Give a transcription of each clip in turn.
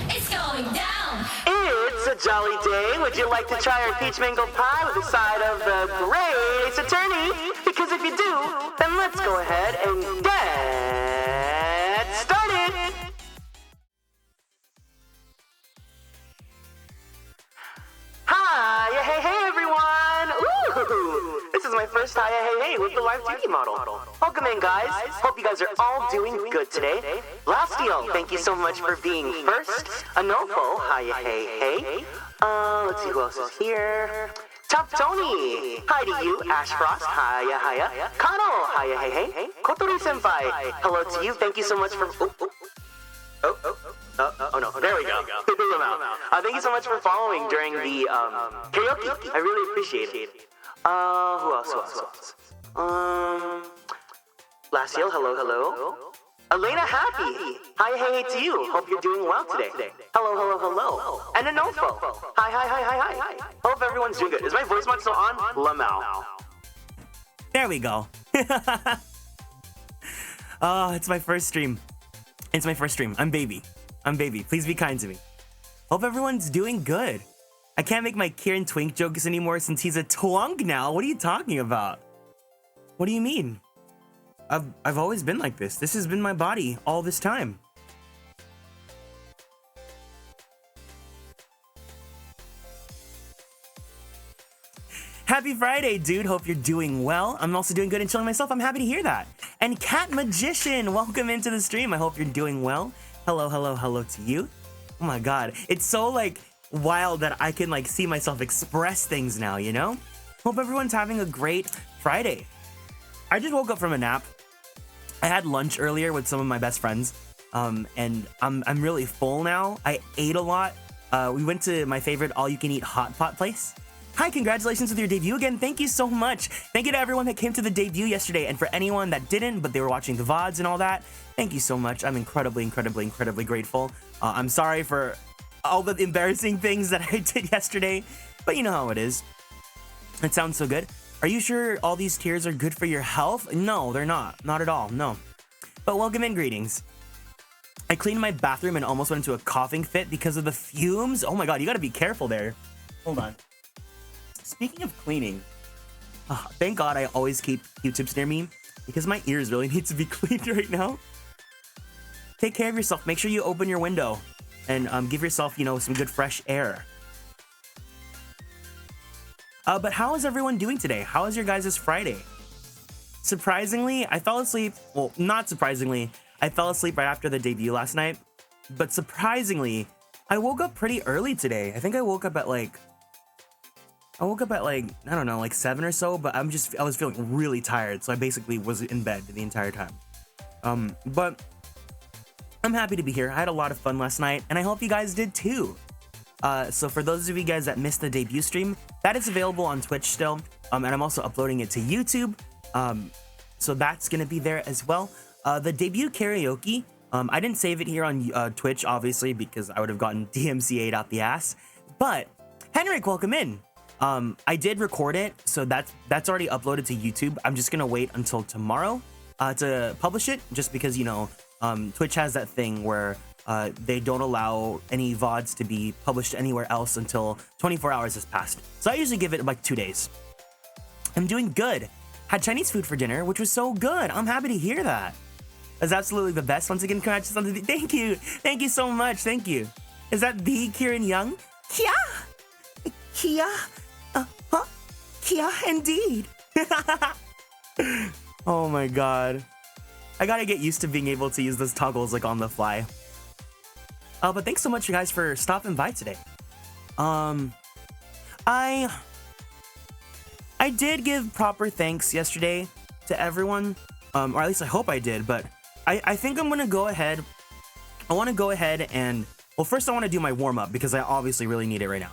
It's going down. It's a jolly day. Would you like to try our peach mango pie with a side of the great Ace Attorney? Because if you do, then let's go ahead and get started. Hi, hey everyone. away with the live TV model. Welcome in, guys. Hope you guys are all doing good today. Lastio, thank you so much for being first. Anofo, hiya, hey. Let's see who else is here. Top Tony, hi to you. Ash Frost, hiya. Kano, hiya, hey. Kotori Senpai, hello to you. Thank you so much for... Oh no, there we go. Thank you so much for following during the karaoke. I really appreciate it. Who else? Lastio, hello. Elena Happy, hi, hey to you. Hope you're doing well today. Hello. And Anofo, hi. Hope everyone's doing good. Is my voice mod still on? Lamau. There we go. Oh, it's my first stream. I'm baby. Please be kind to me. Hope everyone's doing good. I can't make my Kieran twink jokes anymore since he's a twunk now. What are you talking about? What do you mean? I've always been like this. This has been my body all this time. Happy Friday, dude. Hope you're doing well. I'm also doing good and chilling myself. I'm happy to hear that. And Cat Magician, welcome into the stream. I hope you're doing well. Hello to you. Oh my god. It's so like wild that I can like see myself express things now, you know? Hope everyone's having a great Friday. I just woke up from a nap. I had lunch earlier with some of my best friends. And I'm really full now. I ate a lot. We went to my favorite all-you-can-eat hot pot place. Hi, congratulations with your debut again. Thank you so much. Thank you to everyone that came to the debut yesterday, and for anyone that didn't, but they were watching the VODs and all that, thank you so much. I'm incredibly grateful. I'm sorry for all the embarrassing things that I did yesterday, but you know how it is. It sounds so good. Are you sure all these tears are good for your health? No, they're not. Not at all, no. But welcome in, greetings. I cleaned my bathroom and almost went into a coughing fit because of the fumes. Oh my god, you gotta be careful there. Hold on. Speaking of cleaning, thank God I always keep Q-tips near me because my ears really need to be cleaned right now. Take care of yourself. Make sure you open your window and give yourself, you know, some good fresh air. But how is everyone doing today? How is your guys' Friday? Surprisingly, I fell asleep. Well, not surprisingly, I fell asleep right after the debut last night. But surprisingly, I woke up pretty early today. I think I woke up at like, I don't know, like 7 or so, but I was feeling really tired, so I basically was in bed the entire time. But I'm happy to be here. I had a lot of fun last night, and I hope you guys did too. So for those of you guys that missed the debut stream, that is available on Twitch still, and I'm also uploading it to YouTube, so that's gonna be there as well. The debut karaoke, I didn't save it here on Twitch, obviously, because I would have gotten DMCA'd out the ass, but Henrik, welcome in. I did record it, so that's already uploaded to YouTube. I'm just gonna wait until tomorrow to publish it, just because, you know, Twitch has that thing where they don't allow any VODs to be published anywhere else until 24 hours has passed. So I usually give it like 2 days. I'm doing good. Had Chinese food for dinner, which was so good. I'm happy to hear that. That's absolutely the best. Once again, congratulations. Thank you. Thank you so much. Thank you. Is that the Kieran Young? Kia? Kia, indeed. Oh my god. I gotta get used to being able to use those toggles like on the fly. But thanks so much, you guys, for stopping by today. I did give proper thanks yesterday to everyone, or at least I hope I did, but I think I'm gonna go ahead. I want to go ahead and, well, first I want to do my warm-up because I obviously really need it right now.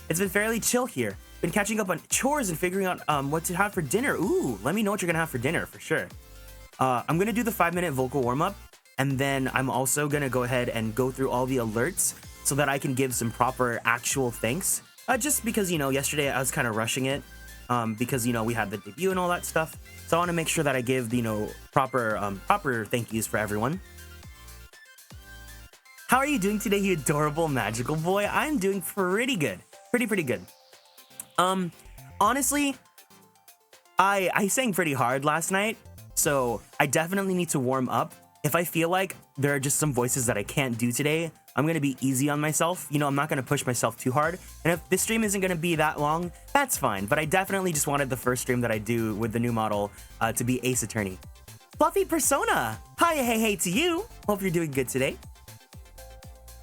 It's been fairly chill here. Been catching up on chores and figuring out what to have for dinner. Ooh, let me know what you're gonna have for dinner for sure. I'm gonna do the 5-minute vocal warm-up, and then I'm also gonna go ahead and go through all the alerts so that I can give some proper actual thanks. Just because, you know, yesterday I was kind of rushing it because, you know, we had the debut and all that stuff. So I want to make sure that I give, you know, proper thank yous for everyone. How are you doing today, you adorable magical boy? I'm doing pretty good. Pretty good. Honestly, I sang pretty hard last night, so I definitely need to warm up. if I feel like there are just some voices that I can't do today, I'm gonna be easy on myself. You know, I'm not gonna push myself too hard. And if this stream isn't gonna be that long, that's fine. But I definitely just wanted the first stream that I do with the new model to be Ace Attorney. Fluffy Persona, hi, hey to you. Hope you're doing good today.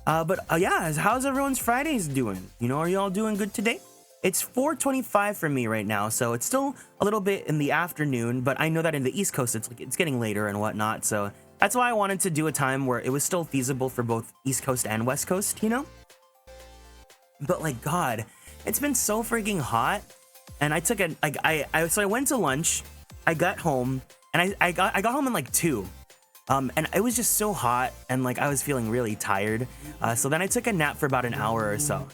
But yeah, how's everyone's Fridays doing? You know, are you all doing good today? It's 4:25 for me right now, so it's still a little bit in the afternoon, but I know that in the East Coast, it's getting later and whatnot, so that's why I wanted to do a time where it was still feasible for both East Coast and West Coast, you know? But like, God, it's been so freaking hot, and I took so I went to lunch, I got home, and I got home in like 2. And it was just so hot, and like I was feeling really tired, so then I took a nap for about an hour or so.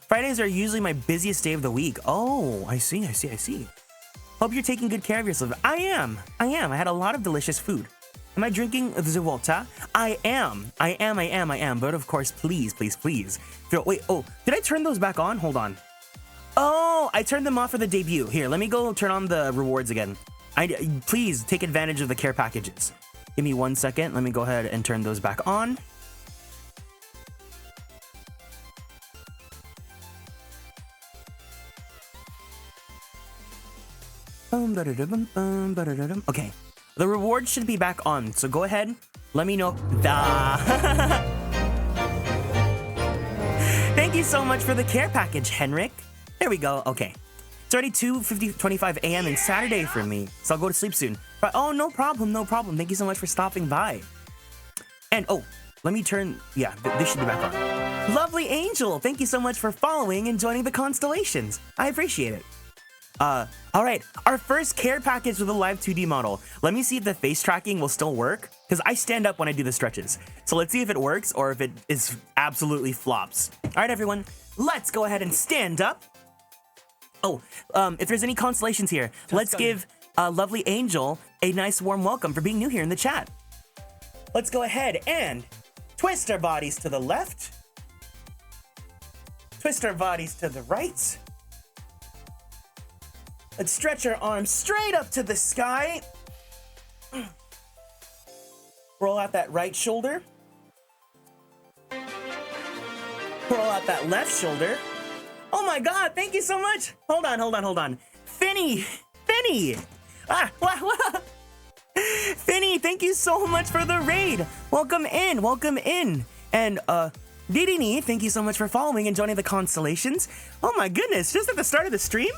Fridays are usually my busiest day of the week. Oh, I see. Hope you're taking good care of yourself. I am. I had a lot of delicious food. Am I drinking the water? I am. But of course, please. Wait, oh, did I turn those back on? Hold on. Oh, I turned them off for the debut. Here, let me go turn on the rewards again. Please take advantage of the care packages. Give me 1 second. Let me go ahead and turn those back on. Okay, the reward should be back on, so go ahead, let me know. Thank you so much for the care package, Henrik. There we go, okay. It's already 25 a.m. and Saturday for me, so I'll go to sleep soon. But oh, no problem. Thank you so much for stopping by. And oh, let me turn, yeah, this should be back on. Lovely Angel, thank you so much for following and joining the constellations. I appreciate it. All right, our first care package with a live 2D model. Let me see if the face tracking will still work, because I stand up when I do the stretches. So let's see if it works or if it is absolutely flops. All right, everyone, let's go ahead and stand up. Oh, if there's any constellations here, let's give Lovely Angel a nice warm welcome for being new here in the chat. Let's go ahead and twist our bodies to the left. Twist our bodies to the right. Let's stretch our arms straight up to the sky. Roll out that right shoulder. Roll out that left shoulder. Oh my God, thank you so much. Hold on. Finny. Finny, thank you so much for the raid. Welcome in. And Didini, thank you so much for following and joining the constellations. Oh my goodness, just at the start of the stream?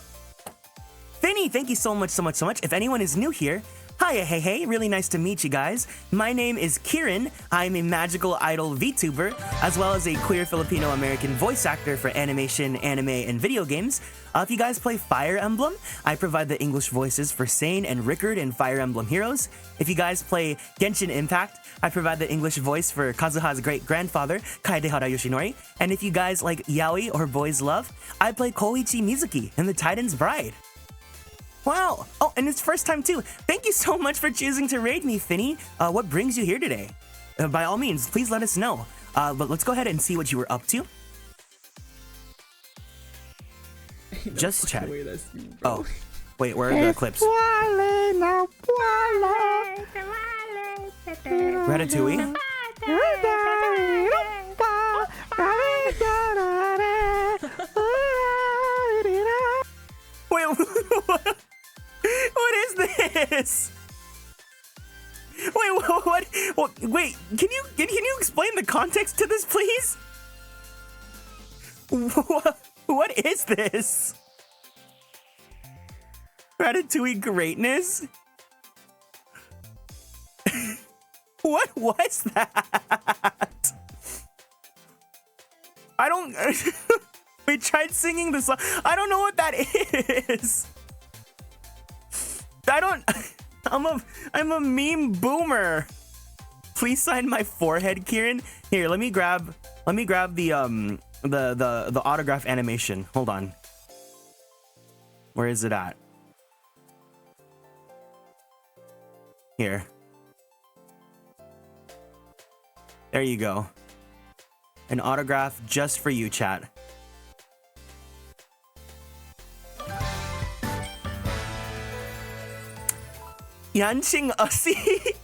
Finny, thank you so much. If anyone is new here, hiya, hey, really nice to meet you guys. My name is Kieran. I'm a magical idol VTuber, as well as a queer Filipino-American voice actor for animation, anime, and video games. If you guys play Fire Emblem, I provide the English voices for Sane and Rickard in Fire Emblem Heroes. If you guys play Genshin Impact, I provide the English voice for Kazuha's great-grandfather, Kaedehara Yoshinori. And if you guys like yaoi or boys love, I play Koichi Mizuki in The Titan's Bride. Wow! Oh, and it's first time too. Thank you so much for choosing to raid me, Finny. What brings you here today? By all means, please let us know. But let's go ahead and see what you were up to. Just chat. Oh, wait, where are the clips? Ratatouille? Wait, what is this? Wait, what? Wait, can you explain the context to this, please? What is this? Ratatouille greatness? What was that? I don't... We tried singing the song. I don't know what that is. I'm a meme boomer. Please sign my forehead, Kieran. Here, let me grab the autograph animation. Hold on. Where is it at? Here. There you go. An autograph just for you, chat. Yanching Ussie.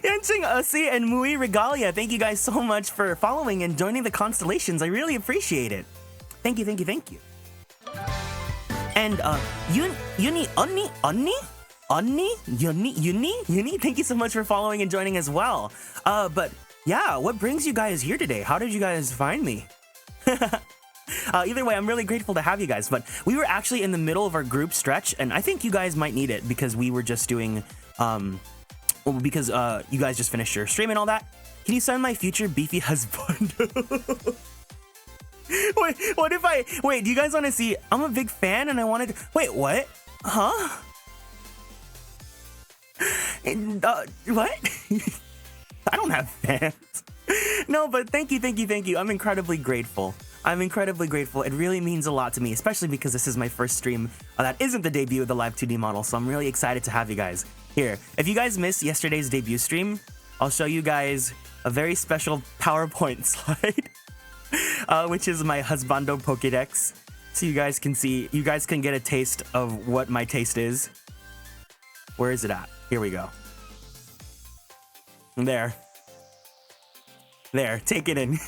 Yanching Usi and Mui Regalia, thank you guys so much for following and joining the constellations. I really appreciate it. Thank you, thank you, thank you. And Uni, thank you so much for following and joining as well. But yeah, what brings you guys here today? How did you guys find me? Either way, I'm really grateful to have you guys, but we were actually in the middle of our group stretch, and I think you guys might need it because we were just doing, because you guys just finished your stream and all that. Can you send my future beefy husband? Wait, what if wait, do you guys want to see? I'm a big fan and I wanted to, wait, what? Huh? What? I don't have fans. No, but thank you, thank you, thank you. I'm incredibly grateful. I'm incredibly grateful. It really means a lot to me, especially because this is my first stream that isn't the debut of the live 2D model, so I'm really excited to have you guys here. If you guys missed yesterday's debut stream, I'll show you guys a very special PowerPoint slide, which is my husbando Pokédex, so you guys can see, you guys can get a taste of what my taste is. Where is it at? Here we go. There. There, take it in.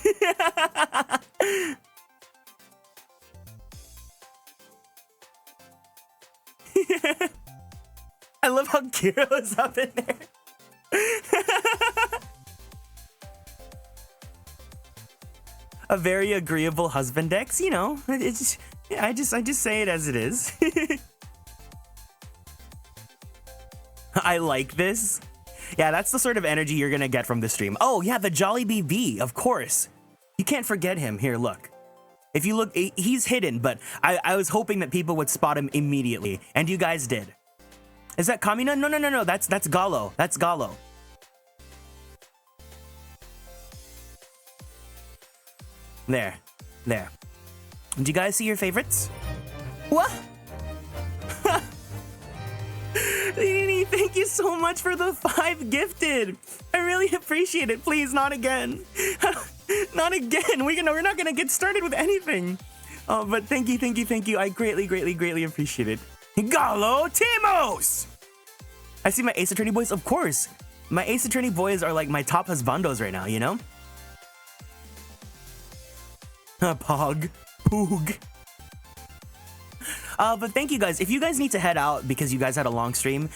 I love how Kira was up in there. A very agreeable husband Dex, you know. It's just, yeah, I just say it as it is. I like this. Yeah, that's the sort of energy you're gonna get from the stream. Oh yeah, the Jolly BB, of course. You can't forget him. Here, look. If you look, he's hidden, but I was hoping that people would spot him immediately, and you guys did. Is that Kamina? No. That's Gallo. That's Gallo. There. Do you guys see your favorites? What? Thank you so much for the 5 gifted. I really appreciate it. Please, not again. Not again. We're not gonna get started with anything. But thank you. I greatly appreciate it. Gallo Timos! I see my Ace Attorney boys, of course. My Ace Attorney boys are like my top husbandos right now, you know? Poog. But thank you guys. If you guys need to head out because you guys had a long stream,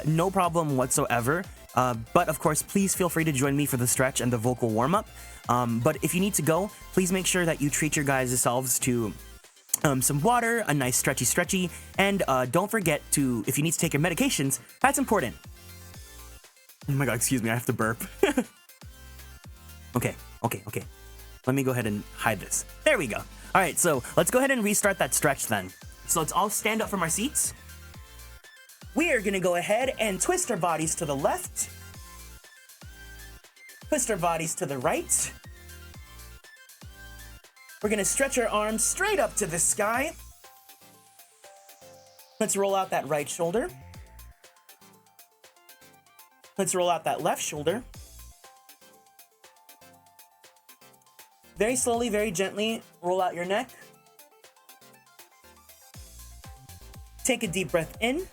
no problem whatsoever. But of course, please feel free to join me for the stretch and the vocal warm-up. But if you need to go, please make sure that you treat your guys' selves to some water, a nice stretchy, and don't forget to, if you need to take your medications, that's important. Oh my god, excuse me, I have to burp. Okay. Let me go ahead and hide this. There we go. All right, so let's go ahead and restart that stretch then. So let's all stand up from our seats. We are gonna go ahead and twist our bodies to the left. Twist our bodies to the right. We're gonna stretch our arms straight up to the sky. Let's roll out that right shoulder. Let's roll out that left shoulder. Very slowly, very gently, roll out your neck. Take a deep breath in.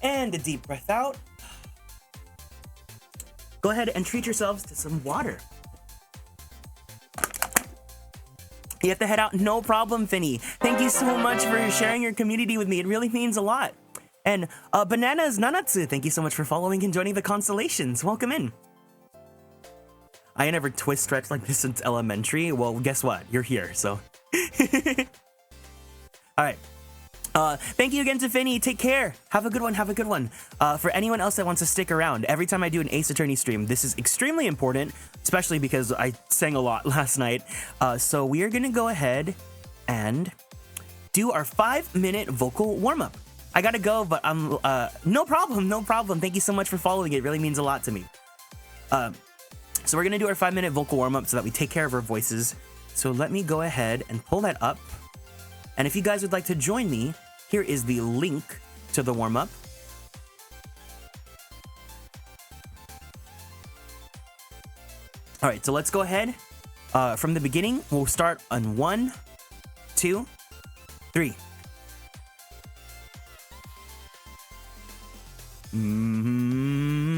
And a deep breath out. Go ahead and treat yourselves to some water. You have to head out, no problem, Finny. Thank you so much for sharing your community with me. It really means a lot. And Bananas Nanatsu, thank you so much for following and joining the constellations. Welcome in. I never twist stretched like this since elementary. Well, guess what? You're here, so. All right. Thank you again to Finny. Take care. Have a good one. For anyone else that wants to stick around, every time I do an Ace Attorney stream, this is extremely important, especially because I sang a lot last night. So we are gonna go ahead and do our 5-minute vocal warm-up. I gotta go, but I'm, no problem. Thank you so much for following. It really means a lot to me. So we're gonna do our 5-minute vocal warm-up so that we take care of our voices. So let me go ahead and pull that up. And if you guys would like to join me, here is the link to the warm-up. All right, so let's go ahead. From the beginning, we'll start on 1, 2, 3. Mm-hmm.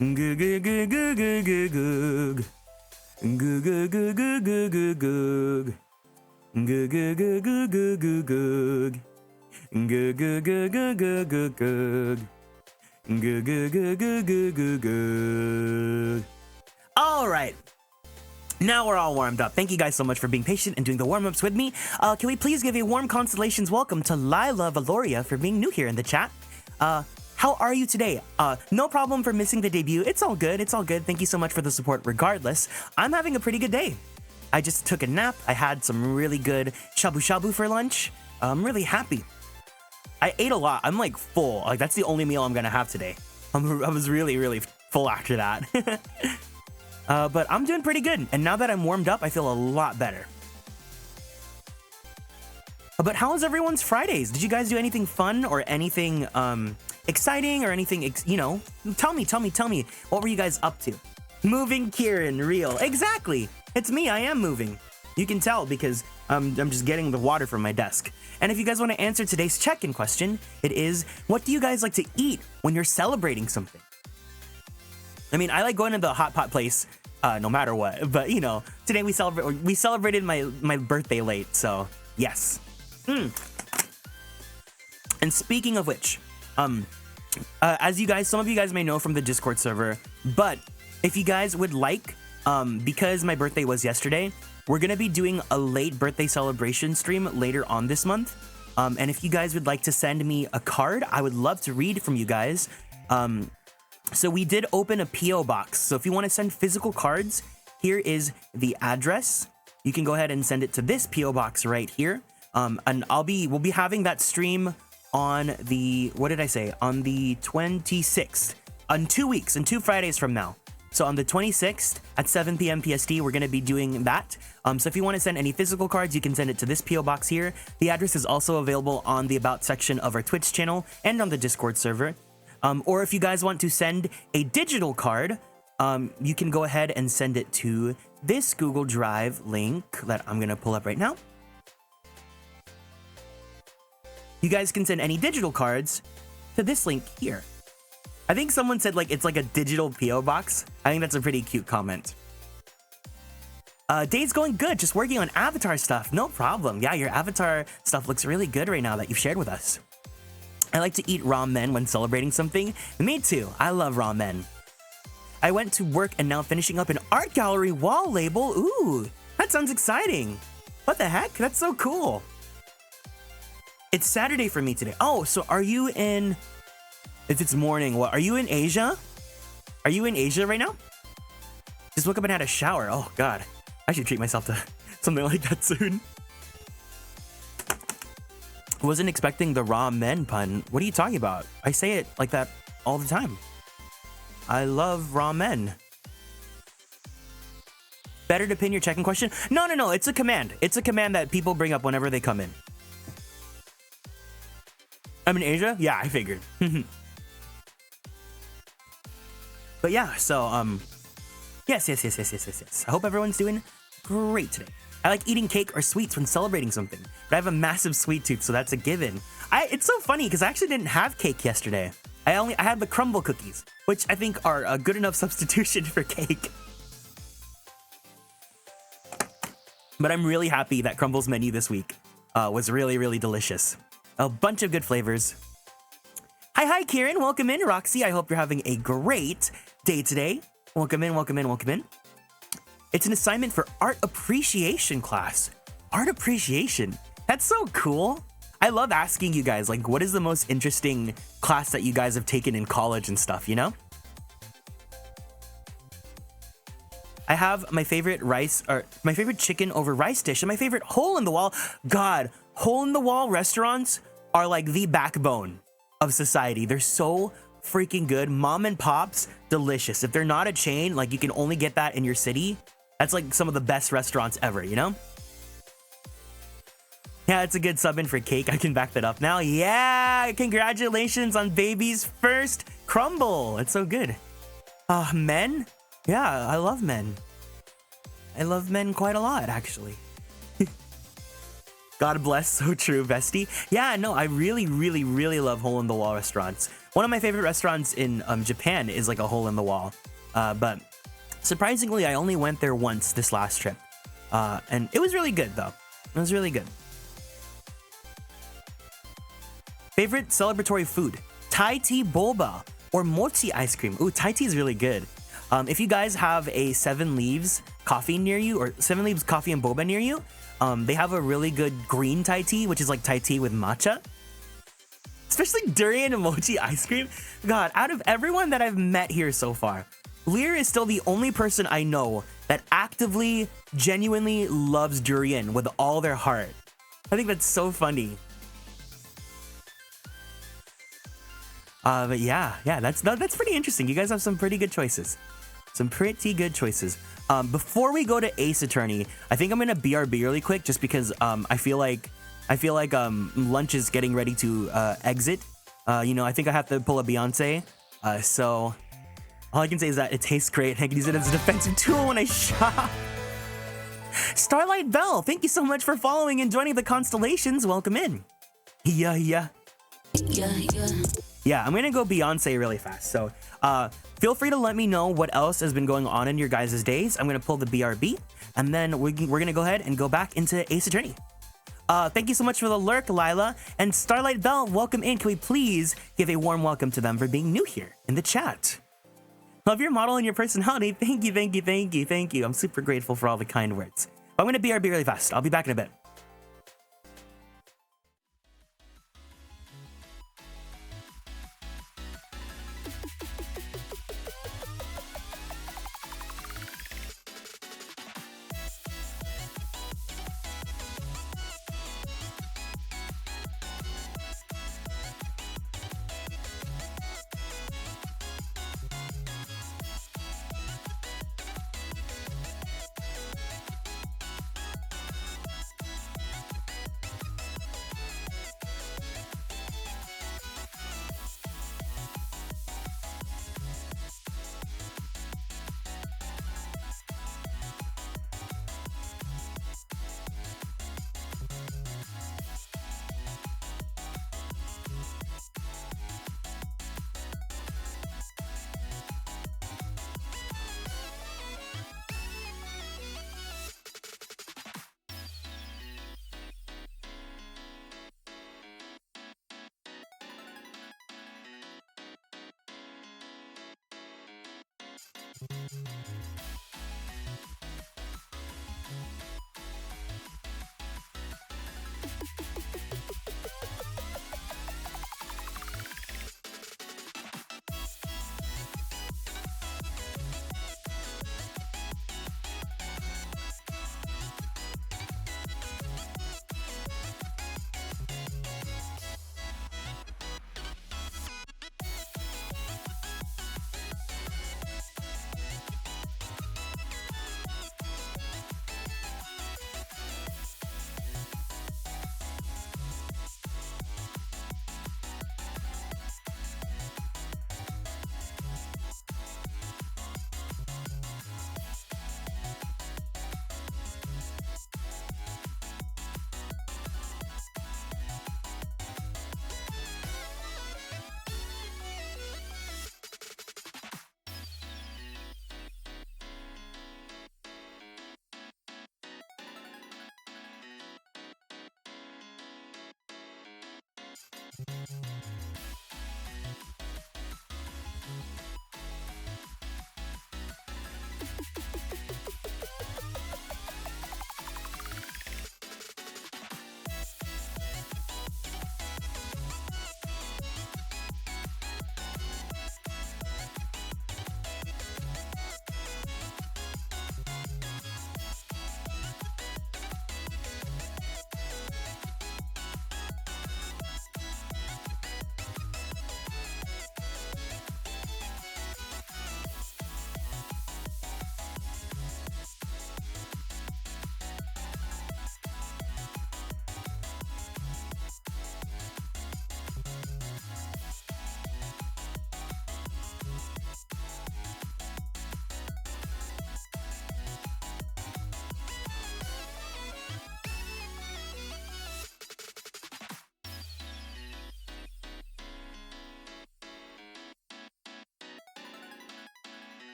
Goog goog goog goog goog goog. Goog goog goog goog goog goog goog. Goog goog goog goog goog goog goog. Goog goog goog goog goog goog goog. Goog goog goog goog goog goog goog. All right. Now we're all warmed up. Thank you guys so much for being patient and doing the warm-ups with me. Can we please give a warm constellations welcome to Lila Valoria for being new here in the chat. How are you today? No problem for missing the debut. It's all good. It's all good. Thank you so much for the support regardless. I'm having a pretty good day. I just took a nap. I had some really good shabu shabu for lunch. I'm really happy. I ate a lot. I'm like full. Like that's the only meal I'm gonna have today. I was really, really full after that. But I'm doing pretty good. And now that I'm warmed up, I feel a lot better. But how was everyone's Fridays? Did you guys do anything fun or anything exciting or anything, you know? Tell me. What were you guys up to? Moving Kieran, real. Exactly. It's me. I am moving. You can tell because I'm just getting the water from my desk. And if you guys want to answer today's check-in question, it is, what do you guys like to eat when you're celebrating something? I mean, I like going to the hot pot place no matter what. But, you know, today we celebrated my birthday late, so yes. And speaking of which, as some of you guys may know from the Discord server, but if you guys would like, because my birthday was yesterday, we're gonna be doing a late birthday celebration stream later on this month. And if you guys would like to send me a card, I would love to read from you guys. So we did open a PO box. So if you want to send physical cards, here is the address. You can go ahead and send it to this PO box right here. And we'll be having that stream on the, what did I say? On the 26th, on 2 weeks, and 2 Fridays from now. So on the 26th at 7 p.m. PST, we're going to be doing that. So if you want to send any physical cards, you can send it to this PO box here. The address is also available on the About section of our Twitch channel and on the Discord server. Or if you guys want to send a digital card, you can go ahead and send it to this Google Drive link that I'm going to pull up right now. You guys can send any digital cards to this link here. I think someone said like it's like a digital PO box. I think that's a pretty cute comment. Day's going good, just working on avatar stuff. No problem. Yeah, your avatar stuff looks really good right now that you've shared with us. I like to eat ramen when celebrating something. Me too. I love ramen. I went to work and now finishing up an art gallery wall label. Ooh, that sounds exciting. What the heck? That's so cool. It's Saturday for me today. Oh, so are you in... If it's morning, what? Are you in Asia? Are you in Asia right now? Just woke up and had a shower. Oh, God. I should treat myself to something like that soon. Wasn't expecting the ramen pun. What are you talking about? I say it like that all the time. I love ramen. Better to pin your check-in question? No. It's a command. It's a command that people bring up whenever they come in. I'm in Asia? Yeah, I figured. But yeah, so, yes. I hope everyone's doing great today. I like eating cake or sweets when celebrating something, but I have a massive sweet tooth, so that's a given. It's so funny because I actually didn't have cake yesterday. I had the crumble cookies, which I think are a good enough substitution for cake. But I'm really happy that Crumble's menu this week was really, really delicious. A bunch of good flavors. Hi, Kieran. Welcome in, Roxy. I hope you're having a great day today. Welcome in. It's an assignment for art appreciation class. Art appreciation. That's so cool. I love asking you guys, like, what is the most interesting class that you guys have taken in college and stuff, you know? I have my favorite chicken over rice dish and my favorite hole-in-the-wall. God, hole-in-the-wall restaurants are like the backbone of society. They're so freaking good. Mom and pops, delicious. If they're not a chain, like you can only get that in your city. That's like some of the best restaurants ever, you know? Yeah, it's a good sub in for cake. I can back that up now. Yeah, congratulations on baby's first crumble. It's so good. Men? Yeah, I love men. I love men quite a lot, actually. God bless, so true, bestie. Yeah, no, I really, really, really love hole-in-the-wall restaurants. One of my favorite restaurants in Japan is like a hole-in-the-wall. But surprisingly, I only went there once this last trip. And it was really good, though. It was really good. Favorite celebratory food? Thai tea boba or mochi ice cream. Ooh, Thai tea is really good. If you guys have a 7 Leaves coffee near you, or 7 Leaves coffee and boba near you, they have a really good green Thai tea, which is like Thai tea with matcha. Especially durian and mochi ice cream. God, out of everyone that I've met here so far, Lear is still the only person I know that actively, genuinely loves durian with all their heart. I think that's so funny. But yeah, that's pretty interesting. You guys have some pretty good choices. Some pretty good choices. Before we go to Ace Attorney, I think I'm gonna BRB really quick, just because I feel like lunch is getting ready to exit. You know, I think I have to pull a Beyonce. So all I can say is that it tastes great. I can use it as a defensive tool when I shop. Starlight Bell, thank you so much for following and joining the constellations. Welcome in. Yeah, I'm gonna go Beyonce really fast. So feel free to let me know what else has been going on in your guys' days. I'm gonna pull the BRB, and then we're gonna go ahead and go back into Ace Attorney. Thank you so much for the lurk, Lila. And Starlight Bell, welcome in. Can we please give a warm welcome to them for being new here in the chat? Love your model and your personality. Thank you. I'm super grateful for all the kind words. But I'm gonna BRB really fast. I'll be back in a bit.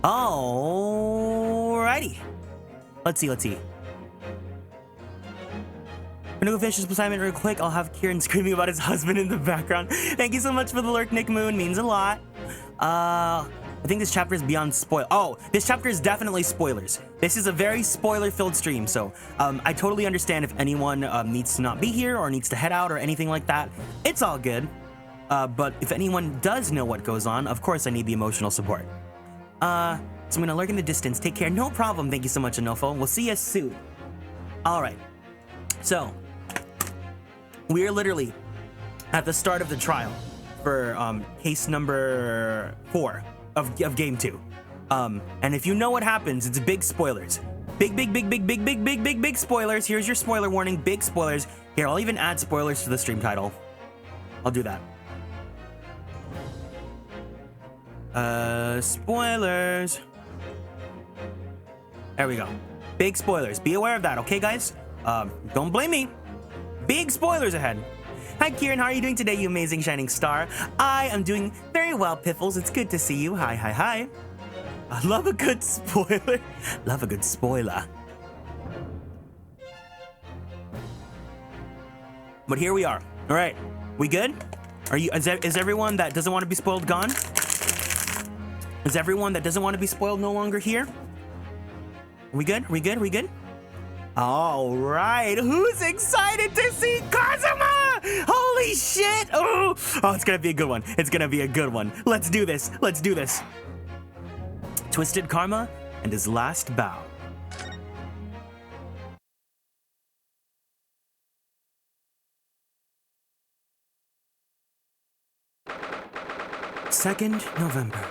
Alrighty. Let's see. I'm gonna go finish this assignment real quick. I'll have Kieran screaming about his husband in the background. Thank you so much for the lurk, Nick Moon. Means a lot. I think this chapter is beyond spoil. Oh, this chapter is definitely spoilers. This is a very spoiler-filled stream, so I totally understand if anyone needs to not be here or needs to head out or anything like that. It's all good. But if anyone does know what goes on, of course I need the emotional support. So I'm gonna lurk in the distance. Take care. No problem. Thank you so much, Anofo. We'll see you soon. All right. So we are literally at the start of the trial for case number 4 of game 2. And if you know what happens, it's big spoilers. Big spoilers. Here's your spoiler warning. Big spoilers. Here, I'll even add spoilers to the stream title. I'll do that. Spoilers. There we go. Big spoilers. Be aware of that, okay, guys? Don't blame me. Big spoilers ahead. Hi, Kieran. How are you doing today, you amazing shining star? I am doing very well, Piffles. It's good to see you. Hi. I love a good spoiler. Love a good spoiler. But here we are. All right. We good? Is everyone that doesn't want to be spoiled gone? Is everyone that doesn't want to be spoiled no longer here? We good? We good? All right. Who's excited to see Kazuma? Holy shit. Oh, it's going to be a good one. It's going to be a good one. Let's do this. Twisted Karma and his last bow. November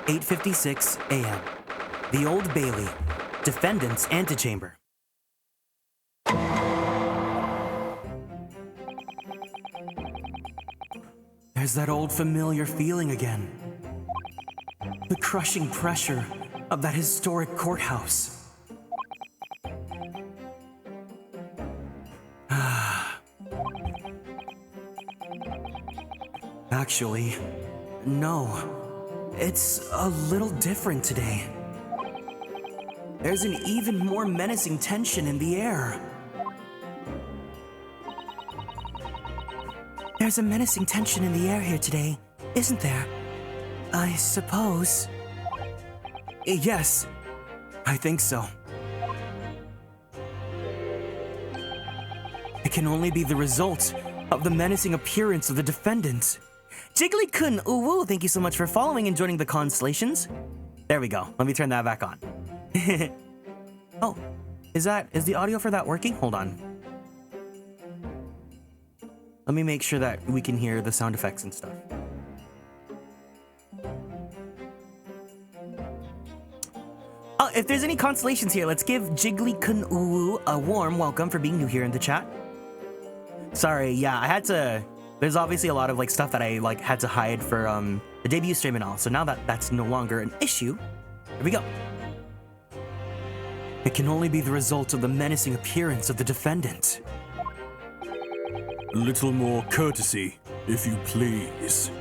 8:56 a.m. The Old Bailey, defendant's antechamber. There's that old familiar feeling again. The crushing pressure of that historic courthouse. Actually, no. It's a little different today. There's an even more menacing tension in the air. There's a menacing tension in the air here today, isn't there? I suppose. Yes, I think so. It can only be the result of the menacing appearance of the defendant. Jiggly-kun, ooh, thank you so much for following and joining the constellations. There we go. Let me turn that back on. Oh, is the audio for that working? Hold on. Let me make sure that we can hear the sound effects and stuff. Oh, if there's any constellations here, let's give Jiggly-kun ooh a warm welcome for being new here in the chat. Sorry, yeah, I had to. There's obviously a lot of stuff that I had to hide for the debut stream and all. So now that that's no longer an issue, here we go. It can only be the result of the menacing appearance of the defendant. A little more courtesy, if you please.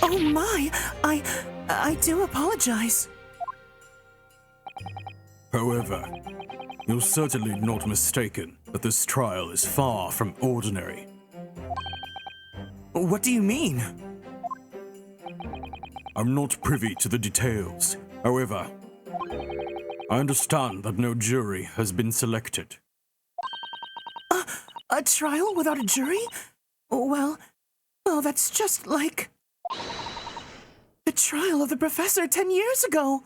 Oh my, I do apologize. However, you're certainly not mistaken that this trial is far from ordinary. What do you mean? I'm not privy to the details. However, I understand that no jury has been selected. A trial without a jury? Well, that's just like the trial of the professor 10 years ago.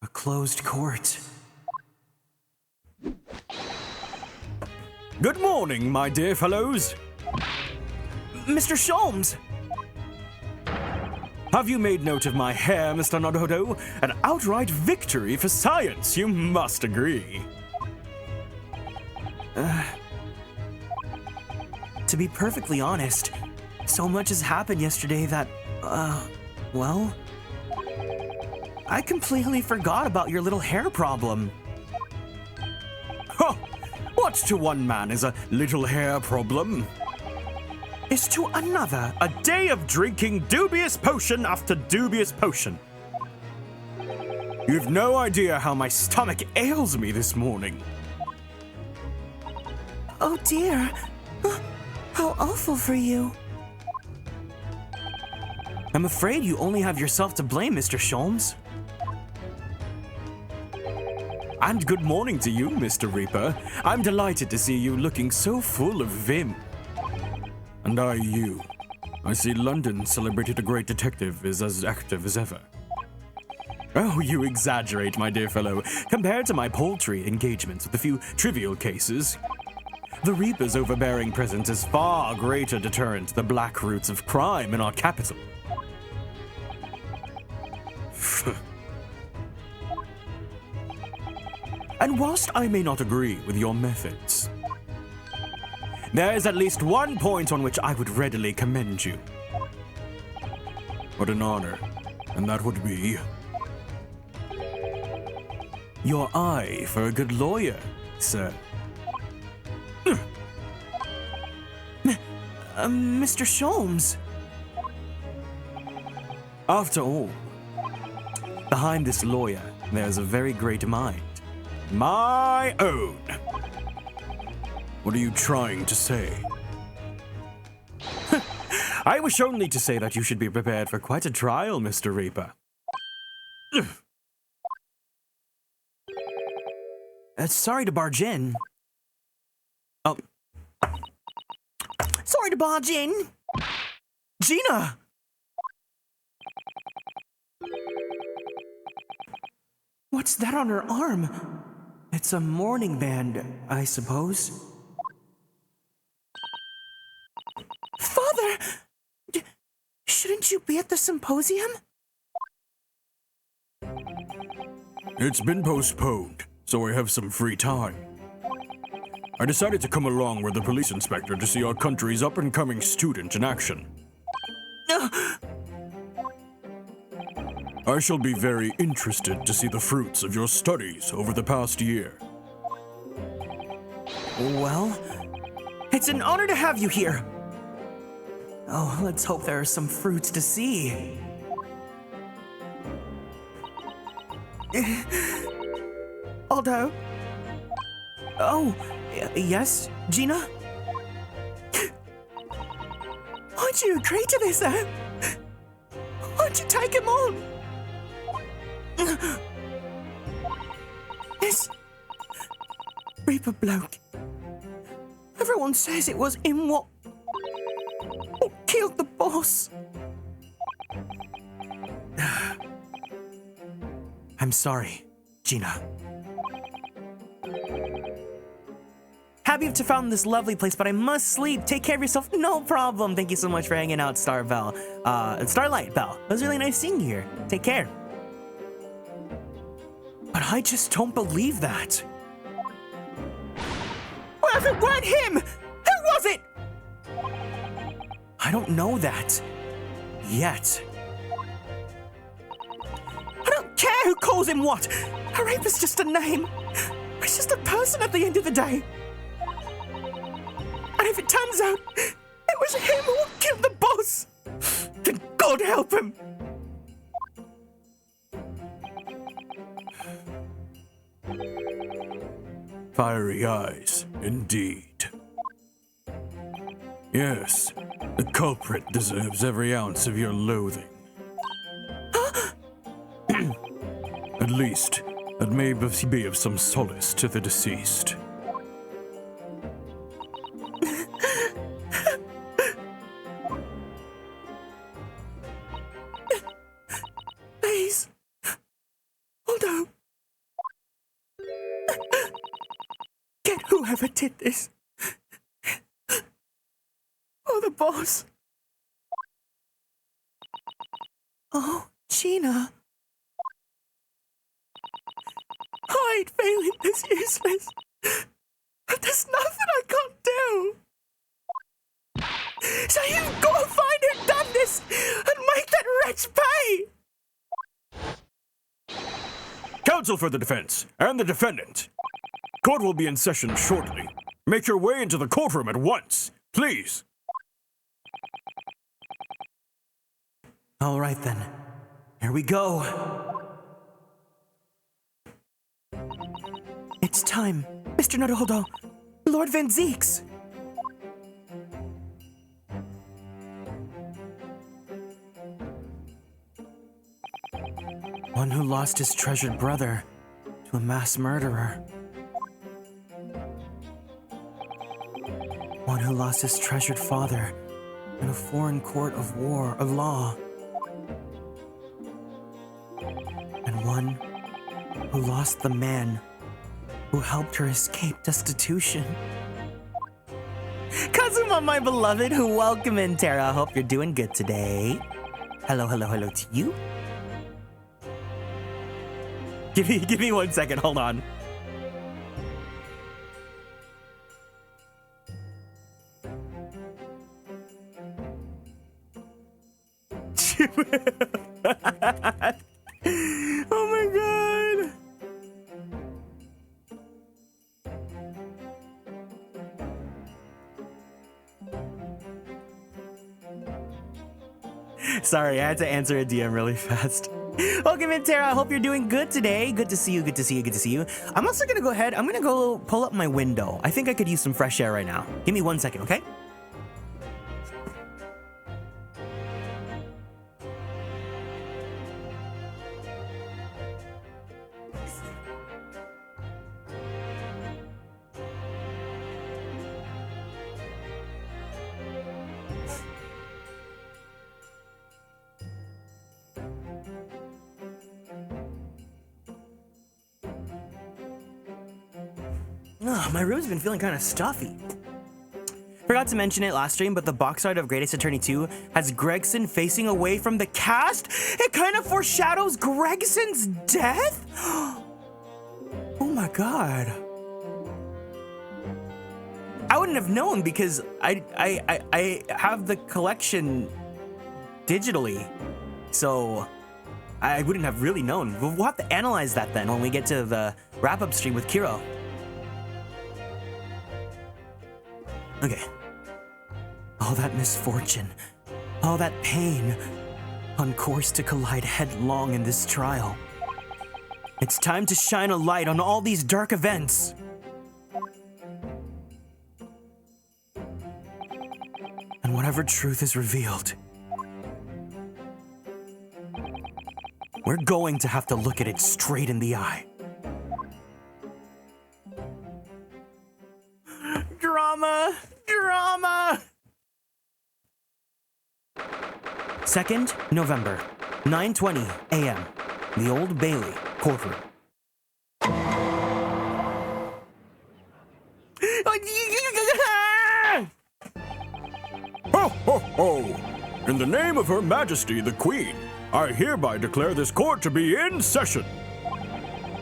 A closed court. Good morning, my dear fellows. Mr. Sholmes! Have you made note of my hair, Mr. Nododo? An outright victory for science, you must agree. To be perfectly honest, so much has happened yesterday that, well, I completely forgot about your little hair problem. Huh! What to one man is a little hair problem? Is to another A day of drinking dubious potion after dubious potion. You've no idea how my stomach ails me this morning. Oh dear. How awful for you. I'm afraid you only have yourself to blame, Mr. Sholmes. And good morning to you, Mr. Reaper. I'm delighted to see you looking so full of vim. And you. I see London celebrated a great detective is as active as ever. Oh, you exaggerate, my dear fellow. Compared to my paltry engagements with a few trivial cases, the Reaper's overbearing presence is far greater deterrent to the black roots of crime in our capital. And whilst I may not agree with your methods, there is at least one point on which I would readily commend you. What an honor, and that would be your eye for a good lawyer, sir. Mr. Sholmes. After all, behind this lawyer, there's a very great mind. My own. What are you trying to say? I wish only to say that you should be prepared for quite a trial, Mr. Reaper. Sorry to barge in. Oh. Sorry to barge in. Gina! What's that on her arm? It's a mourning band, I suppose. Father! Shouldn't you be at the symposium? It's been postponed, so I have some free time. I decided to come along with the police inspector to see our country's up-and-coming student in action. I shall be very interested to see the fruits of your studies over the past year. Well, it's an honor to have you here. Oh, let's hope there are some fruits to see. Aldo? Oh, yes, Gina? Why'd you agree to this, eh? Why'd you take him on? This Reaper bloke. Everyone says it was him what killed the boss. I'm sorry, Gina. Happy to found this lovely place, but I must sleep. Take care of yourself. No problem. Thank you so much for hanging out, Starlight Bell. It was really nice seeing you here. Take care. But I just don't believe that. Well, if it weren't him, who was it? I don't know that. Yet. I don't care who calls him what. A rape is just a name. It's just a person at the end of the day. And if it turns out it was him who killed the boss, then God help him. Fiery eyes, indeed. Yes, the culprit deserves every ounce of your loathing. At least, that may be of some solace to the deceased. Please. Hold on. Get whoever did this. Oh, the boss. Oh, Gina. Hide, failing this useless. There's nothing I can't do. So you go find who done this and make that wretch pay. Counsel for the defense and the defendant. Court will be in session shortly. Make your way into the courtroom at once, please. All right then. Here we go. It's time. Mr. Naruhodo. Lord Van Zeeks. One who lost his treasured brother to a mass murderer. One who lost his treasured father in a foreign court of law. And one who lost the man who helped her escape destitution. Kazuma, my beloved, welcome in, Tara. Hope you're doing good today. Hello, hello, hello to you. Give me 1 second, hold on. Oh my god. Sorry, I had to answer a DM really fast. Welcome in, Tara. I hope you're doing good today. Good to see you, good to see you, good to see you. I'm also gonna go ahead, I'm gonna go pull up my window. I think I could use some fresh air right now. Give me 1 second, okay? My room's been feeling kind of stuffy. Forgot to mention it last stream, but the box art of Greatest Attorney 2 has Gregson facing away from the cast. It kind of foreshadows Gregson's death? Oh my god. I wouldn't have known because I have the collection digitally, so I wouldn't have really known. We'll have to analyze that then when we get to the wrap-up stream with Kiro. Okay. All that misfortune, all that pain, on course to collide headlong in this trial. It's time to shine a light on all these dark events. And whatever truth is revealed, we're going to have to look at it straight in the eye. Drama! Drama! 2nd November, 9:20 a.m. The Old Bailey courtroom. Ho, ho, ho! In the name of Her Majesty the Queen, I hereby declare this court to be in session.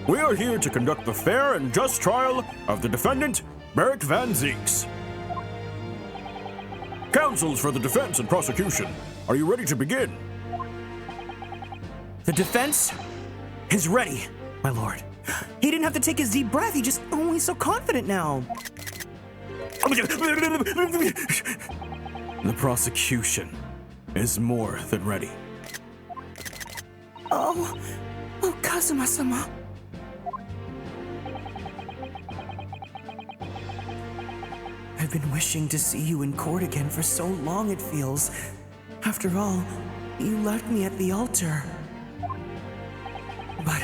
We are here to conduct the fair and just trial of the defendant, Beric Van Zeeks. Counsels for the defense and prosecution, are you ready to begin? The defense is ready, my lord. He didn't have to take his deep breath, he just, oh, he's so confident now. The prosecution is more than ready. Oh, Kazuma-sama. I've been wishing to see you in court again for so long, it feels. After all, you left me at the altar. But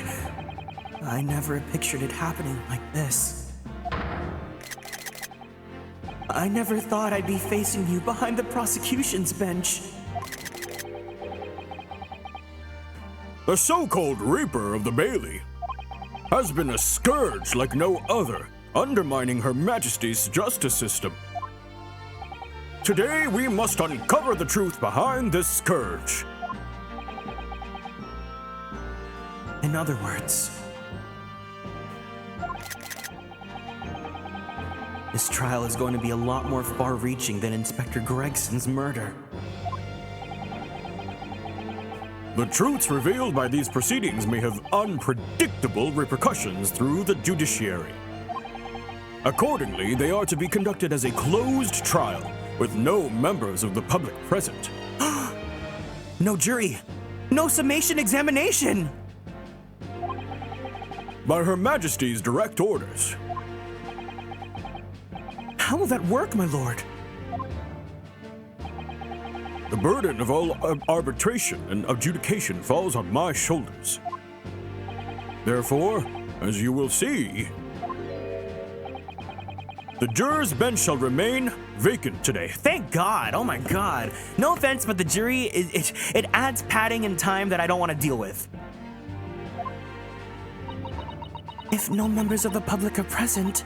I never pictured it happening like this. I never thought I'd be facing you behind the prosecution's bench. The so-called Reaper of the Bailey has been a scourge like no other, undermining Her Majesty's justice system. Today, we must uncover the truth behind this scourge. In other words, this trial is going to be a lot more far-reaching than Inspector Gregson's murder. The truths revealed by these proceedings may have unpredictable repercussions through the judiciary. Accordingly, they are to be conducted as a closed trial with no members of the public present. No jury! No summation examination! By Her Majesty's direct orders. How will that work, my lord? The burden of all arbitration and adjudication falls on my shoulders. Therefore, as you will see, the jurors' bench shall remain vacant today. Thank God! Oh my God! No offense, but the jury, it adds padding and time that I don't want to deal with. If no members of the public are present,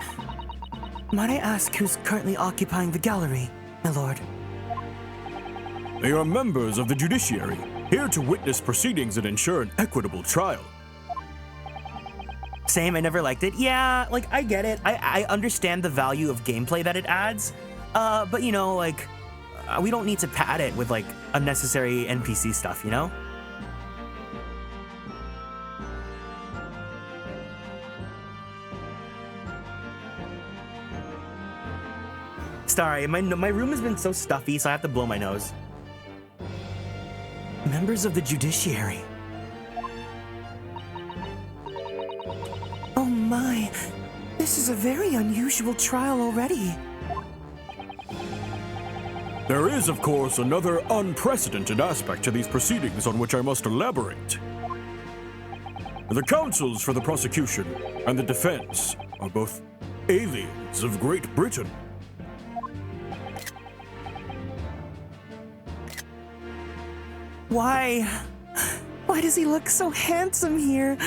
might I ask who's currently occupying the gallery, my lord? They are members of the judiciary, here to witness proceedings and ensure an equitable trial. Same, I never liked it. Yeah, like, I get it. I understand the value of gameplay that it adds. But you know, like, we don't need to pad it with, like, unnecessary NPC stuff, you know? Sorry, my room has been so stuffy, so I have to blow my nose. Members of the judiciary. Oh my, this is a very unusual trial already. There is, of course, another unprecedented aspect to these proceedings on which I must elaborate. The counsels for the prosecution and the defense are both aliens of Great Britain. Why does he look so handsome here?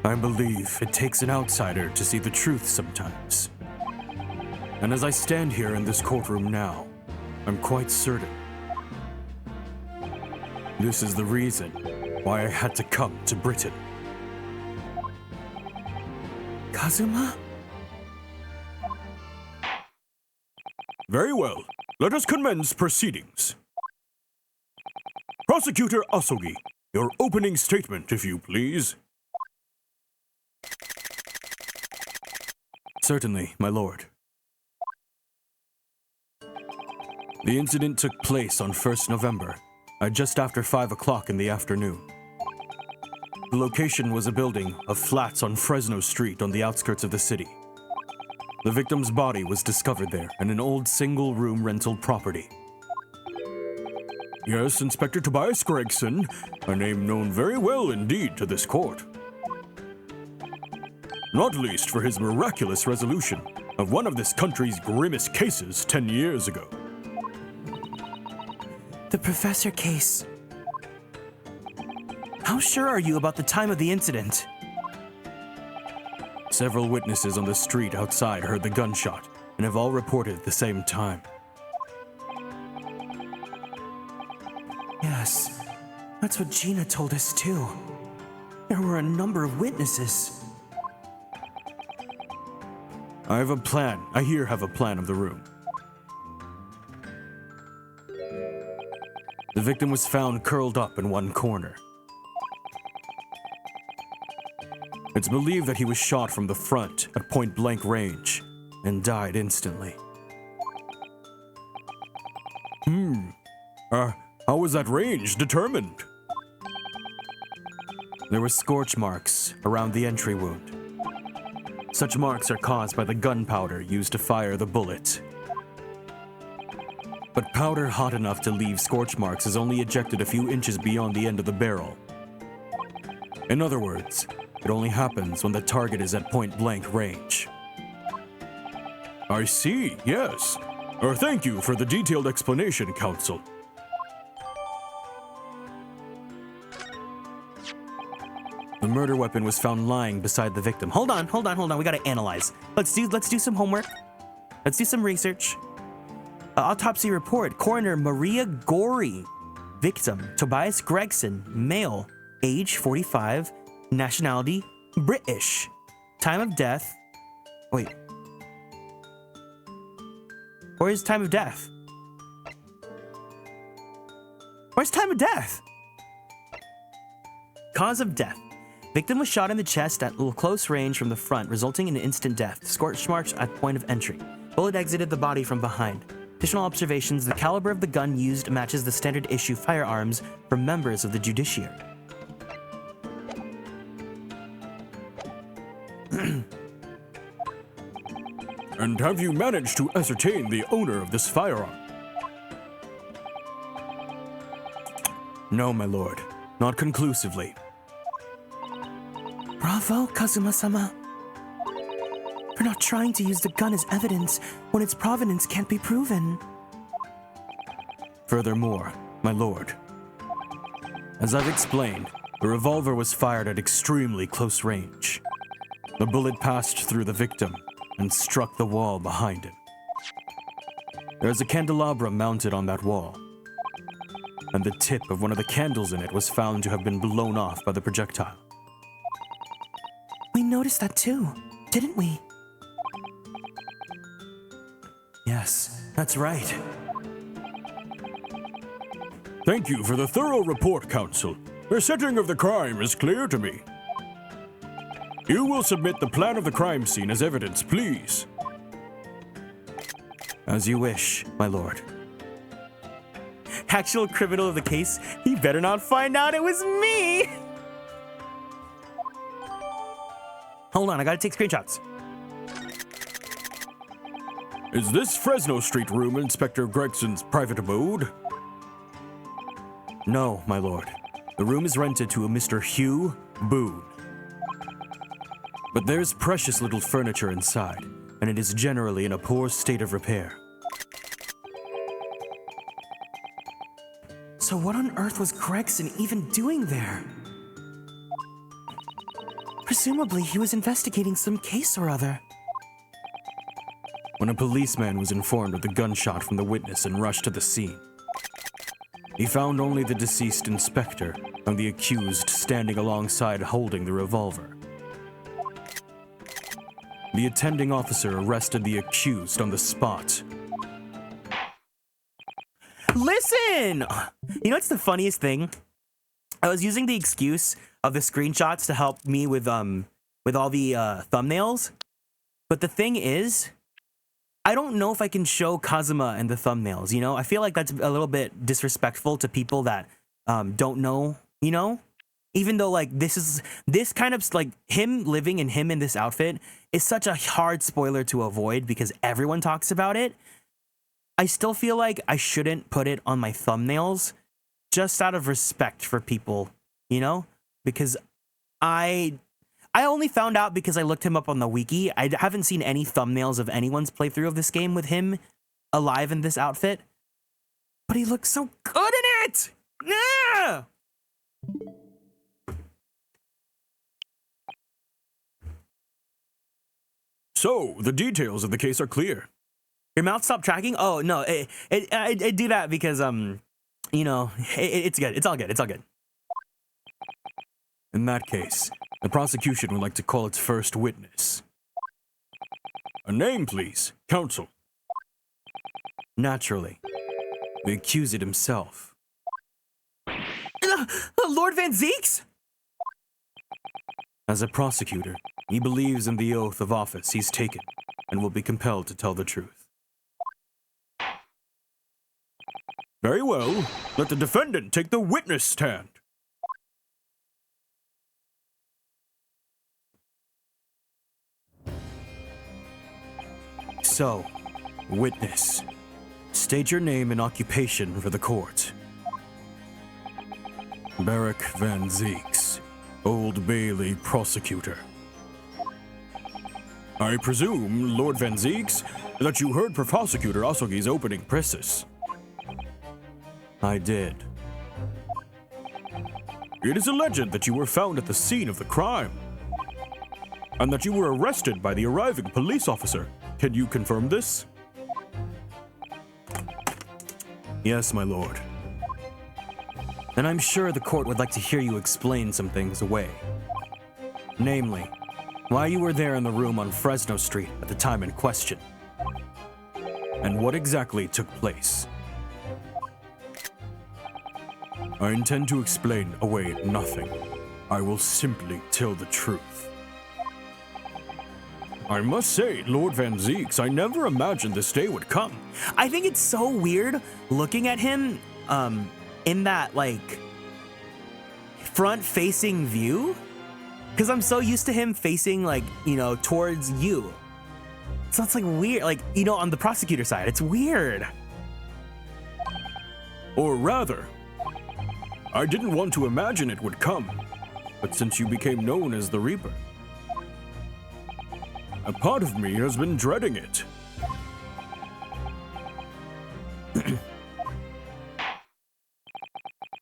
I believe it takes an outsider to see the truth sometimes. And as I stand here in this courtroom now, I'm quite certain this is the reason why I had to come to Britain. Kazuma? Very well. Let us commence proceedings. Prosecutor Asogi, your opening statement, if you please. Certainly, my lord. The incident took place on 1st November, just after 5 o'clock in the afternoon. The location was a building of flats on Fresno Street on the outskirts of the city. The victim's body was discovered there in an old single-room rental property. Yes, Inspector Tobias Gregson, a name known very well indeed to this court. Not least for his miraculous resolution of one of this country's grimmest cases 10 years ago. The Professor case. How sure are you about the time of the incident? Several witnesses on the street outside heard the gunshot and have all reported at the same time. Yes, that's what Gina told us too. There were a number of witnesses. I have a plan. I here have a plan of the room. The victim was found curled up in one corner. It's believed that he was shot from the front at point-blank range and died instantly. How was that range determined? There were scorch marks around the entry wound. Such marks are caused by the gunpowder used to fire the bullet. But powder hot enough to leave scorch marks is only ejected a few inches beyond the end of the barrel. In other words, it only happens when the target is at point-blank range. I see, yes. Thank you for the detailed explanation, Counsel. The murder weapon was found lying beside the victim. Hold on. We gotta analyze. Let's do some homework. Let's do some research. Autopsy report. Coroner Maria Gorey. Victim Tobias Gregson. Male. Age 45. Nationality British. Time of death. Wait. Where's time of death? Where's time of death? Cause of death. Victim was shot in the chest at close range from the front, resulting in instant death. Scorch marks at point of entry. Bullet exited the body from behind. Additional observations: the caliber of the gun used matches the standard issue firearms for members of the judiciary. And have you managed to ascertain the owner of this firearm? No, my lord. Not conclusively. Bravo, Kazuma-sama. For not trying to use the gun as evidence when its provenance can't be proven. Furthermore, my lord, as I've explained, the revolver was fired at extremely close range. The bullet passed through the victim and struck the wall behind him. There's a candelabra mounted on that wall, and the tip of one of the candles in it was found to have been blown off by the projectile. We noticed that too, didn't we? Yes, that's right. Thank you for the thorough report, Counsel. The setting of the crime is clear to me. You will submit the plan of the crime scene as evidence, please. As you wish, my lord. Actual criminal of the case, he better not find out it was me! Hold on, I gotta take screenshots. Is this Fresno Street room Inspector Gregson's private abode? No, my lord. The room is rented to a Mr. Hugh Boone. But there's precious little furniture inside, and it is generally in a poor state of repair. So what on earth was Gregson even doing there? Presumably he was investigating some case or other. When a policeman was informed of the gunshot from the witness and rushed to the scene, he found only the deceased inspector and the accused standing alongside holding the revolver. The attending officer arrested the accused on the spot. Listen! You know what's the funniest thing? I was using the excuse of the screenshots to help me with all the thumbnails. But the thing is, I don't know if I can show Kazuma in the thumbnails, you know? I feel like that's a little bit disrespectful to people that don't know, you know? Even though, like, this kind of, like, him living and him in this outfit is such a hard spoiler to avoid because everyone talks about it. I still feel like I shouldn't put it on my thumbnails just out of respect for people, you know? Because I only found out because I looked him up on the wiki. I haven't seen any thumbnails of anyone's playthrough of this game with him alive in this outfit. But he looks so good in it! Yeah! So, the details of the case are clear. Your mouth stopped tracking? Oh, no. I do that because, you know, it's good. It's all good. It's all good. In that case, the prosecution would like to call its first witness. A name, please, counsel. Naturally. The accused himself. Lord Van Zeeks? As a prosecutor, he believes in the oath of office he's taken and will be compelled to tell the truth. Very well. Let the defendant take the witness stand. So, witness, state your name and occupation for the court. Barrack Van Zeeks, Old Bailey prosecutor. I presume, Lord Van Zeeks, that you heard Prosecutor Asogi's opening precis. I did. It is alleged that you were found at the scene of the crime, and that you were arrested by the arriving police officer. Can you confirm this? Yes, my lord. And I'm sure the court would like to hear you explain some things away. Namely, why you were there in the room on Fresno Street at the time in question, and what exactly took place. I intend to explain away nothing. I will simply tell the truth. I must say, Lord Van Zeeks, I never imagined this day would come. I think it's so weird looking at him in that, like, front-facing view. Because I'm so used to him facing, like, you know, towards you. So it's, like, weird. Like, you know, on the prosecutor side, it's weird. Or rather, I didn't want to imagine it would come. But since you became known as the Reaper, a part of me has been dreading it.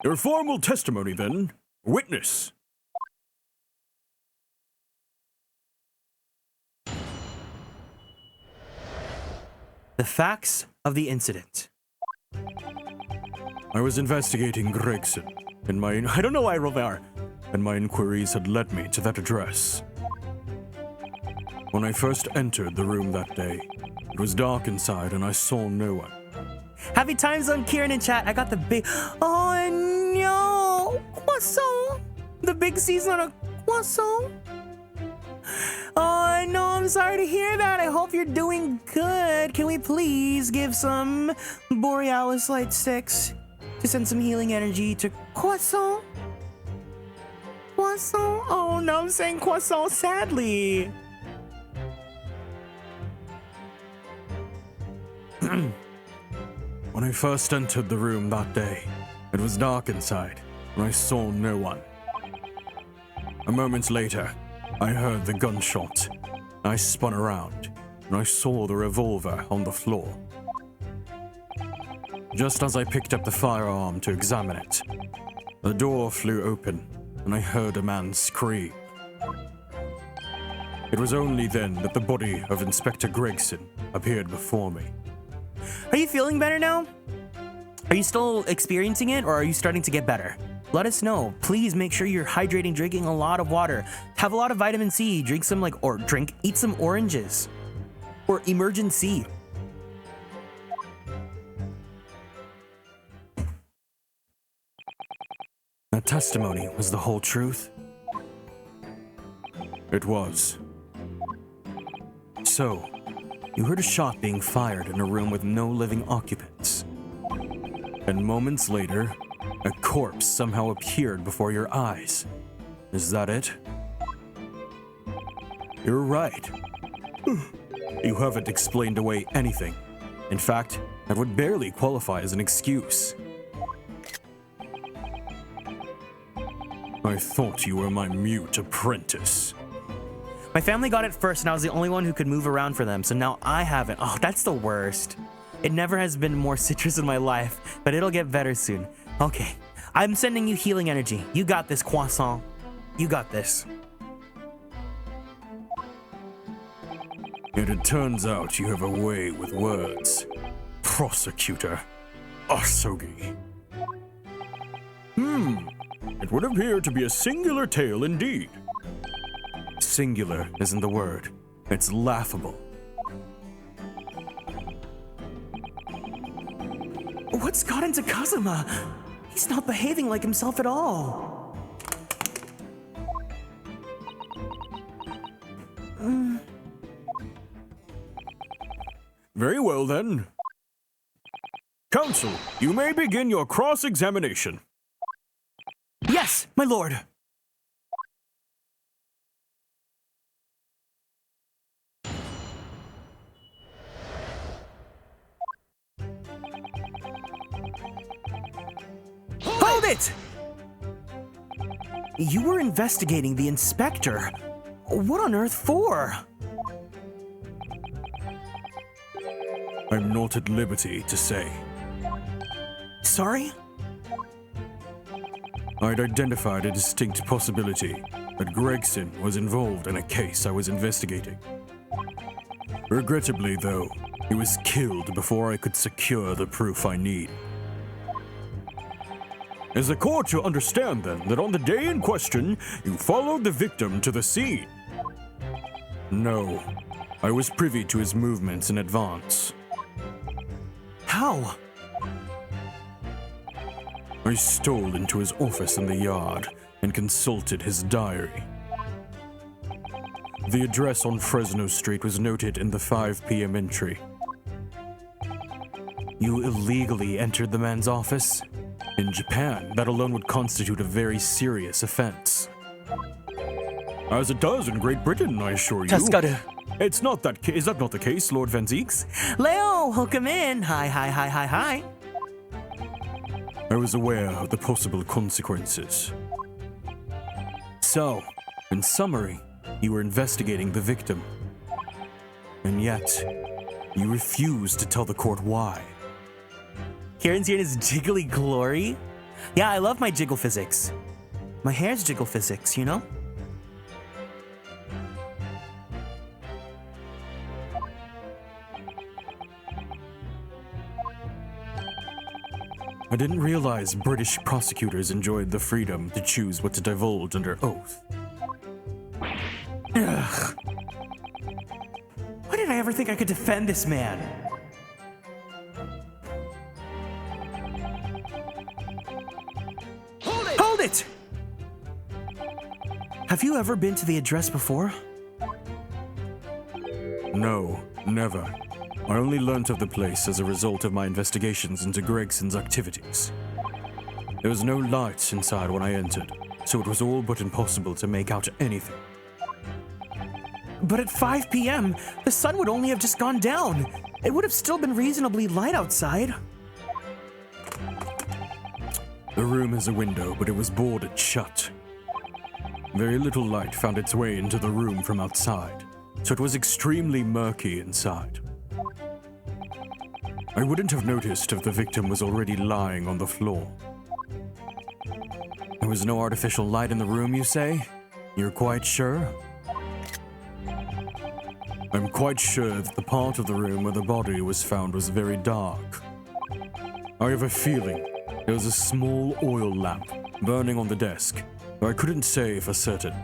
Your formal testimony, then. Witness. The facts of the incident. I was investigating Gregson, and I don't know why I wrote that, and my inquiries had led me to that address. When I first entered the room that day, it was dark inside and I saw no one. Happy time zone, Kieran in chat. I got the big. Oh no! Croissant! The big C's not a croissant? Oh no, I'm sorry to hear that. I hope you're doing good. Can we please give some Borealis light sticks to send some healing energy to Croissant? Croissant? Oh no, I'm saying croissant sadly. When I first entered the room that day, it was dark inside and I saw no one. A moment later, I heard the gunshot. I spun around and I saw the revolver on the floor. Just as I picked up the firearm to examine it, the door flew open and I heard a man scream. It was only then that the body of Inspector Gregson appeared before me. Are you feeling better now? Are you still experiencing it, or are you starting to get better? Let us know. Please make sure you're hydrating, drinking a lot of water. Have a lot of vitamin C. Drink some eat some oranges. Or emergency. That testimony was the whole truth? It was. So, you heard a shot being fired in a room with no living occupants. And moments later, a corpse somehow appeared before your eyes. Is that it? You're right. You haven't explained away anything. In fact, that would barely qualify as an excuse. I thought you were my mute apprentice. My family got it first, and I was the only one who could move around for them, so now I haven't. Oh, that's the worst. It never has been more citrus in my life, but it'll get better soon. Okay, I'm sending you healing energy. You got this, Croissant. You got this. Yet it turns out you have a way with words. Prosecutor Asogi. It would appear to be a singular tale indeed. Singular isn't the word. It's laughable. What's got into Kazuma? He's not behaving like himself at all. Very well then. Counsel, you may begin your cross-examination. Yes, my lord. Hold it! You were investigating the inspector. What on earth for? I'm not at liberty to say. Sorry? I'd identified a distinct possibility that Gregson was involved in a case I was investigating. Regrettably, though, he was killed before I could secure the proof I need. Is the court to understand, then, that on the day in question, you followed the victim to the scene? No. I was privy to his movements in advance. How? I stole into his office in the yard and consulted his diary. The address on Fresno Street was noted in the 5 p.m. entry. You illegally entered the man's office? In Japan, that alone would constitute a very serious offense. As it does in Great Britain, I assure you. Cascada. It's not that is that not the case, Lord Van Zeeks? Leo, welcome in. Hi. I was aware of the possible consequences. So, In summary, you were investigating the victim. And yet, you refused to tell the court why. Kieran's here in his jiggly glory. Yeah, I love my jiggle physics. My hair's jiggle physics, you know? I didn't realize British prosecutors enjoyed the freedom to choose what to divulge under oath. Ugh. Why did I ever think I could defend this man? Hold it! Have you ever been to the address before? No, never. I only learnt of the place as a result of my investigations into Gregson's activities. There was no light inside when I entered, so it was all but impossible to make out anything. But at 5 p.m., the sun would only have just gone down. It would have still been reasonably light outside. The room has a window, but it was boarded shut. Very little light found its way into the room from outside, so it was extremely murky inside. I wouldn't have noticed if the victim was already lying on the floor. There was no artificial light in the room, you say? You're quite sure? I'm quite sure that the part of the room where the body was found was very dark. I have a feeling there was a small oil lamp burning on the desk, though I couldn't say for certain.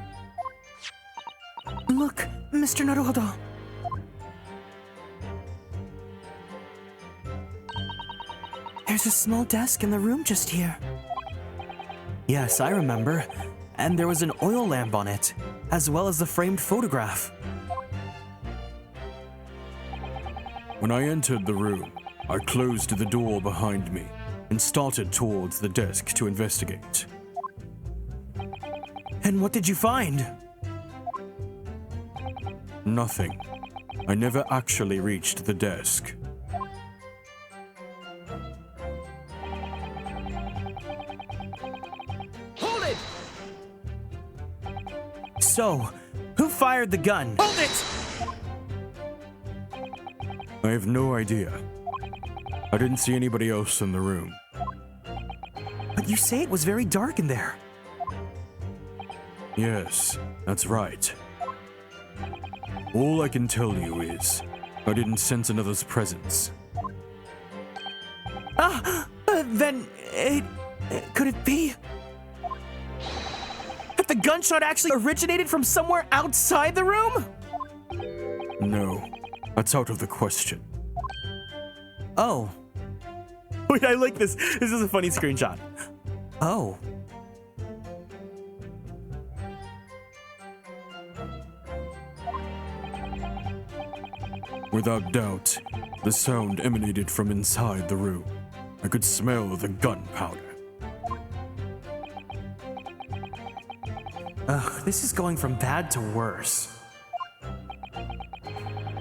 Look, Mr. Naruhodo. There's a small desk in the room just here. Yes, I remember. And there was an oil lamp on it, as well as the framed photograph. When I entered the room, I closed the door behind me and started towards the desk to investigate. And what did you find? Nothing. I never actually reached the desk. Hold it! So, who fired the gun? Hold it! I have no idea. I didn't see anybody else in the room. But you say it was very dark in there. Yes, that's right. All I can tell you is, I didn't sense another's presence. Then could it be that the gunshot actually originated from somewhere outside the room? No, that's out of the question. Oh. Wait, I like this. This is a funny screenshot. Oh. Without doubt, the sound emanated from inside the room. I could smell the gunpowder. Ugh, this is going from bad to worse.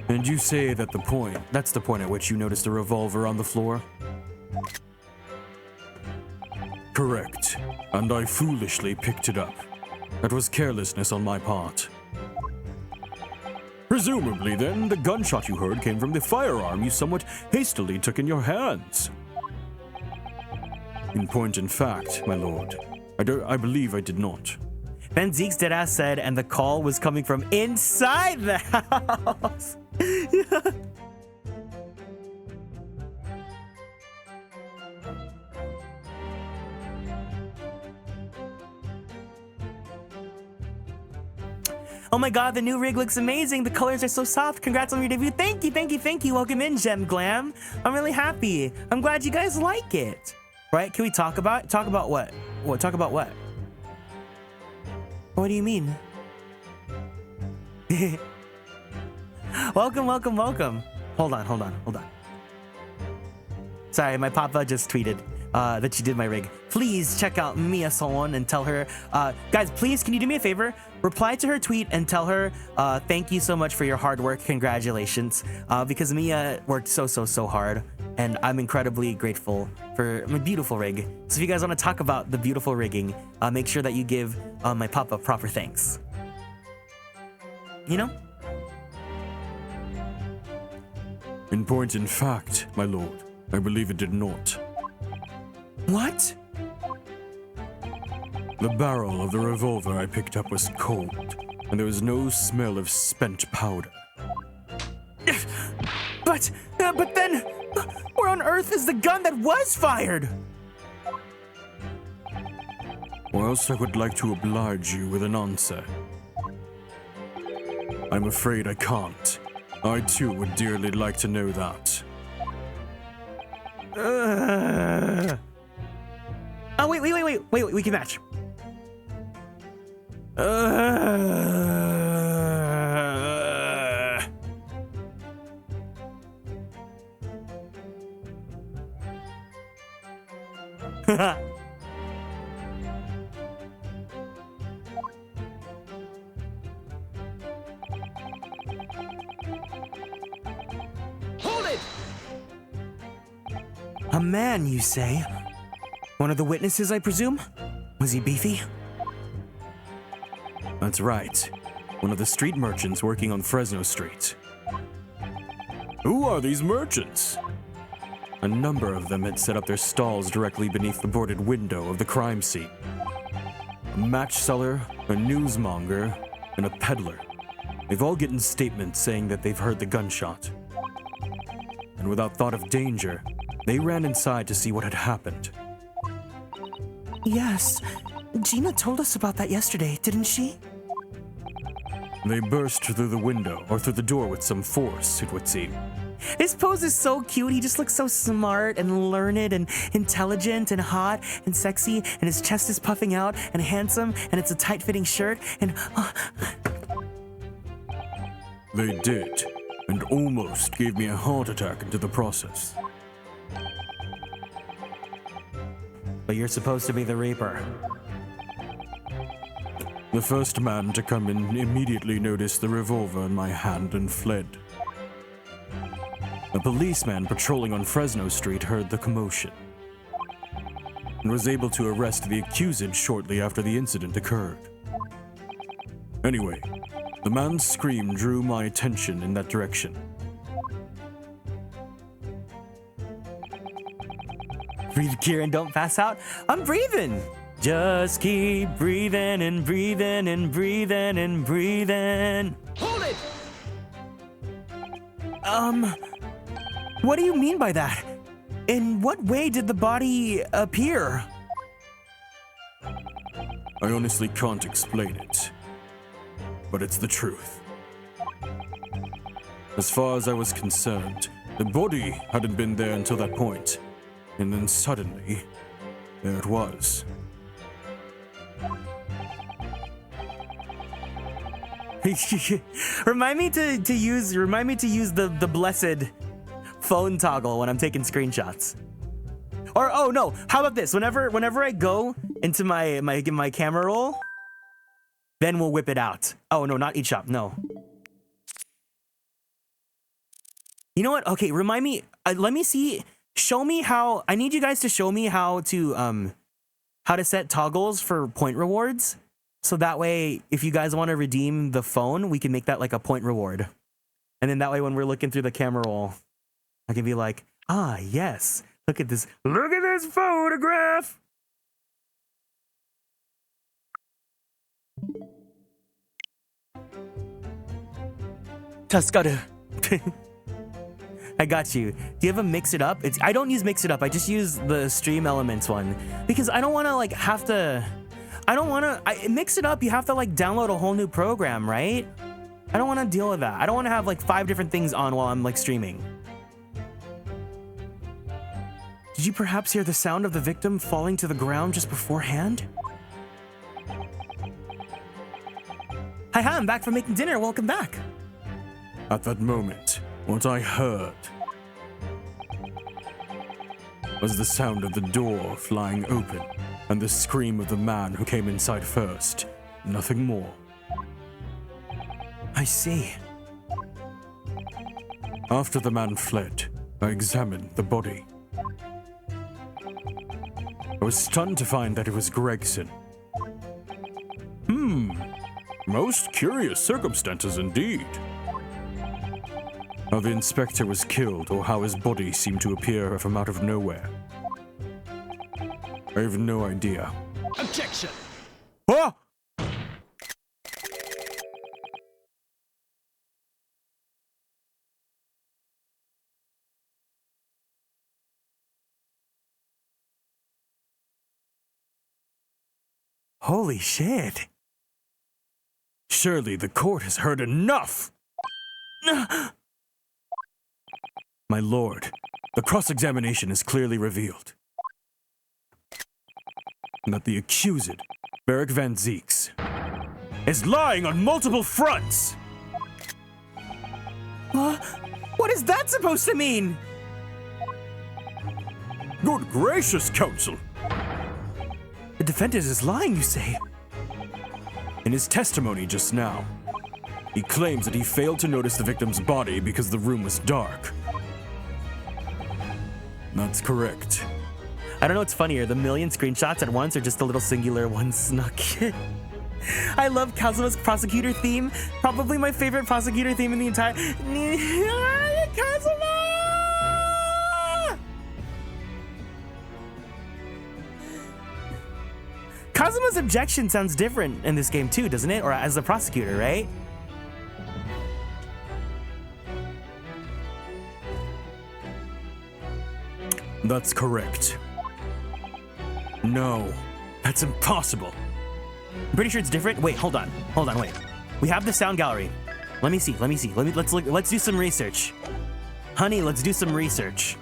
And you say that's the point at which you noticed a revolver on the floor? Correct. And I foolishly picked it up. That was carelessness on my part. Presumably, then, the gunshot you heard came from the firearm you somewhat hastily took in your hands. In point and fact, my lord, I believe I did not. Ben Zeke's deadass said, and the call was coming from inside the house. Oh my god, the new rig looks amazing. The colors are so soft. Congrats on your debut. Thank you, thank you, thank you. Welcome in, Gem Glam. I'm really happy. I'm glad you guys like it. Right? Can we talk about what? Talk about what? What do you mean? Welcome, welcome, welcome. Hold on. Sorry, my papa just tweeted that she did my rig. Please check out Mia Solon and tell her, guys, please, can you do me a favor? Reply to her tweet and tell her, thank you so much for your hard work. Congratulations. Because Mia worked so hard, and I'm incredibly grateful for my beautiful rig. So if you guys want to talk about the beautiful rigging, make sure that you give my papa proper thanks. You know? In point and fact, my lord, I believe it did not. What? The barrel of the revolver I picked up was cold, and there was no smell of spent powder. But then, where on earth is the gun that was fired? Or else I would like to oblige you with an answer. I'm afraid I can't. I too would dearly like to know that. Oh, wait, we can match. Hold it! A man, you say? One of the witnesses, I presume? Was he beefy? That's right. One of the street merchants working on Fresno Street. Who are these merchants? A number of them had set up their stalls directly beneath the boarded window of the crime scene. A match seller, a newsmonger, and a peddler. They've all gotten statements saying that they've heard the gunshot. And without thought of danger, they ran inside to see what had happened. Yes. Gina told us about that yesterday, didn't she? They burst through the window, or through the door with some force, it would seem. His pose is so cute. He just looks so smart and learned and intelligent and hot and sexy, and his chest is puffing out and handsome, and it's a tight-fitting shirt, and... They did, and almost gave me a heart attack into the process. But you're supposed to be the Reaper. The first man to come in immediately noticed the revolver in my hand and fled. A policeman patrolling on Fresno Street heard the commotion and was able to arrest the accused shortly after the incident occurred. Anyway, the man's scream drew my attention in that direction. Breathe, Kieran, don't pass out. I'm breathing. Just keep breathing and breathing and breathing and breathing. Hold it! What do you mean by that? In what way did the body appear? I honestly can't explain it, but it's the truth. As far as I was concerned, the body hadn't been there until that point, and then suddenly, there it was. Remind me to use the blessed phone toggle when I'm taking screenshots. Or oh no, how about this? Whenever I go into my camera roll, then we'll whip it out. Oh no, not eat shop. No. You know what? Okay, remind me. Let me see. Show me how. I need you guys to show me how to set toggles for point rewards. So that way, if you guys want to redeem the phone, we can make that like a point reward. And then that way, when we're looking through the camera roll, I can be like, ah, yes. Look at this. Look at this photograph. Tascada. I got you. Do you have a mix it up? I don't use mix it up. I just use the stream elements one because I don't want to like have to. I don't want to mix it up. You have to like download a whole new program, right? I don't want to deal with that. I don't want to have like 5 different things on while I'm like streaming. Did you perhaps hear the sound of the victim falling to the ground just beforehand? Hi, I'm back from making dinner. Welcome back. At that moment, what I heard was the sound of the door flying open and the scream of the man who came inside first. Nothing more. I see. After the man fled, I examined the body. I was stunned to find that it was Gregson. Most curious circumstances indeed. How the inspector was killed or how his body seemed to appear from out of nowhere, I have no idea. Objection! Ah! Holy shit. Surely the court has heard enough! My lord, the cross-examination has clearly revealed that the accused, Beric Van Zeeks, is lying on multiple fronts! What is that supposed to mean? Good gracious, counsel! The defendant is lying, you say? In his testimony just now, he claims that he failed to notice the victim's body because the room was dark. That's correct. I don't know what's funnier, the million screenshots at once or just a little singular one snuck in. I love Kazuma's prosecutor theme. Probably my favorite prosecutor theme in the entire... Kazuma! Kazuma's objection sounds different in this game too, doesn't it? Or as the prosecutor, right? That's correct. No, that's impossible. I'm pretty sure it's different. Wait, hold on, wait. We have the sound gallery. Let me see. Let's look. Let's do some research. Honey, let's do some research.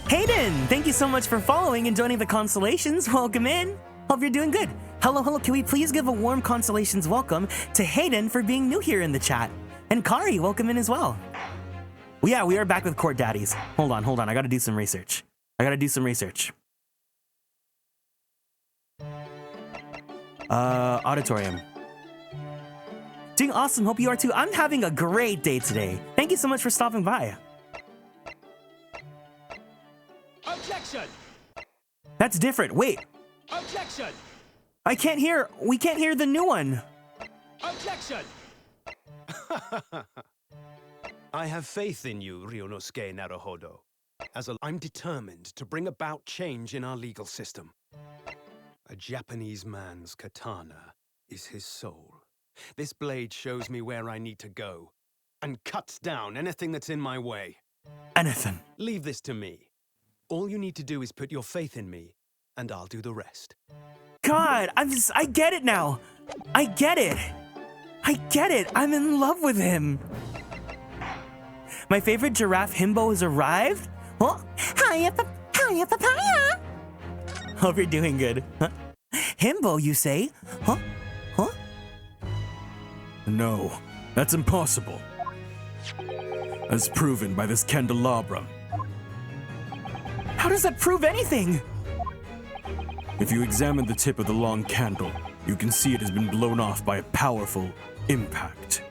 Hayden, thank you so much for following and joining the Constellations. Welcome in. Hope you're doing good. Hello. Can we please give a warm Constellations welcome to Hayden for being new here in the chat? And Kari, welcome in as well. Well, yeah, we are back with Court Daddies. Hold on. I gotta do some research. Auditorium. Doing awesome. Hope you are too. I'm having a great day today. Thank you so much for stopping by. Objection! That's different. Wait. Objection! We can't hear the new one. Objection! I have faith in you, Ryunosuke Naruhodo. I'm determined to bring about change in our legal system. A Japanese man's katana is his soul. This blade shows me where I need to go and cuts down anything that's in my way. Anything. Leave this to me. All you need to do is put your faith in me, and I'll do the rest. God, I get it now. I get it. I'm in love with him. My favorite giraffe himbo has arrived. Oh, hiya, papaya. Hope you're doing good. Huh? Himbo, you say? Huh? No, that's impossible. As proven by this candelabrum. How does that prove anything? If you examine the tip of the long candle, you can see it has been blown off by a powerful impact.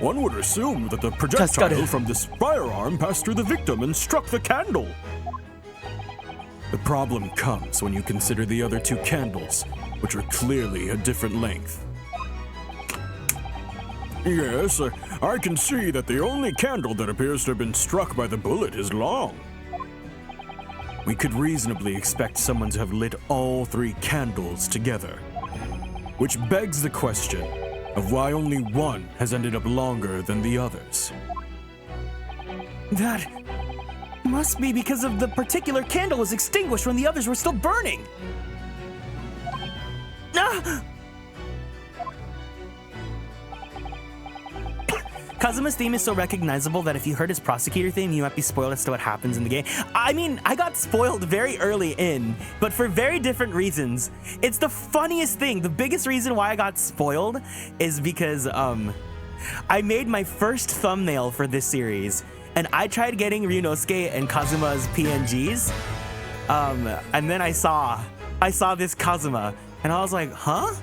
One would assume that the projectile from this firearm passed through the victim and struck the candle. The problem comes when you consider the other two candles, which are clearly a different length. Yes, I can see that the only candle that appears to have been struck by the bullet is long. We could reasonably expect someone to have lit all three candles together, which begs the question of why only one has ended up longer than the others. That must be because of the particular candle was extinguished when the others were still burning. Ah! Kazuma's theme is so recognizable that if you heard his prosecutor theme, you might be spoiled as to what happens in the game. I mean, I got spoiled very early in, but for very different reasons. It's the funniest thing. The biggest reason why I got spoiled is because I made my first thumbnail for this series, and I tried getting Ryunosuke and Kazuma's PNGs, and then I saw this Kazuma, and I was like, huh?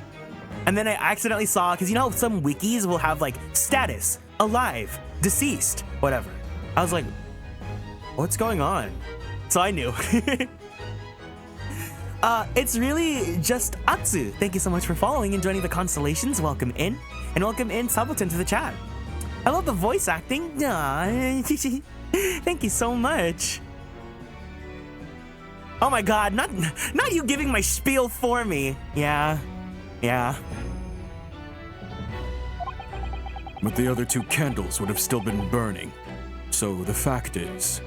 And then I accidentally saw, because you know some wikis will have like status, alive, deceased, whatever. I was like, what's going on? So I knew. It's really just Atsu. Thank you so much for following and joining the constellations. Welcome in. And welcome in Sableton to the chat. I love the voice acting. Thank you so much. Oh my god, not you giving my spiel for me. Yeah. But the other two candles would have still been burning. So the fact is...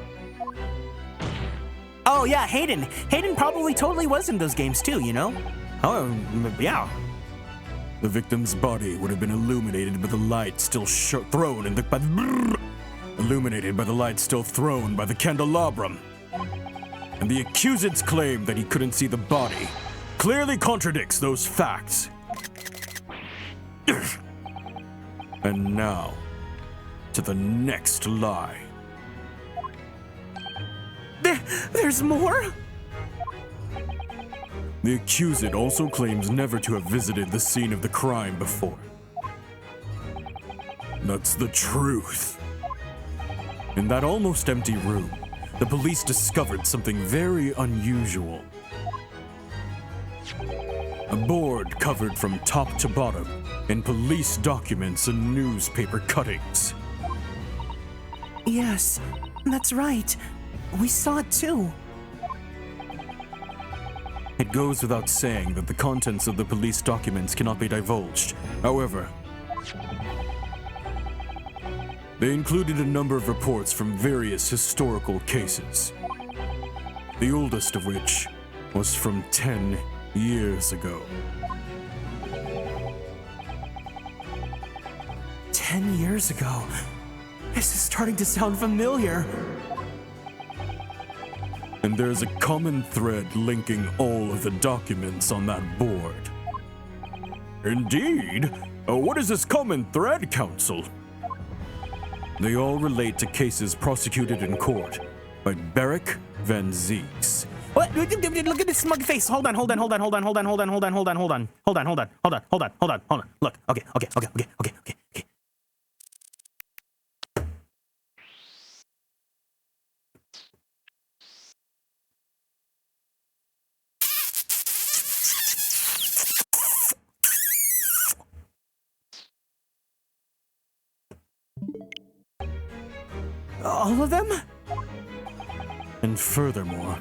Oh yeah, Hayden. Hayden probably totally was in those games too, you know? Oh, yeah. The victim's body would have been illuminated by the light still thrown in the... illuminated by the light still thrown by the candelabrum. And the accused's claim that he couldn't see the body clearly contradicts those facts. And now, to the next lie. There's more? The accused also claims never to have visited the scene of the crime before. That's the truth. In that almost empty room, the police discovered something very unusual. A board covered from top to bottom in police documents and newspaper cuttings. Yes, that's right. We saw it too. It goes without saying that the contents of the police documents cannot be divulged. However, they included a number of reports from various historical cases. The oldest of which was from 10 years ago. 10 years ago? This is starting to sound familiar. And there's a common thread linking all of the documents on that board. Indeed? What is this common thread, Counsel? They all relate to cases prosecuted in court by Beric Van Zeeks. What? Look at this smug face. Hold on. Look, okay. All of them? And furthermore,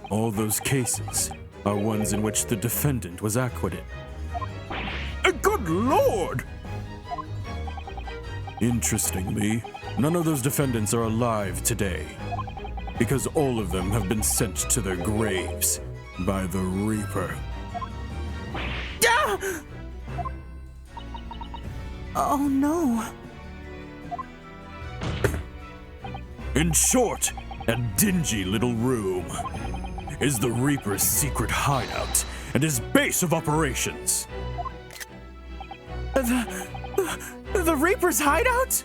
all those cases are ones in which the defendant was acquitted. Good Lord! Interestingly, none of those defendants are alive today, because all of them have been sent to their graves by the Reaper. Ah! Oh no. In short, that dingy little room is the Reaper's secret hideout and his base of operations. The Reaper's hideout?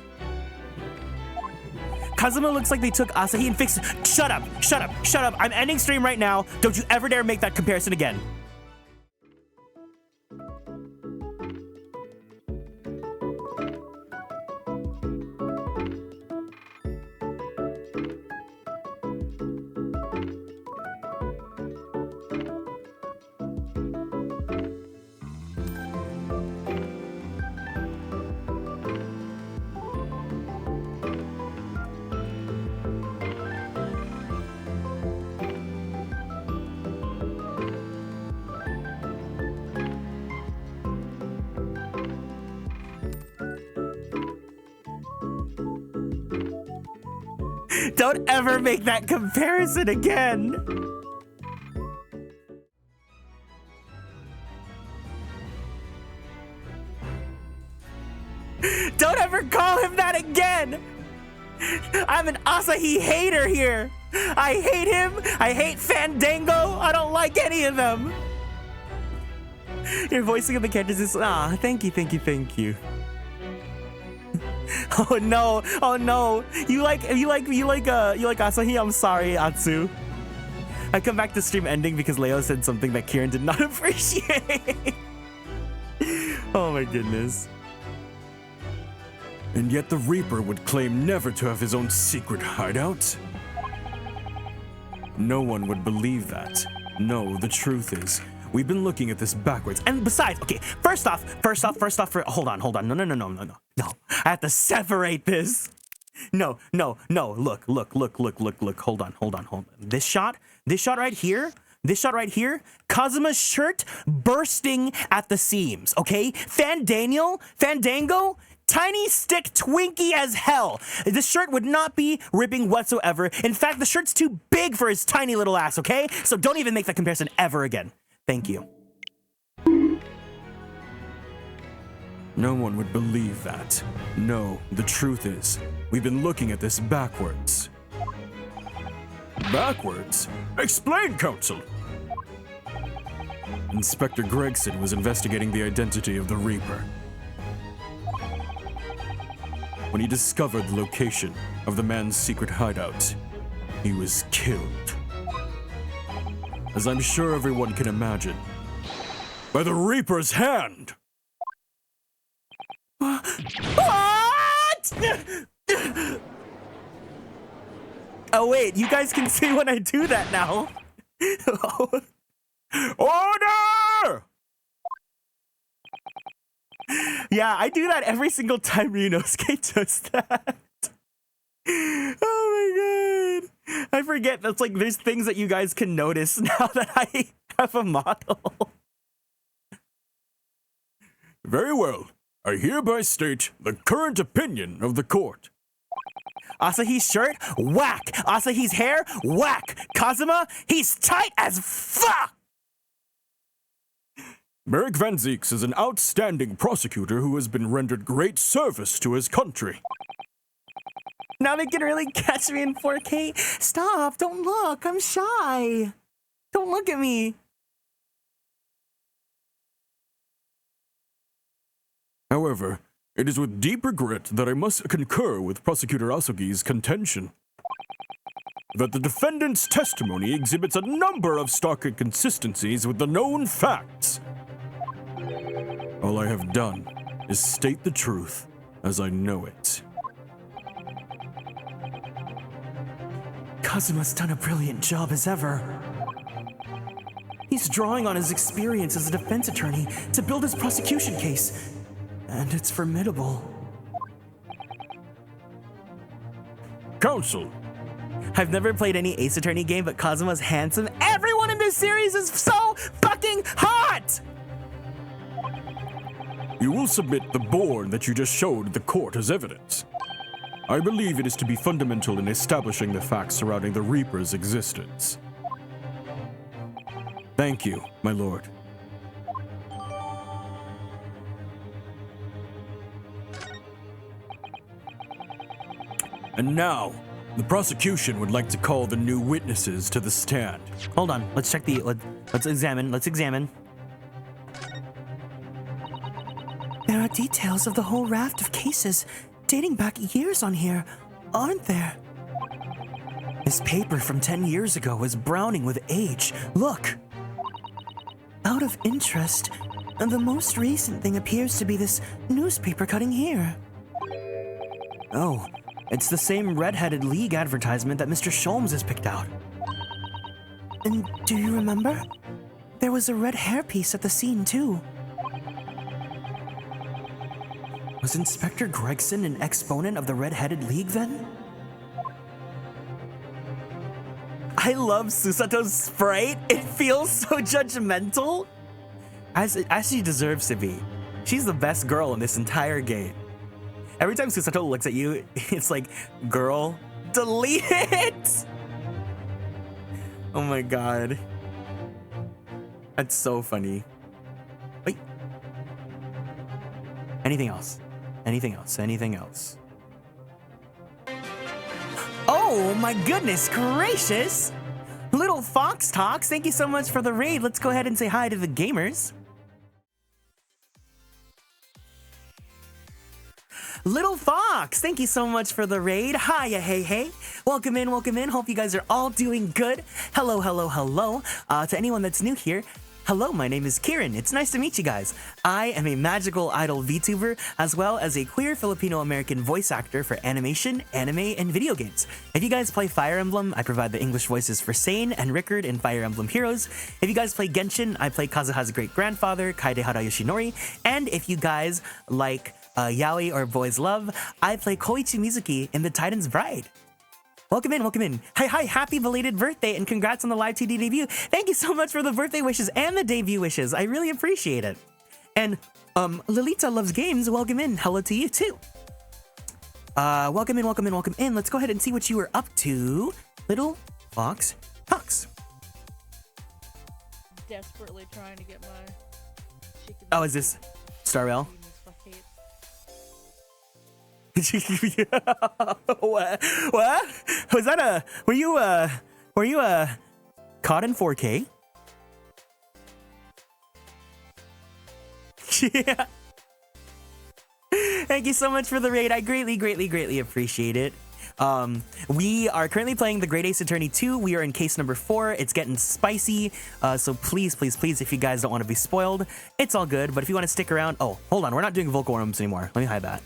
Kazuma looks like they took Asahi and fixed it. Shut up, shut up, shut up. I'm ending stream right now. Don't you ever dare make that comparison again. Don't ever make that comparison again. Don't ever call him that again. I'm an Asahi hater here. I hate him. I hate Fandango. I don't like any of them. Your voicing of the characters is thank you, thank you, thank you. Oh no! Oh no! You like Asahi? I'm sorry, Atsu. I come back to stream ending because Leo said something that Kieran did not appreciate. Oh my goodness. And yet the Reaper would claim never to have his own secret hideout? No one would believe that. No, the truth is, we've been looking at this backwards. And besides, okay, first off, hold on. No. I have to separate this. No. Look. Hold on. This shot right here, Kazuma's shirt bursting at the seams, okay? Fandango, tiny stick Twinkie as hell. The shirt would not be ripping whatsoever. In fact, the shirt's too big for his tiny little ass, okay? So don't even make that comparison ever again. Thank you. No one would believe that. No, the truth is, we've been looking at this backwards. Backwards? Explain, Counsel! Inspector Gregson was investigating the identity of the Reaper. When he discovered the location of the man's secret hideout, he was killed. As I'm sure everyone can imagine, by the Reaper's hand! What? Oh wait, you guys can see when I do that now. Order! Yeah, I do that every single time Ryunosuke does that. Oh my god. I forget that's like there's things that you guys can notice now that I have a model. Very well. I hereby state the current opinion of the court. Asahi's shirt? Whack! Asahi's hair? Whack! Kazuma? He's tight as fuck! Merrick Van Zeeks is an outstanding prosecutor who has been rendered great service to his country. Now they can really catch me in 4K. Stop! Don't look! I'm shy! Don't look at me! However, it is with deep regret that I must concur with Prosecutor Asogi's contention that the defendant's testimony exhibits a number of stark inconsistencies with the known facts. All I have done is state the truth as I know it. Kazuma's done a brilliant job as ever. He's drawing on his experience as a defense attorney to build his prosecution case. And it's formidable. Counsel! I've never played any Ace Attorney game, but Kazuma's handsome. Everyone in this series is so fucking hot! You will submit the board that you just showed the court as evidence. I believe it is to be fundamental in establishing the facts surrounding the Reaper's existence. Thank you, my lord. And now, the prosecution would like to call the new witnesses to the stand. Hold on, let's check let's examine. details of the whole raft of cases dating back years on here, aren't there? This paper from 10 years ago was browning with age. Look! Out of interest, the most recent thing appears to be this newspaper cutting here. Oh, it's the same red-headed league advertisement that Mr. Sholmes has picked out. And do you remember? There was a red hairpiece at the scene, too. Was Inspector Gregson an exponent of the red-headed league, then? I love Susato's sprite. It feels so judgmental. As she deserves to be. She's the best girl in this entire game. Every time Susato looks at you, it's like, girl, delete it! Oh my god. That's so funny. Wait. Anything else? Anything else? Anything else? Oh my goodness gracious! Little Fox Talks, thank you so much for the raid. Let's go ahead and say hi to the gamers. Little Fox, thank you so much for the raid. Hiya, hey, hey. Welcome in, welcome in. Hope you guys are all doing good. Hello, hello, hello. To anyone that's new here, hello, my name is Kieran. It's nice to meet you guys. I am a magical idol VTuber, as well as a queer Filipino-American voice actor for animation, anime, and video games. If you guys play Fire Emblem, I provide the English voices for Sane and Rickard in Fire Emblem Heroes. If you guys play Genshin, I play Kazuha's great-grandfather, Kaidehara Yoshinori. And if you guys like yaoi or boys love, I play Koichi Mizuki in The Titan's Bride. Welcome in, welcome in. Hi, hi, happy belated birthday and congrats on the live 2D debut. Thank you so much for the birthday wishes and the debut wishes. I really appreciate it. And Lolita Loves Games, welcome in. Hello to you too. Welcome in, welcome in, welcome in. Let's go ahead and see what you were up to. Little Fox Talks. Desperately trying to get my chicken. Oh, is this Starwell? What? Was that were you caught in 4K? Yeah. Thank you so much for the raid. I greatly appreciate it. We are currently playing the Great Ace Attorney 2. We are in case number 4. It's getting spicy. So please, if you guys don't want to be spoiled, it's all good. But if you want to stick around, oh, hold on, we're not doing vocal rooms anymore. Let me hide that.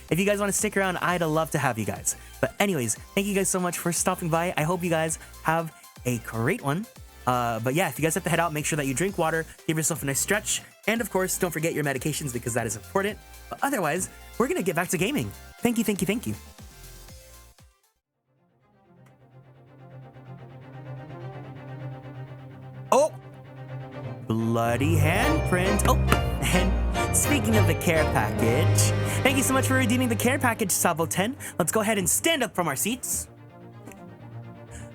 If you guys want to stick around, I'd love to have you guys. But anyways, thank you guys so much for stopping by. I hope you guys have a great one. But yeah, if you guys have to head out, make sure that you drink water, give yourself a nice stretch, and of course, don't forget your medications because that is important. But otherwise, we're gonna get back to gaming. Thank you, thank you, thank you. Oh! Bloody handprint. Oh, and speaking of the care package, thank you so much for redeeming the care package, Sabo 10. Let's go ahead and stand up from our seats.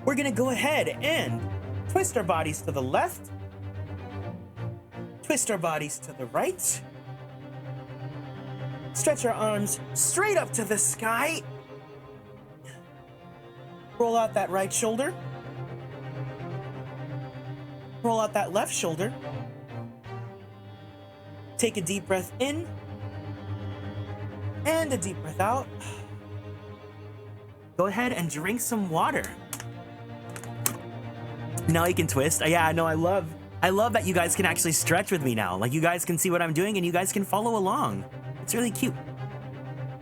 We're gonna go ahead and twist our bodies to the left, twist our bodies to the right, stretch our arms straight up to the sky, roll out that right shoulder, roll out that left shoulder, take a deep breath in, and a deep breath out. Go ahead and drink some water. Now you can twist. Yeah, no, I love that you guys can actually stretch with me now. Like, you guys can see what I'm doing and you guys can follow along. It's really cute.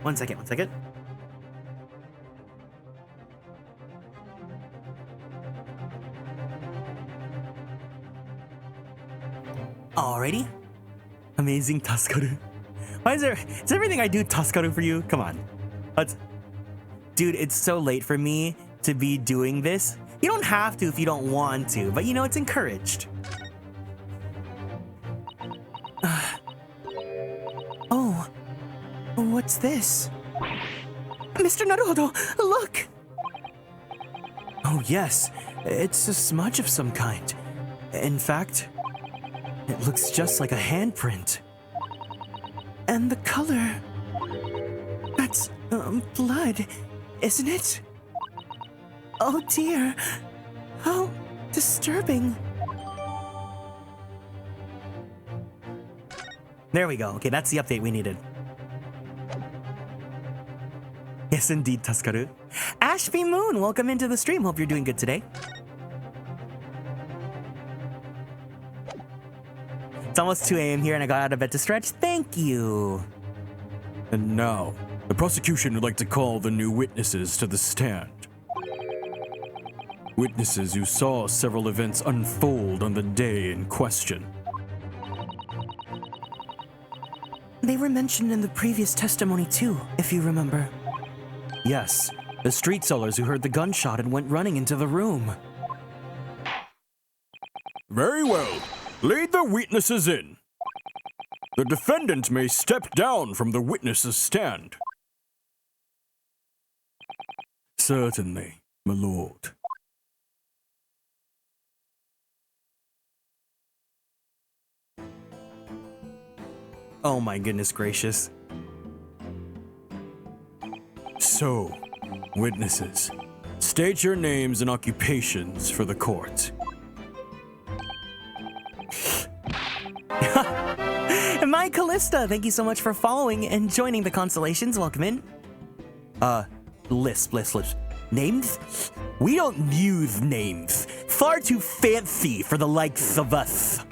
One second. Alrighty. Amazing Taskaru. Why is everything I do Taskaru for you? Come on. Dude, it's so late for me to be doing this. You don't have to if you don't want to, but you know, it's encouraged. Oh, what's this? Mr. Naruhodo, look! Oh yes, it's a smudge of some kind. In fact, it looks just like a handprint. And the color, that's blood, isn't it? Oh dear, how disturbing. There we go. Okay, that's the update we needed. Yes, indeed, Tuskaru. Ashby Moon, welcome into the stream. Hope you're doing good today. It's almost 2 a.m. here and I got out of bed to stretch. Thank you. And now, the prosecution would like to call the new witnesses to the stand. Witnesses who saw several events unfold on the day in question. They were mentioned in the previous testimony too, if you remember. Yes, the street sellers who heard the gunshot and went running into the room. Very well. Lead the witnesses in. The defendant may step down from the witness's stand. Certainly, my lord. Oh my goodness gracious. So, witnesses, state your names and occupations for the court. My Callista, thank you so much for following and joining the constellations. Welcome in. Lisp. Names? We don't use names. Far too fancy for the likes of us.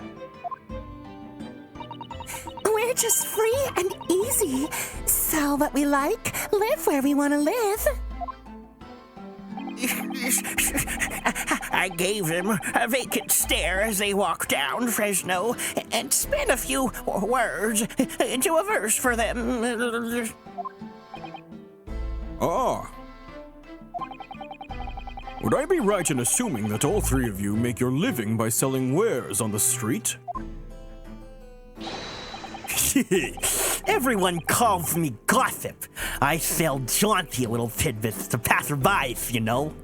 We're just free and easy. Sell what we like, live where we want to live. I gave them a vacant stare as they walked down Fresno and spin a few words into a verse for them. Ah. Would I be right in assuming that all three of you make your living by selling wares on the street? Everyone calls me gossip. I sell jaunty little tidbits to passerbys, you know.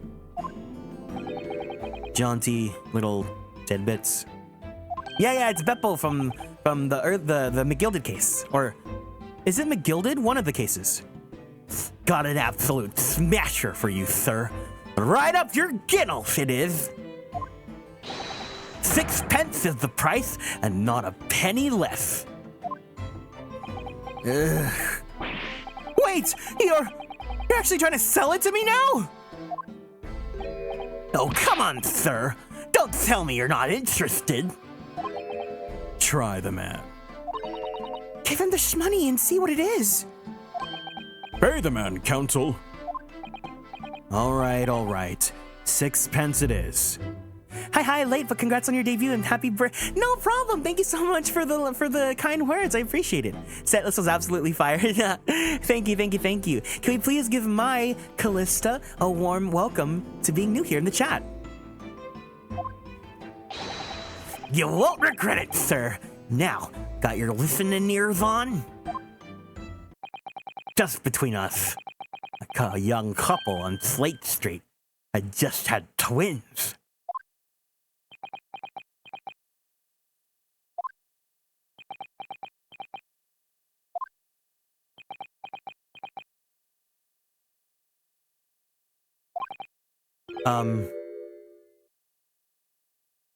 Jaunty little tidbits. Yeah, it's Beppo from the McGilded case. Or is it McGilded? One of the cases. Got an absolute smasher for you, sir. Right up your ginnels, it is. 6 pence is the price, and not a penny less. Ugh. Wait, you're actually trying to sell it to me now? Oh, come on, sir. Don't tell me you're not interested. Try the man. Give him the shmoney and see what it is. Pay the man, counsel. All right. 6 pence it is. Hi, late, but congrats on your debut and happy No problem. Thank you so much for the kind words. I appreciate it. Setlist was absolutely fire. Thank you. Can we please give my Callista a warm welcome to being new here in the chat? You won't regret it, sir. Now, got your listening ears on? Just between us, a young couple on Slate Street had just had twins.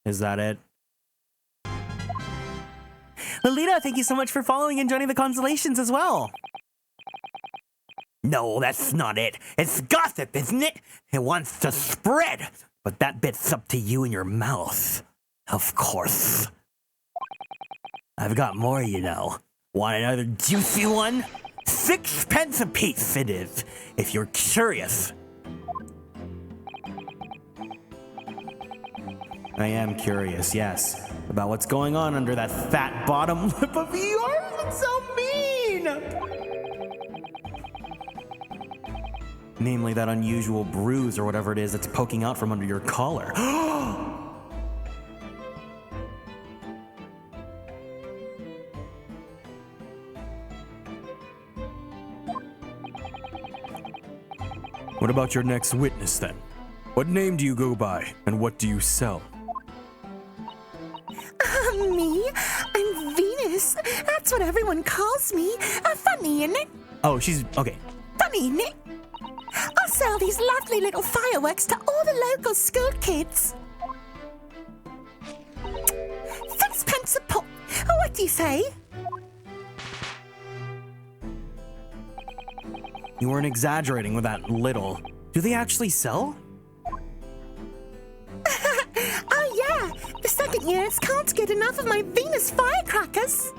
Is that it? Lolita, thank you so much for following and joining the constellations as well. No, that's not it. It's gossip, isn't it? It wants to spread, but that bit's up to you and your mouth. Of course. I've got more, you know. Want another juicy one? 6 pence a piece it is, if you're curious. I am curious, yes, about what's going on under that fat bottom lip of yours. It's so mean! Namely, that unusual bruise or whatever it is that's poking out from under your collar. What about your next witness, then? What name do you go by, and what do you sell? Me? I'm Venus. That's what everyone calls me. Funny, innit? Oh, she's... okay. Funny, innit? I sell these lovely little fireworks to all the local school kids. 6 pence a pop. What do you say? You weren't exaggerating with that little. Do they actually sell? Oh yeah, the second years can't get enough of my Venus firecrackers.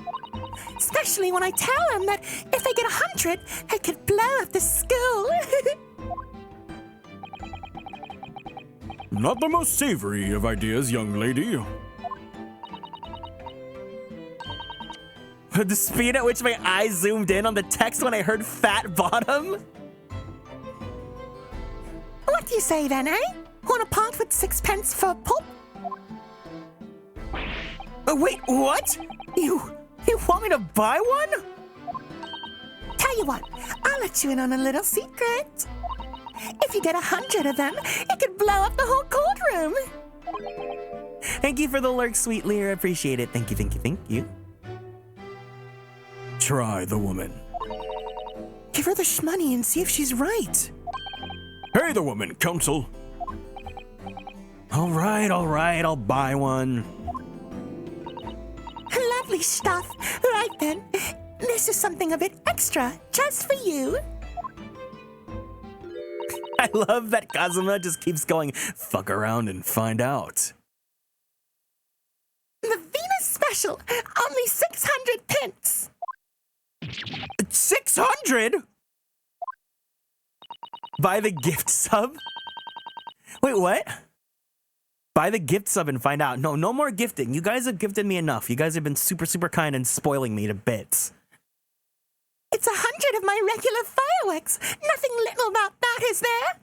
Especially when I tell them that if they get 100, I could blow up the school. Not the most savory of ideas, young lady. The speed at which my eyes zoomed in on the text when I heard fat bottom? What do you say then, eh? Want to part with 6 pence for pulp? Wait, what? You want me to buy one? Tell you what, I'll let you in on a little secret. If you get 100 of them, it could blow up the whole courtroom. Thank you for the lurk, sweet Lear. I appreciate it. Thank you, thank you, thank you. Try the woman. Give her the shmoney and see if she's right. Hey, the woman, counsel. All right, I'll buy one. Lovely stuff. Right then, this is something a bit extra, just for you. I love that Kazuma just keeps going, fuck around and find out. The Venus special, only 600 pence. 600? Buy the gift sub? Wait, what? Buy the gift sub and find out. No more gifting. You guys have gifted me enough. You guys have been super, super kind and spoiling me to bits. It's 100 of my regular fireworks. Nothing little about that, is there?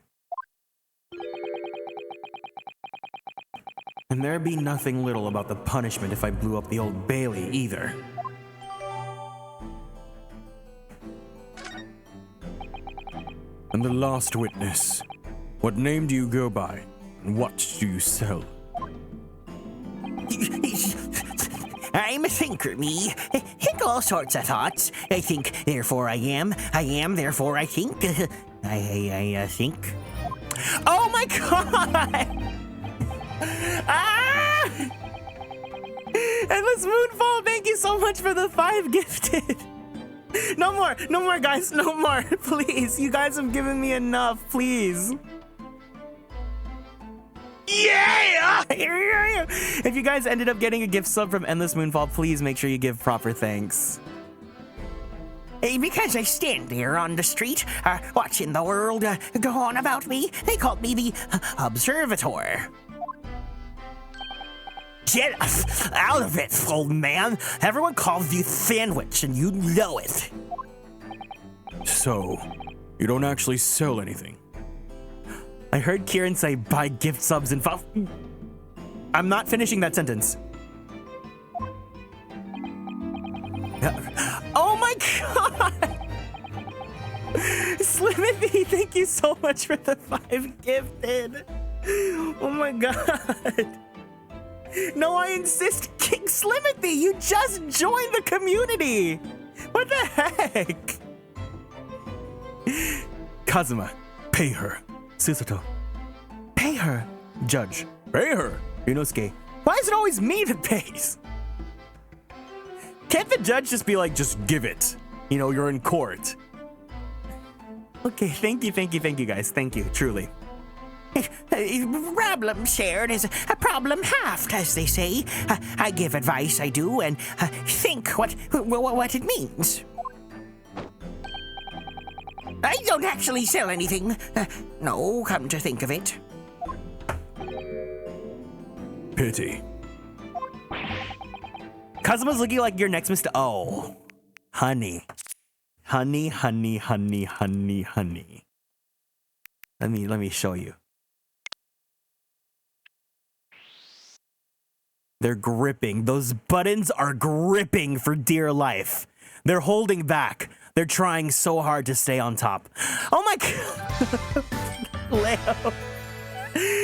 And there'd be nothing little about the punishment if I blew up the Old Bailey either. And the last witness. What name do you go by? And what do you sell? I'm a thinker, me. Think all sorts of thoughts. I think, therefore I am. I am, therefore I think. I think. Oh my god! Ah! Endless Moonfall, thank you so much for the 5 gifted. No more, guys, no more, please. You guys have given me enough, please. Yeah! If you guys ended up getting a gift sub from Endless Moonfall, please make sure you give proper thanks. Because I stand there on the street, watching the world go on about me, they called me the Observator. Get out of it, old man. Everyone calls you Sandwich, and you know it. So, you don't actually sell anything? I heard Kieran say buy gift subs and I'm not finishing that sentence. Oh my god! Slimothy, thank you so much for the 5 gifted. Oh my god. No, I insist, King Slimothy, you just joined the community. What the heck? Kazuma, pay her. Susato, pay her. Judge, Pay her. Inosuke, why is it always me that pays? Can't the judge just be like, just give it? You know, you're in court. Okay, thank you guys. Thank you, truly. Problem shared is a problem halved, as they say. I give advice, I do, and think what it means. I don't actually sell anything. No, come to think of it. Pity. Kazuma's looking like your next Mr. Oh, honey. Honey. Let me show you. They're gripping. Those buttons are gripping for dear life. They're holding back. They're trying so hard to stay on top. Oh my god. Leo.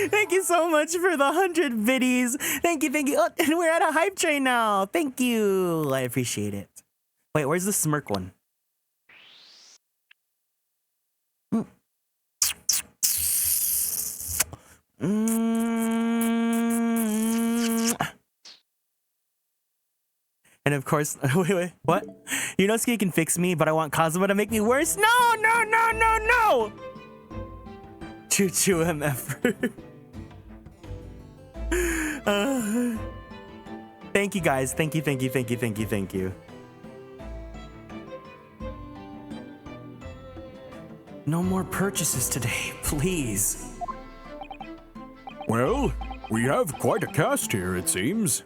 Thank you so much for the 100 biddies. Thank you. Oh, and we're at a hype train now. Thank you. I appreciate it. Wait, where's the smirk one? And of course, wait, what? Yunosuke can fix me, but I want Kazuma to make me worse. No, no, no, no, no! Choo-choo MF. Thank you guys. Thank you, thank you, thank you, thank you, thank you. No more purchases today, please. Well, we have quite a cast here, it seems.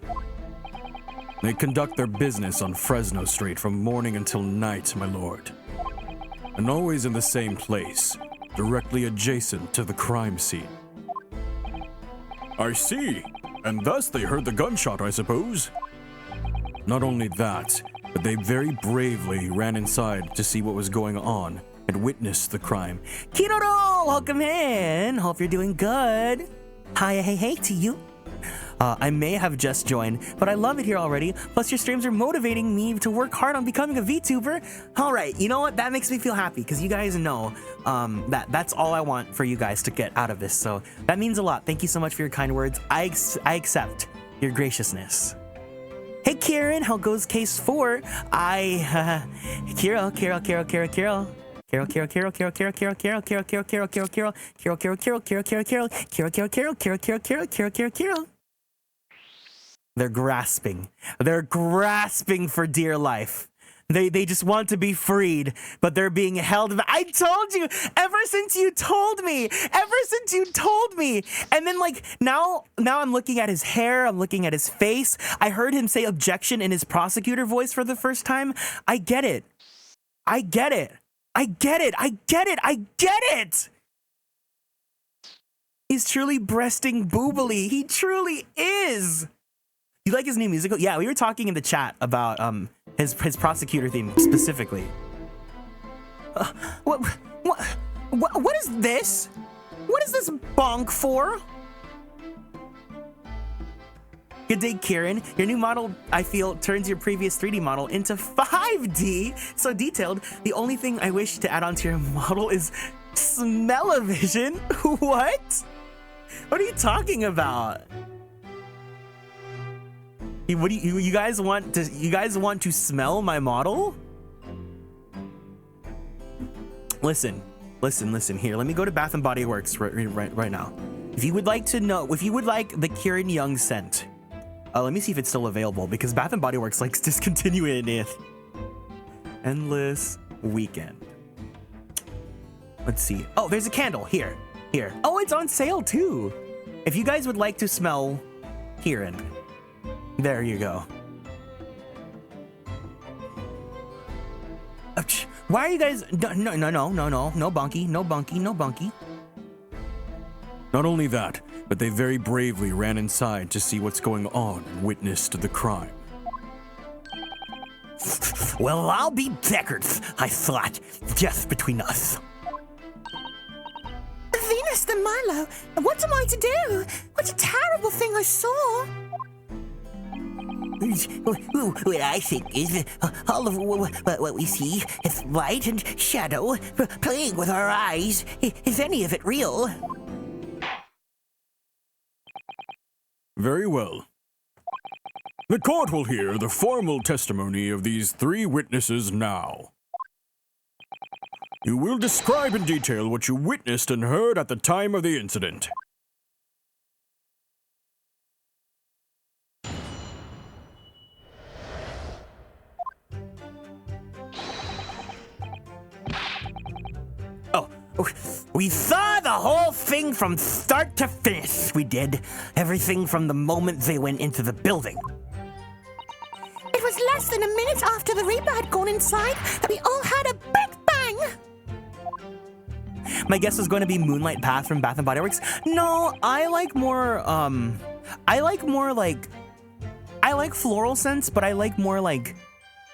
They conduct their business on Fresno Street from morning until night, my lord. And always in the same place, directly adjacent to the crime scene. I see. And thus they heard the gunshot, I suppose? Not only that, but they very bravely ran inside to see what was going on and witnessed the crime. Kiroro, welcome in. Hope you're doing good. Hi, hey to you. I may have just joined, but I love it here already. Plus, your streams are motivating me to work hard on becoming a VTuber. All right, you know what? That makes me feel happy because you guys know that's all I want for you guys to get out of this. So that means a lot. Thank you so much for your kind words. I accept your graciousness. Hey, Kieran, how goes case 4? Carol. They're grasping. They're grasping for dear life. They just want to be freed, but they're being held. I told you, ever since you told me. And then like now I'm looking at his hair, I'm looking at his face. I heard him say objection in his prosecutor voice for the first time. I get it. He's truly breasting boobily. He truly is. You like his new musical? Yeah, we were talking in the chat about his prosecutor theme specifically. What is this? What is this bonk for? Good day, Kieran. Your new model, I feel, turns your previous 3D model into 5D. So detailed. The only thing I wish to add onto your model is smell-o-vision. What? What are you talking about? What do you guys want to? You guys want to smell my model? Listen. Here, let me go to Bath and Body Works right now. If you would like to know, if you would like the Kieran Young scent, let me see if it's still available because Bath and Body Works likes discontinuing it. Endless Weekend. Let's see. Oh, there's a candle here. Oh, it's on sale too. If you guys would like to smell Kieran. There you go. Why are you guys... No, bunky. Not only that, but they very bravely ran inside to see what's going on and witnessed the crime. Well, I'll be Deckard, I thought, just between us. Venus de Milo, what am I to do? What a terrible thing I saw. What I think is all of what we see is light and shadow playing with our eyes. Is any of it real? Very well. The court will hear the formal testimony of these 3 witnesses now. You will describe in detail what you witnessed and heard at the time of the incident. We saw the whole thing from start to finish. We did. Everything from the moment they went into the building. It was less than a minute after the Reaper had gone inside that we all had a big bang. My guess was going to be Moonlight Path from Bath and Body Works. No, I like floral scents, but I like more like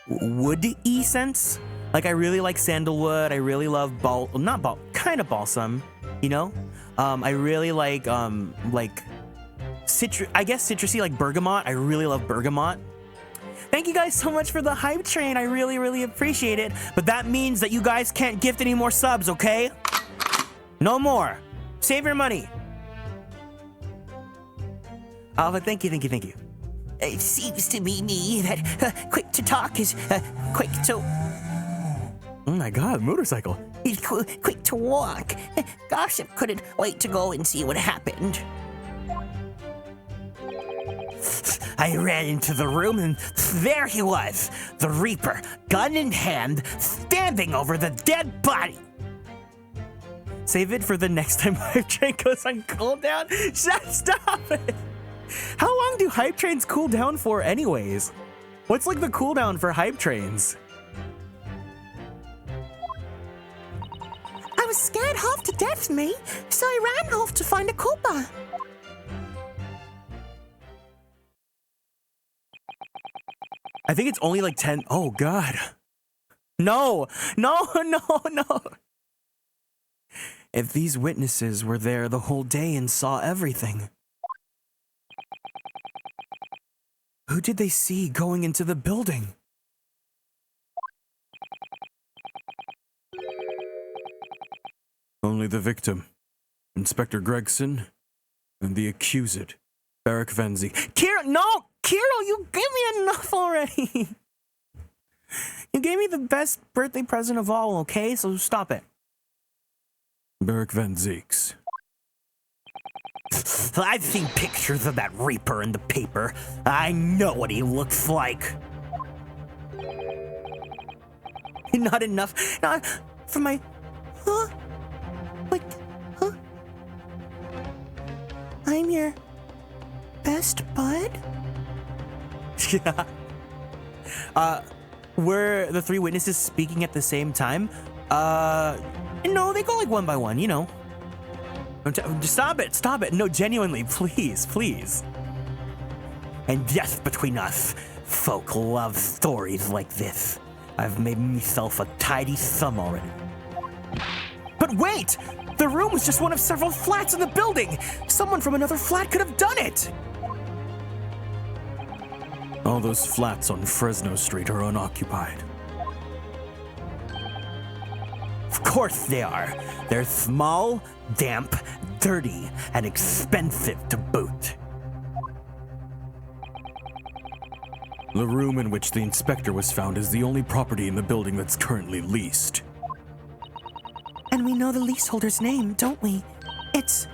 woody scents. Like I really like sandalwood. I really love kind of balsam, you know? I really like citrusy, like bergamot. I really love bergamot. Thank you guys so much for the hype train. I really appreciate it. But that means that you guys can't gift any more subs, okay? No more. Save your money. But thank you. It seems to be me that quick to talk is quick to... Oh my god, motorcycle. is quick to walk. Gossip couldn't wait to go and see what happened. I ran into the room and there he was, the Reaper, gun in hand, standing over the dead body. Save it for the next time Hype Train goes on cooldown. Stop it. How long do Hype Trains cool down for anyways? What's like the cooldown for Hype Trains? I was scared half to death, me, so I ran off to find a Koopa. I think it's only like 10. Oh god. No. If these witnesses were there the whole day and saw everything, who did they see going into the building? Only the victim, Inspector Gregson, and the accused, Barrick Van Zee. Kieran, no! Kieran, you gave me enough already! You gave me the best birthday present of all, okay? So stop it. Barrick Van Zeeks. I've seen pictures of that Reaper in the paper. I know what he looks like. Not enough. Not for my... Huh? Wait, huh? I'm your best bud? Yeah. Were the three witnesses speaking at the same time? No, they go like one by one, you know. Stop it. No, genuinely, please. And just between us, folk love stories like this. I've made myself a tidy sum already. But wait! The room was just one of several flats in the building! Someone from another flat could have done it! All those flats on Fresno Street are unoccupied. Of course they are. They're small, damp, dirty, and expensive to boot. The room in which the inspector was found is the only property in the building that's currently leased. And we know the leaseholder's name, don't we? It's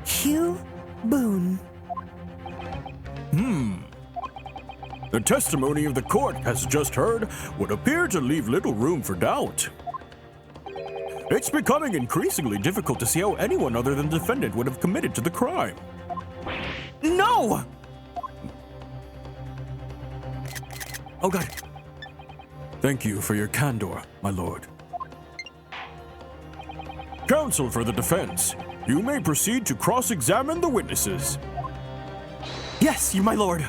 Hugh Boone. The testimony of the court has just heard would appear to leave little room for doubt. It's becoming increasingly difficult to see how anyone other than the defendant would have committed to the crime. No! Oh god. Thank you for your candor, my lord. Counsel for the defense, you may proceed to cross-examine the witnesses. Yes, my lord.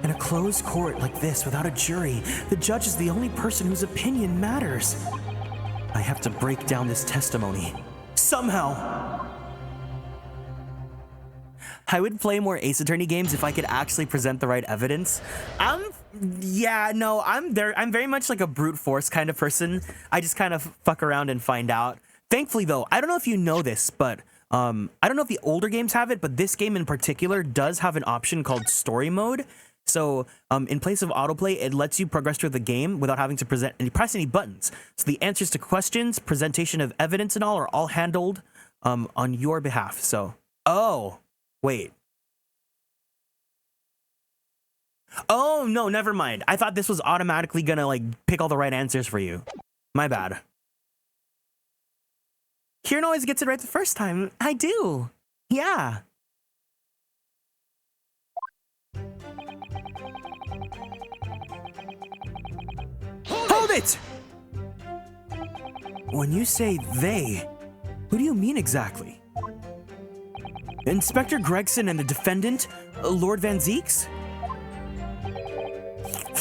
In a closed court like this, without a jury, the judge is the only person whose opinion matters. I have to break down this testimony. Somehow. I would play more Ace Attorney games if I could actually present the right evidence. I'm very much like a brute force kind of person. I just kind of fuck around and find out. Thankfully though, I don't know if you know this, but I don't know if the older games have it, but this game in particular does have an option called story mode. So in place of autoplay, it lets you progress through the game without having to press any buttons. So the answers to questions, presentation of evidence and all are all handled on your behalf. So, oh, wait. Oh, no, never mind. I thought this was automatically gonna like pick all the right answers for you. My bad. Kieran always gets it right the first time. I do. Yeah. Hold it! When you say they, who do you mean exactly? Inspector Gregson and the defendant, Lord Van Zeeks?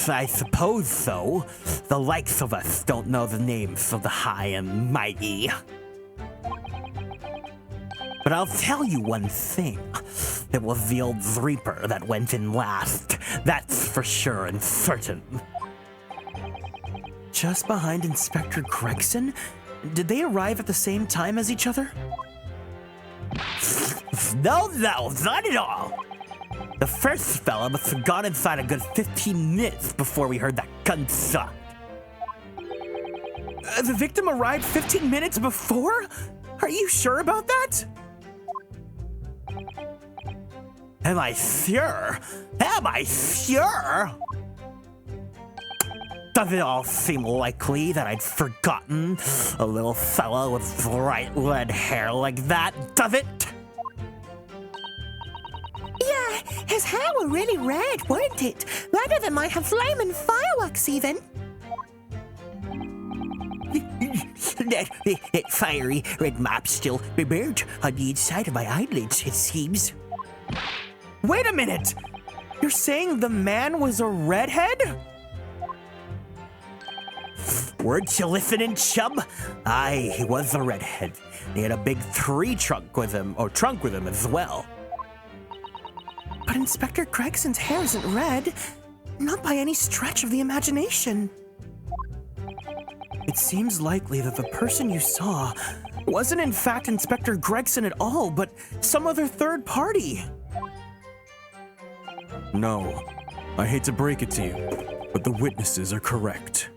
I suppose so. The likes of us don't know the names of the high and mighty. But I'll tell you one thing. It was the old Reaper that went in last. That's for sure and certain. Just behind Inspector Gregson? Did they arrive at the same time as each other? No, not at all. The first fella must have gone inside a good 15 minutes before we heard that gunshot. The victim arrived 15 minutes before? Are you sure about that? Am I sure? Am I sure? Does it all seem likely that I'd forgotten a little fella with bright red hair like that, does it? Yeah, his hair were really red, weren't it? Redder than might have flaming fireworks even. That fiery red map still burned on the inside of my eyelids, it seems. Wait a minute! You're saying the man was a redhead? Weren't you listening, chum? Aye, he was a redhead. He had a big trunk with him as well. But Inspector Gregson's hair isn't red. Not by any stretch of the imagination. It seems likely that the person you saw wasn't in fact Inspector Gregson at all, but some other third party. No, I hate to break it to you, but the witnesses are correct.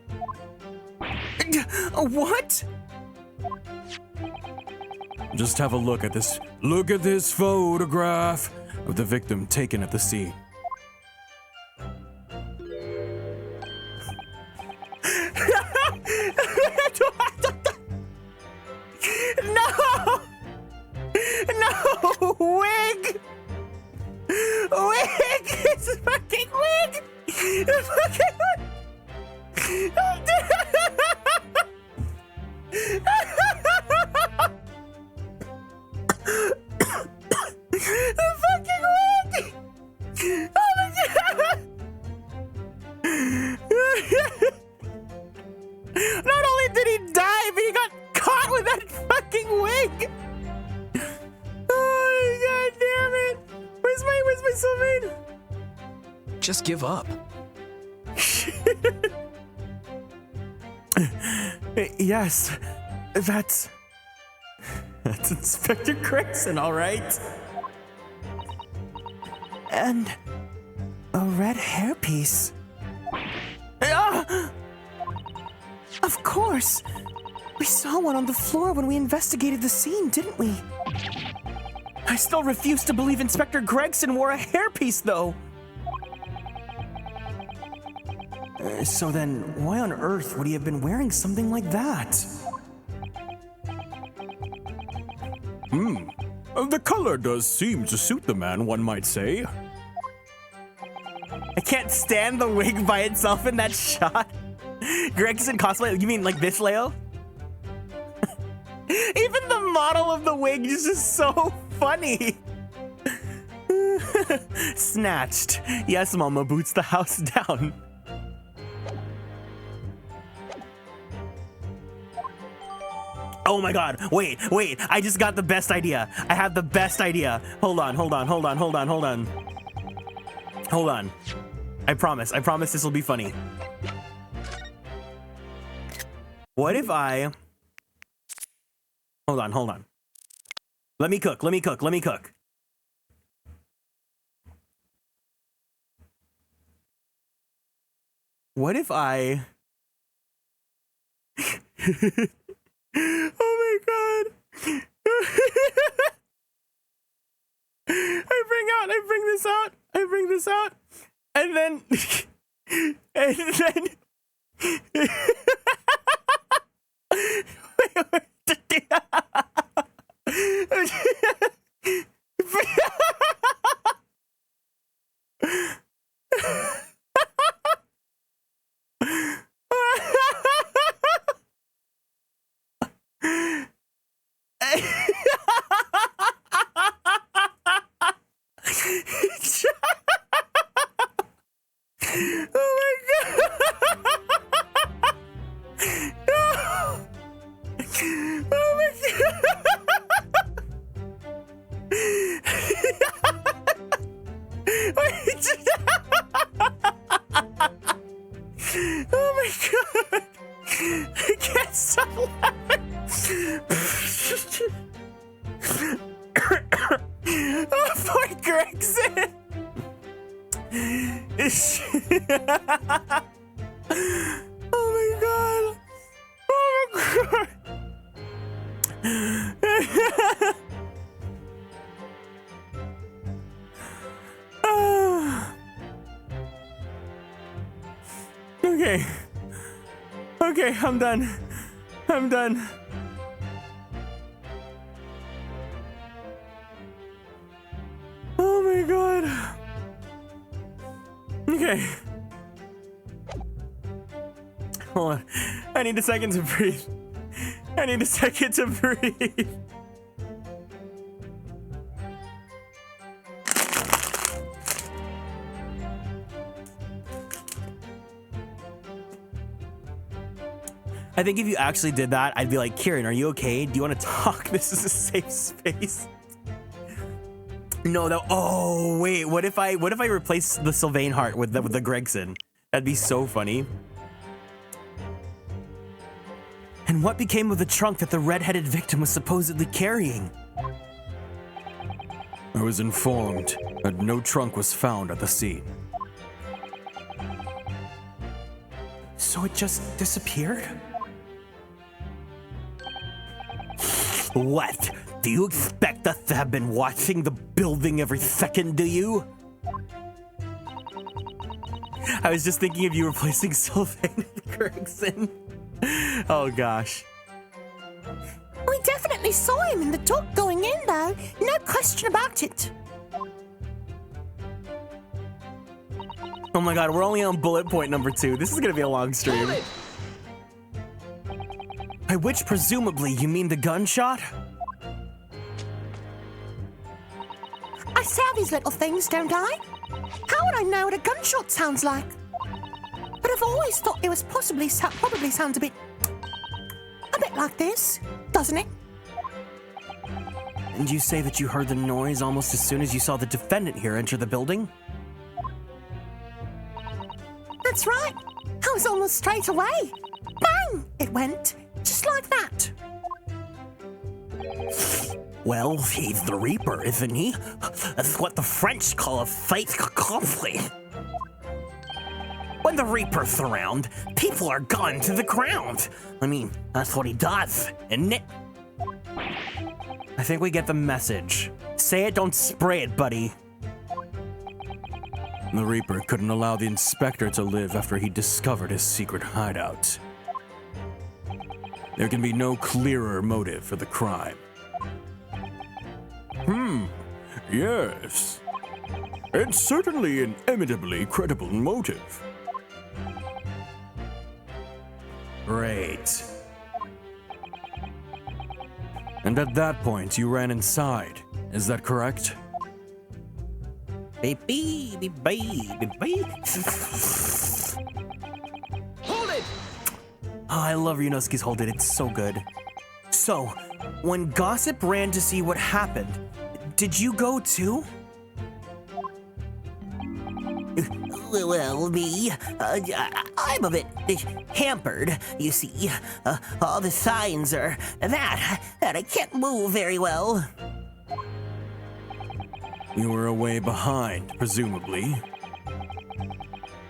What? Just have a look at this. Look at this photograph of the victim taken at the scene. No! Wig! Wig! It's a fucking wig! It's a fucking wig! The fucking wig! Oh my god! Not only did he die, but he got caught with that fucking wig! Oh my god damn it! Where's my soulmate? Just give up. Yes, that's Inspector Gregson, all right. And a red hairpiece. Ah! Of course. We saw one on the floor when we investigated the scene, didn't we? I still refuse to believe Inspector Gregson wore a hairpiece, though. So then, why on earth would he have been wearing something like that? The color does seem to suit the man, one might say. I can't stand the wig by itself in that shot. Gregson cosplay, you mean like this, Leo? Even the model of the wig is just so funny. Snatched. Yes, Mama boots the house down. Oh my god, wait, I just got the best idea. I have the best idea. Hold on. I promise this will be funny. What if I... Hold on. Let me cook. What if I... Oh my god. I bring this out. And then Gregson! Oh my god! Oh my god! Okay. Okay, I'm done. I'm done. Oh my god. Okay. Hold on. I need a second to breathe. I need a second to breathe. I think if you actually did that, I'd be like, Kieran, are you okay? Do you want to talk? This is a safe space. No, no. Oh, wait. What if I replace the Sylvain heart with the Gregson? That'd be so funny. And what became of the trunk that the red-headed victim was supposedly carrying? I was informed that no trunk was found at the scene. So it just disappeared? What? Do you expect us to have been watching the building every second, do you? I was just thinking of you replacing Sylvain and Gregson. Oh gosh. We definitely saw him in the dock going in, though. No question about it. Oh my god, we're only on bullet point number 2. This is gonna be a long stream. By which presumably you mean the gunshot? I saw these little things, don't I? How would I know what a gunshot sounds like? But I've always thought it was probably sounds a bit like this, doesn't it? And you say that you heard the noise almost as soon as you saw the defendant here enter the building? That's right. I was almost straight away. Bang! It went, just like that. Well, he's the Reaper, isn't he? That's what the French call a fait accompli. When the Reaper's around, people are gone to the ground. I mean, that's what he does, isn't it? I think we get the message. Say it, don't spray it, buddy. The Reaper couldn't allow the inspector to live after he discovered his secret hideout. There can be no clearer motive for the crime. Yes. It's certainly an eminently credible motive. Great. And at that point, you ran inside. Is that correct? Baby. Hold it! Oh, I love Ryunosuke's Hold It. It's so good. So, when Gossip ran to see what happened, did you go too? Well, me, I'm a bit hampered, you see. All the signs are that I can't move very well. You were away behind, presumably.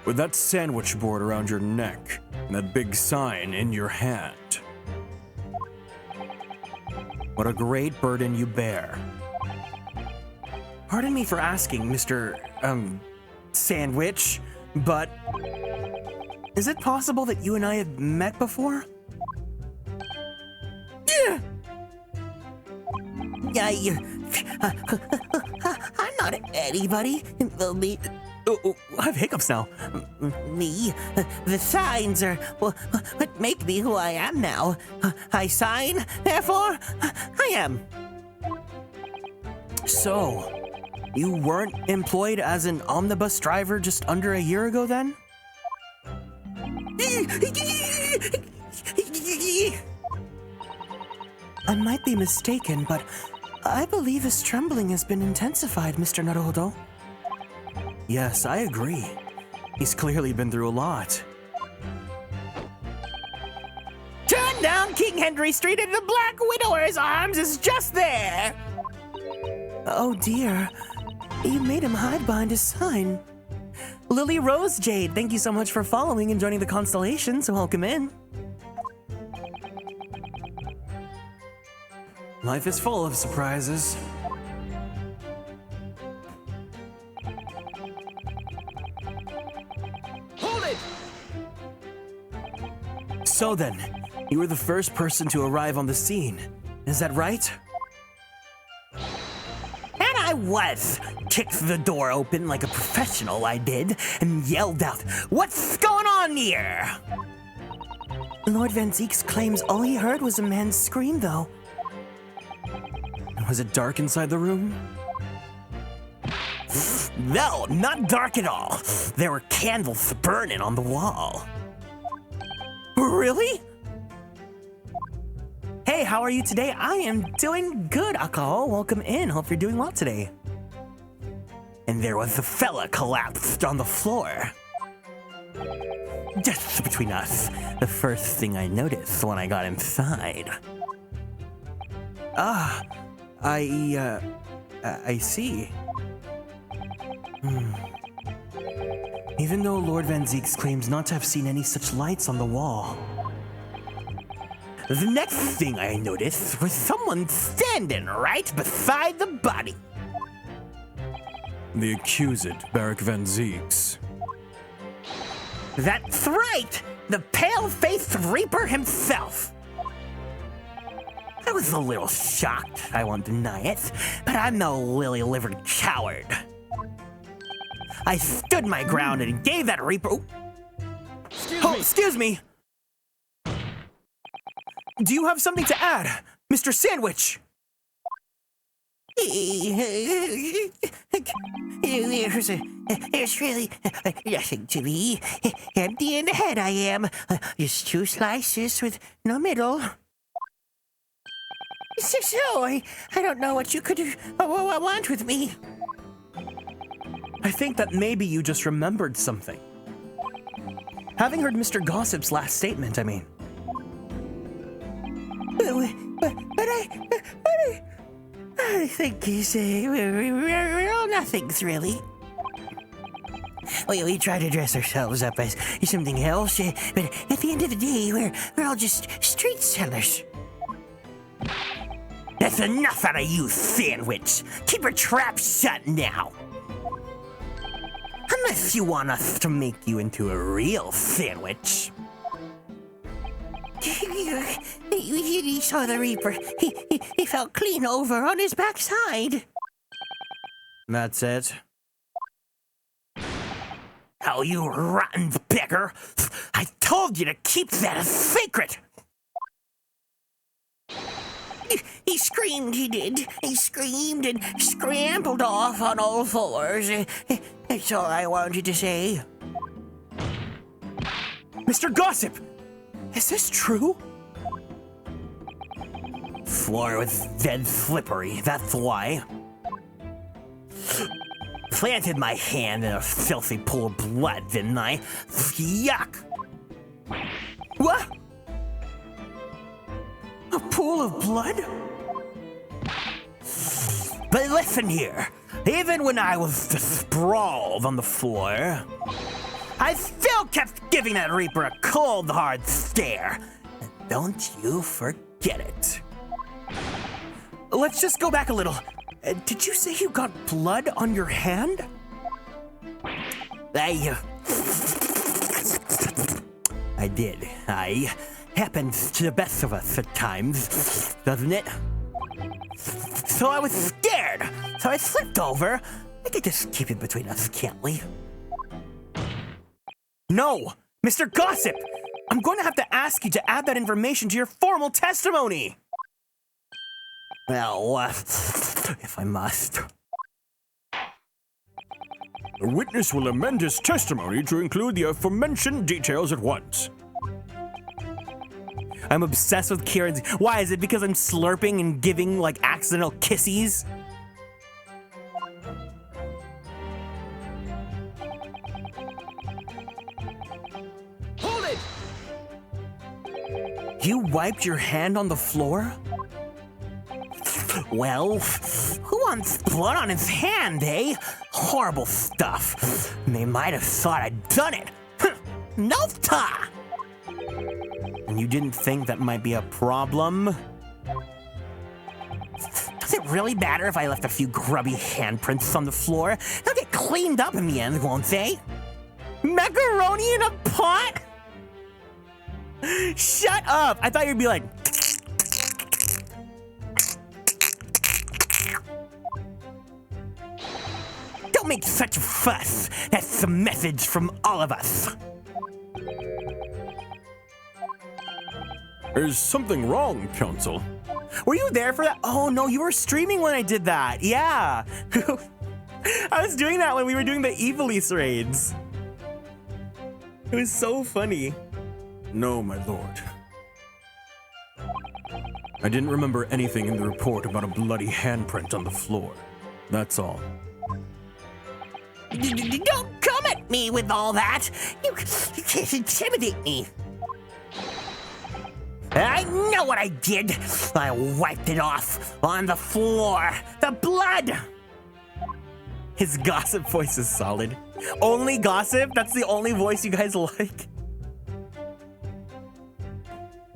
With that sandwich board around your neck and that big sign in your hand. What a great burden you bear. Pardon me for asking, Mr. Sandwich, but is it possible that you and I have met before? I'm not anybody. Me, Oh, I have hiccups now. me. The signs are what make me who I am now. I sign, therefore, I am. So, you weren't employed as an omnibus driver just under a year ago then? I might be mistaken, but I believe his trembling has been intensified, Mr. Naruhodo. Yes, I agree. He's clearly been through a lot. Turn down King Henry Street and the Black Widower's arms is just there. Oh dear. You made him hide behind his sign. Lily Rose Jade, thank you so much for following and joining the constellation, so welcome in. Life is full of surprises. Hold it! So then, you were the first person to arrive on the scene. Is that right? And I was. Kicked the door open like a professional, I did, and yelled out, "What's going on here?" Lord Van Zeeks claims all he heard was a man's scream, though. Was it dark inside the room? No, not dark at all. There were candles burning on the wall. Really? Hey, how are you today? I am doing good, Akao. Welcome in. Hope you're doing well today. And there was a fella collapsed on the floor. Just between us, the first thing I noticed when I got inside. I see. Even though Lord Van Zeeks claims not to have seen any such lights on the wall. The next thing I noticed was someone standing right beside the body. The accused, Barak Van Zeeks. That's right! The pale-faced Reaper himself! I was a little shocked, I won't deny it, but I'm no lily-livered coward. I stood my ground and gave that Reaper... Excuse me! Do you have something to add, Mr. Sandwich? There's really nothing to me. Empty in the head I am. Just 2 slices with no middle. So, I don't know what you could want with me. I think that maybe you just remembered something. Having heard Mr. Gossip's last statement, I mean. But I think he's we're all nothings, really. We try to dress ourselves up as something else, but at the end of the day, we're all just street sellers. That's enough out of you, Sandwich. Keep your trap shut now. Unless you want us to make you into a real sandwich. He saw the Reaper. He fell clean over on his backside. That's it. Oh, you rotten beggar! I told you to keep that a secret! He screamed, he did. He screamed and scrambled off on all fours. That's all I wanted to say. Mr. Gossip! Is this true? Floor was dead slippery, that's why. Planted my hand in a filthy pool of blood, didn't I? Yuck! What? A pool of blood? But listen here, even when I was sprawled on the floor, I still kept giving that Reaper a cold, hard stare. And don't you forget it. Let's just go back a little. Did you say you got blood on your hand? I did. Happens to the best of us at times, doesn't it? So I was scared, so I slipped over. We could just keep it between us, can't we? No! Mr. Gossip! I'm going to have to ask you to add that information to your formal testimony! Well, if I must. The witness will amend his testimony to include the aforementioned details at once. I'm obsessed with Kieran's. Why? Is it because I'm slurping and giving, like, accidental kissies? Hold it! You wiped your hand on the floor? Well, who wants blood on his hand, eh? Horrible stuff. They might have thought I'd done it. Nofta! And you didn't think that might be a problem? Does it really matter if I left a few grubby handprints on the floor? They'll get cleaned up in the end, won't they? Macaroni in a pot? Shut up! I thought you'd be like, don't make such a fuss. That's the message from all of us. Is something wrong, Counsel? were you there for that? Oh no, you were streaming when I did that. Yeah. I was doing that when we were doing the Evilise raids. It was so funny. No, my lord. I didn't remember anything in the report about a bloody handprint on the floor. That's all. Don't come at me with all that. You can't intimidate me. I know what I did. I wiped it off on the floor. The blood. His gossip voice is solid. Only gossip? That's the only voice you guys like?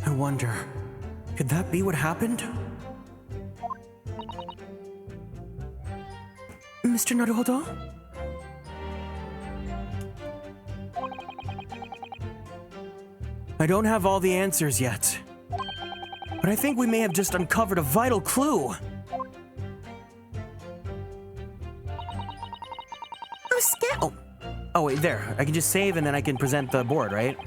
I wonder, could that be what happened? Mr. Naruhodo? I don't have all the answers yet, but I think we may have just uncovered a vital clue. I'm scared. Oh, wait, there. I can just save and then I can present the board, right?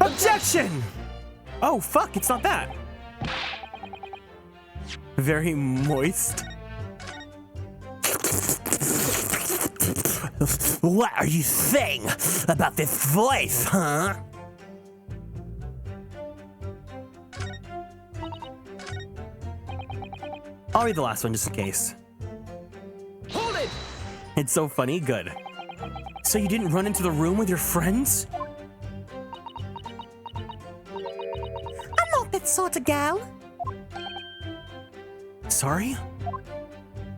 Objection! Oh, fuck, it's not that. Very moist. What are you saying about this voice, huh? I'll read the last one just in case. Hold it! It's so funny. Good. So you didn't run into the room with your friends? I'm not that sort of gal. Sorry?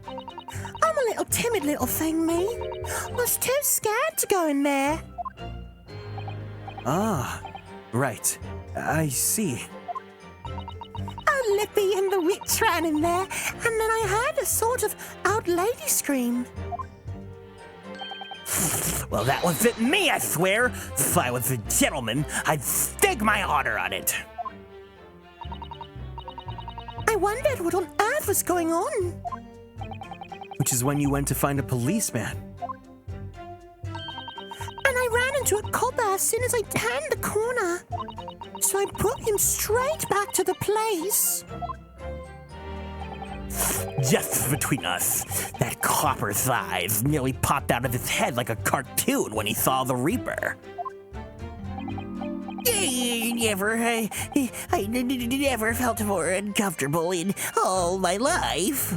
I'm a little timid little thing, me. Was too scared to go in there. Ah, right. I see. Oh, Lippy and the witch ran in there, and then I heard a sort of old lady scream. Well, that wasn't me, I swear. If I was a gentleman, I'd stake my honor on it. I wondered what on earth was going on. Which is when you went to find a policeman. And I ran into a copper as soon as I turned the corner. So I brought him straight back to the place. Just between us, that copper's eyes nearly popped out of his head like a cartoon when he saw the Reaper. I never felt more uncomfortable in all my life.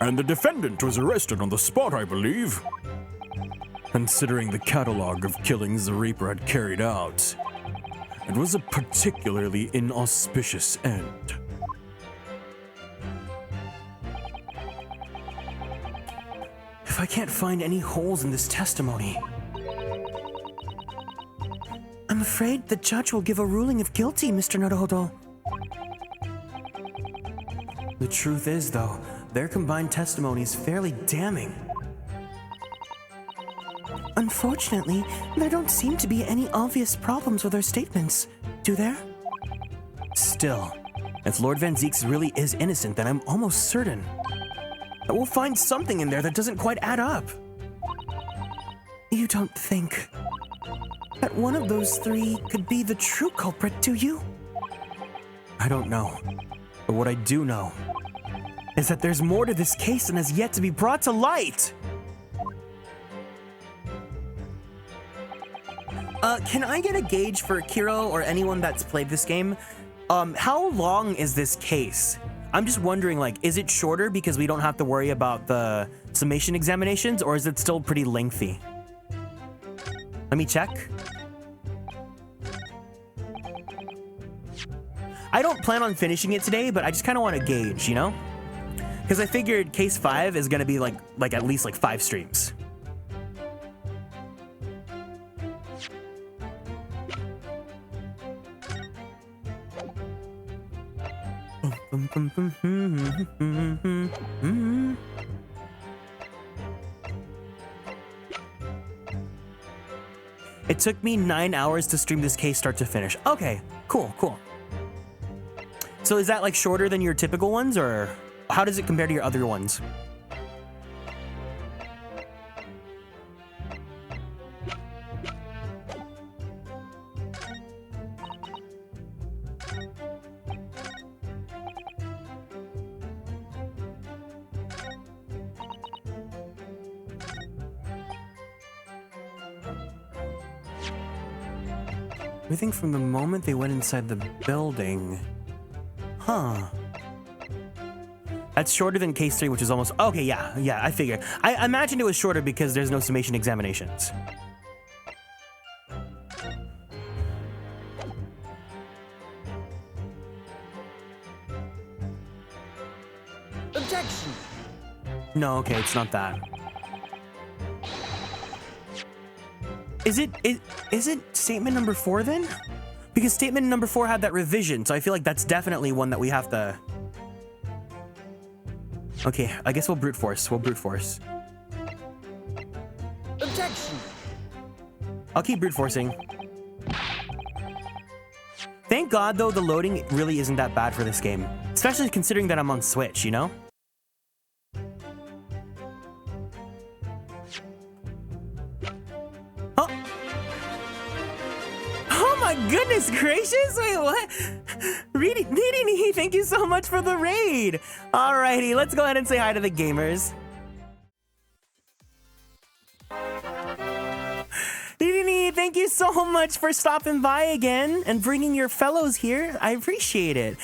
And the defendant was arrested on the spot, I believe. Considering the catalog of killings the Reaper had carried out, it was a particularly inauspicious end. If I can't find any holes in this testimony, I'm afraid the judge will give a ruling of guilty, Mr. Naruhodo. The truth is, though, their combined testimony is fairly damning. Unfortunately, there don't seem to be any obvious problems with their statements, do there? Still, if Lord Van Zieks really is innocent, then I'm almost certain that we'll find something in there that doesn't quite add up. You don't think that one of those three could be the true culprit, do you? I don't know. But what I do know is that there's more to this case than has yet to be brought to light. Can I get a gauge for Kiro or anyone that's played this game? How long is this case? I'm just wondering, like, is it shorter because we don't have to worry about the summation examinations, or is it still pretty lengthy? Let me check. I don't plan on finishing it today, but I just kind of want to gauge, you know? Because I figured case 5 is going to be like at least like 5 streams. It took me 9 hours to stream this case start to finish. Okay, cool, cool. So is that like shorter than your typical ones, or how does it compare to your other ones? Everything from the moment they went inside the building. Huh. That's shorter than case 3, which is almost... Okay, yeah, I figured. I imagined it was shorter because there's no summation examinations. Objection! No, okay, it's not that. Is it statement number 4 then? Because statement number 4 had that revision, so I feel like that's definitely one that we have to... Okay, I guess we'll brute force. Objection! I'll keep brute forcing. Thank God, though, the loading really isn't that bad for this game. Especially considering that I'm on Switch, you know? Goodness gracious! Wait, what? Reading, thank you so much for the raid! Alrighty, let's go ahead and say hi to the gamers. Thank you so much for stopping by again and bringing your fellows here. I appreciate it.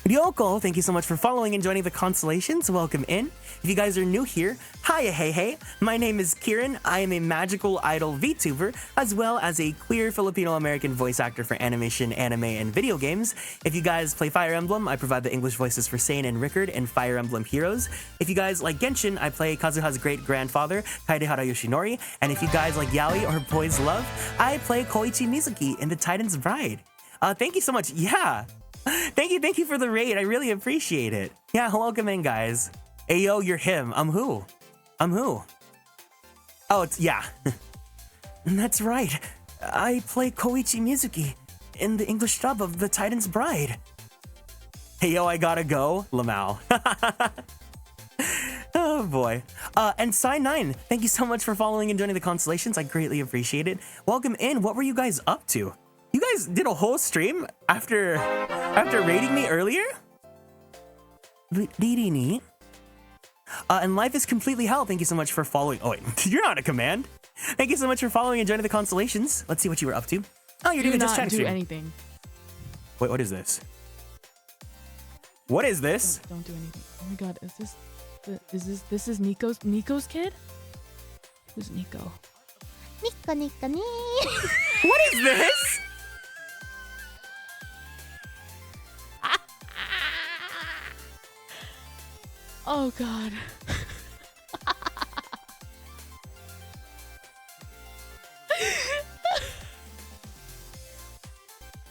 Ryoko, thank you so much for following and joining the Constellations. Welcome in. If you guys are new here, hiya, hey. My name is Kieran. I am a magical idol VTuber, as well as a queer Filipino-American voice actor for animation, anime, and video games. If you guys play Fire Emblem, I provide the English voices for Sane and Rickard in Fire Emblem Heroes. If you guys like Genshin, I play Kazuha's great-grandfather, Kaedehara Yoshinori. And if you guys like Yaoi or Boys Love, I play Koichi Mizuki in The Titan's Bride. Thank you so much. Yeah. Thank you for the raid. I really appreciate it. Yeah, welcome in, guys. Ayo, you're him. I'm who? Oh, it's, yeah. That's right. I play Koichi Mizuki in the English dub of The Titan's Bride. Hey, yo, I gotta go. Lamau. Oh, boy. And Sign9, thank you so much for following and joining the Constellations. I greatly appreciate it. Welcome in. What were you guys up to? You guys did a whole stream after raiding me earlier? Really neat. And life is completely hell. Thank you so much for following. Oh, wait, you're not a command. Thank you so much for following and joining the Constellations. Let's see what you were up to. Oh, you're doing just chat stream. Do anything. Wait, what is this? What is this? Don't do anything. Oh my God, this is Nico's kid? Who's Nico? Nico. What is this? Oh God.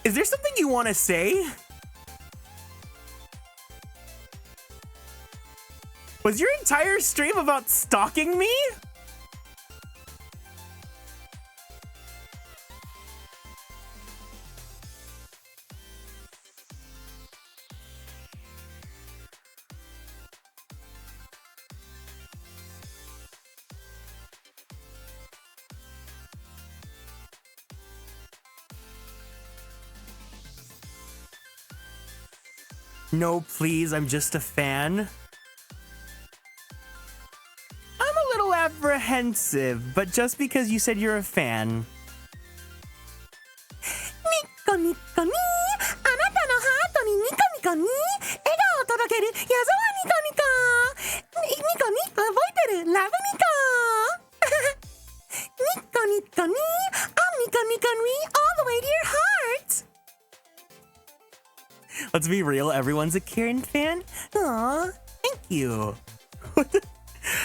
Is there something you want to say? Was your entire stream about stalking me? No, please, I'm just a fan. I'm a little apprehensive, but just because you said you're a fan. Nico ni, あなたのハートにニコニコに笑顔を届 voiteru, ja so Nika Nika. Nika Nika voiteru, lava Nika. Nika Nika ni, Nika Nika ni, all the way to your heart. Let's be real, everyone's a Kieran fan. Aw, thank you.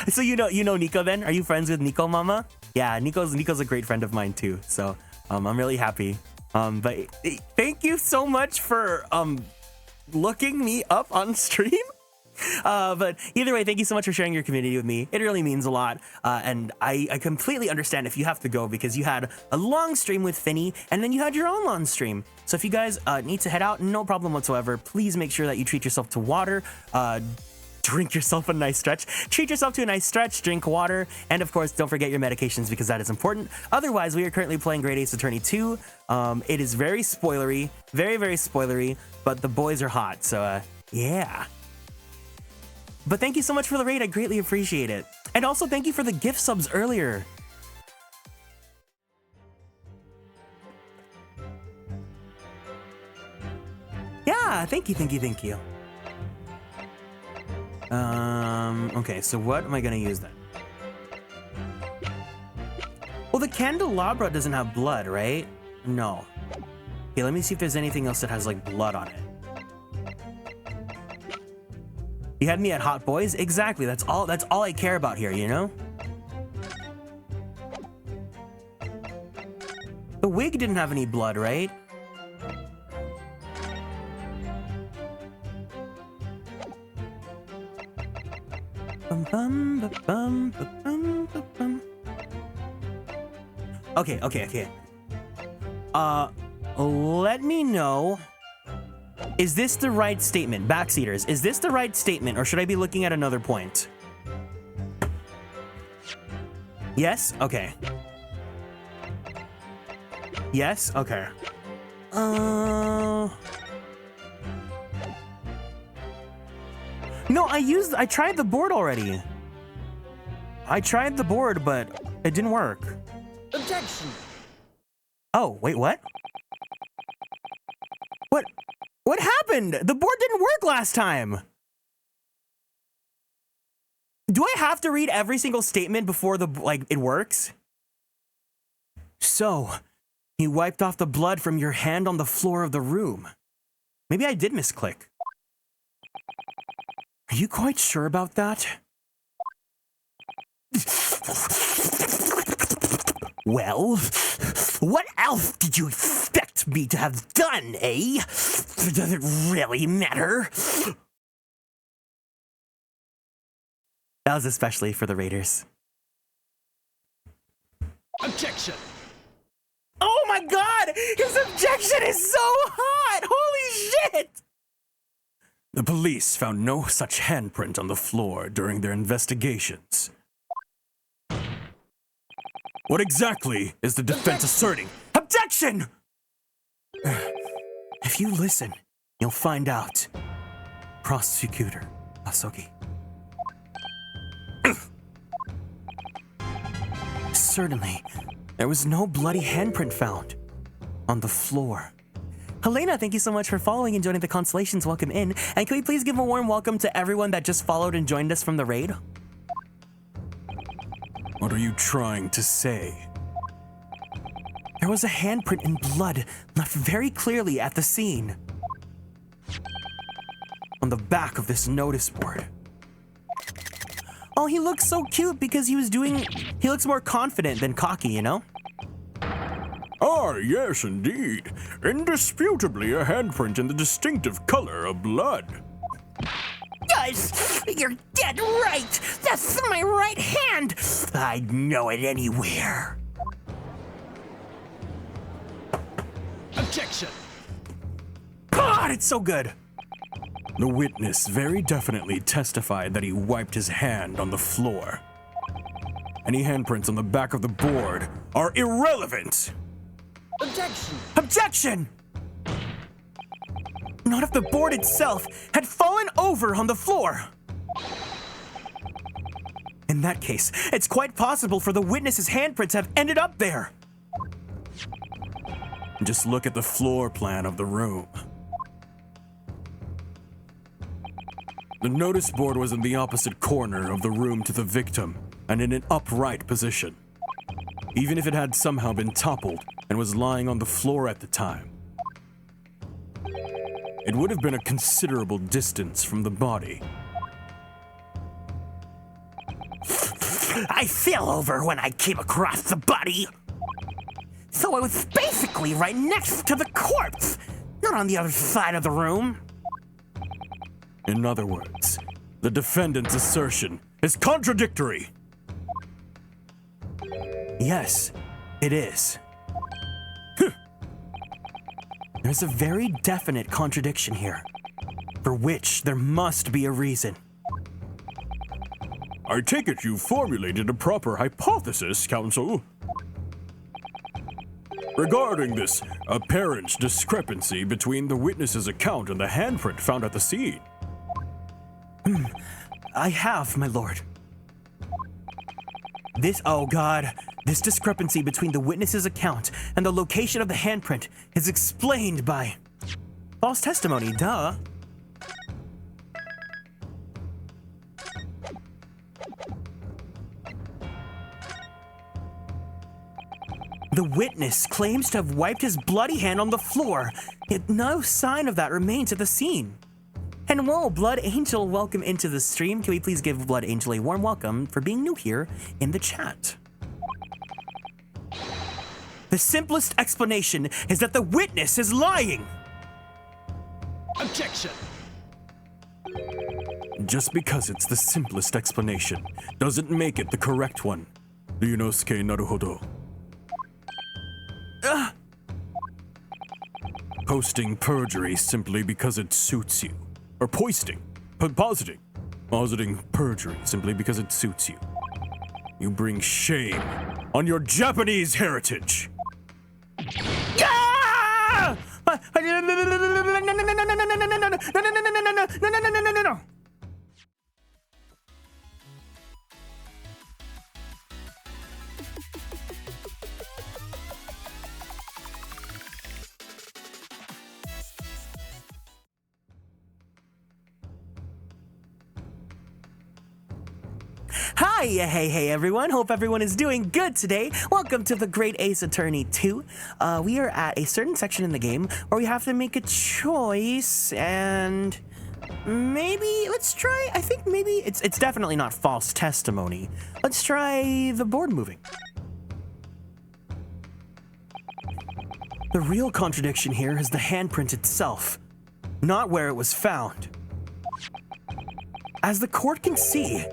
So you know Nico then? Are you friends with Nico Mama? Yeah, Nico's a great friend of mine too. So I'm really happy. But thank you so much for looking me up on stream. But either way, thank you so much for sharing your community with me. It really means a lot. And I completely understand if you have to go because you had a long stream with Finny and then you had your own long stream. So if you guys need to head out, no problem whatsoever. Please make sure that you treat yourself to water. Drink yourself a nice stretch. Treat yourself to a nice stretch, drink water, and of course, don't forget your medications because that is important. Otherwise, we are currently playing Great Ace Attorney 2. It is very spoilery, very, very spoilery, but the boys are hot, so yeah. But thank you so much for the raid, I greatly appreciate it. And also thank you for the gift subs earlier. Yeah, thank you, thank you, thank you. Okay, so what am I gonna use then? Well, the candelabra doesn't have blood, right? No. Okay, let me see if there's anything else that has like blood on it. You had me at Hot Boys? Exactly, that's all I care about here, you know? The wig didn't have any blood, right? Okay. Let me know. Is this the right statement? Backseaters, is this the right statement or should I be looking at another point? Yes? Okay. Yes? Okay. No, I tried the board already. I tried the board, but it didn't work. Objection. Oh, wait, what? What happened? The board didn't work last time. Do I have to read every single statement before it works? So, he wiped off the blood from your hand on the floor of the room. Maybe I did misclick. Are you quite sure about that? Well, what else did you expect me to have done, eh? Does it really matter? That was especially for the Raiders. Objection! Oh my god! His objection is so hot! Holy shit! The police found no such handprint on the floor during their investigations. What exactly is the defense asserting? Objection! If you listen, you'll find out. Prosecutor Asogi. Certainly, there was no bloody handprint found on the floor. Helena, thank you so much for following and joining the Constellations. Welcome in. And can we please give a warm welcome to everyone that just followed and joined us from the raid? What are you trying to say? There was a handprint in blood left very clearly at the scene. On the back of this notice board. Oh, he looks so cute because he looks more confident than cocky, you know? Ah, yes, indeed. Indisputably a handprint in the distinctive color of blood. Guys, you're dead right. That's my right hand. I'd know it anywhere. Objection! God, it's so good. The witness very definitely testified that he wiped his hand on the floor. Any handprints on the back of the board are irrelevant. Objection! Objection! Not if the board itself had fallen over on the floor. In that case, it's quite possible for the witness's handprints have ended up there. Just look at the floor plan of the room. The notice board was in the opposite corner of the room to the victim and in an upright position, even if it had somehow been toppled and was lying on the floor at the time. It would have been a considerable distance from the body. I fell over when I came across the body. So it was basically right next to the corpse, not on the other side of the room. In other words, the defendant's assertion is contradictory. Yes, it is. There's a very definite contradiction here, for which there must be a reason. I take it you formulated a proper hypothesis, counsel. Regarding this apparent discrepancy between the witness's account and the handprint found at the scene. I have, my lord. This discrepancy between the witness's account and the location of the handprint is explained by false testimony, duh. The witness claims to have wiped his bloody hand on the floor, yet no sign of that remains at the scene. And whoa, Blood Angel, welcome into the stream. Can we please give Blood Angel a warm welcome for being new here in the chat? The simplest explanation is that the witness is lying. Objection! Just because it's the simplest explanation doesn't make it the correct one. Ryunosuke Naruhodo. Posting perjury simply because it suits you. Or positing perjury simply because it suits you. You bring shame on your Japanese heritage. No. Hi, hey everyone. Hope everyone is doing good today. Welcome to the Great Ace Attorney 2. We are at a certain section in the game where we have to make a choice, and maybe let's try, I think maybe it's definitely not false testimony. Let's try the board moving. The real contradiction here is the handprint itself, not where it was found. As the court can see,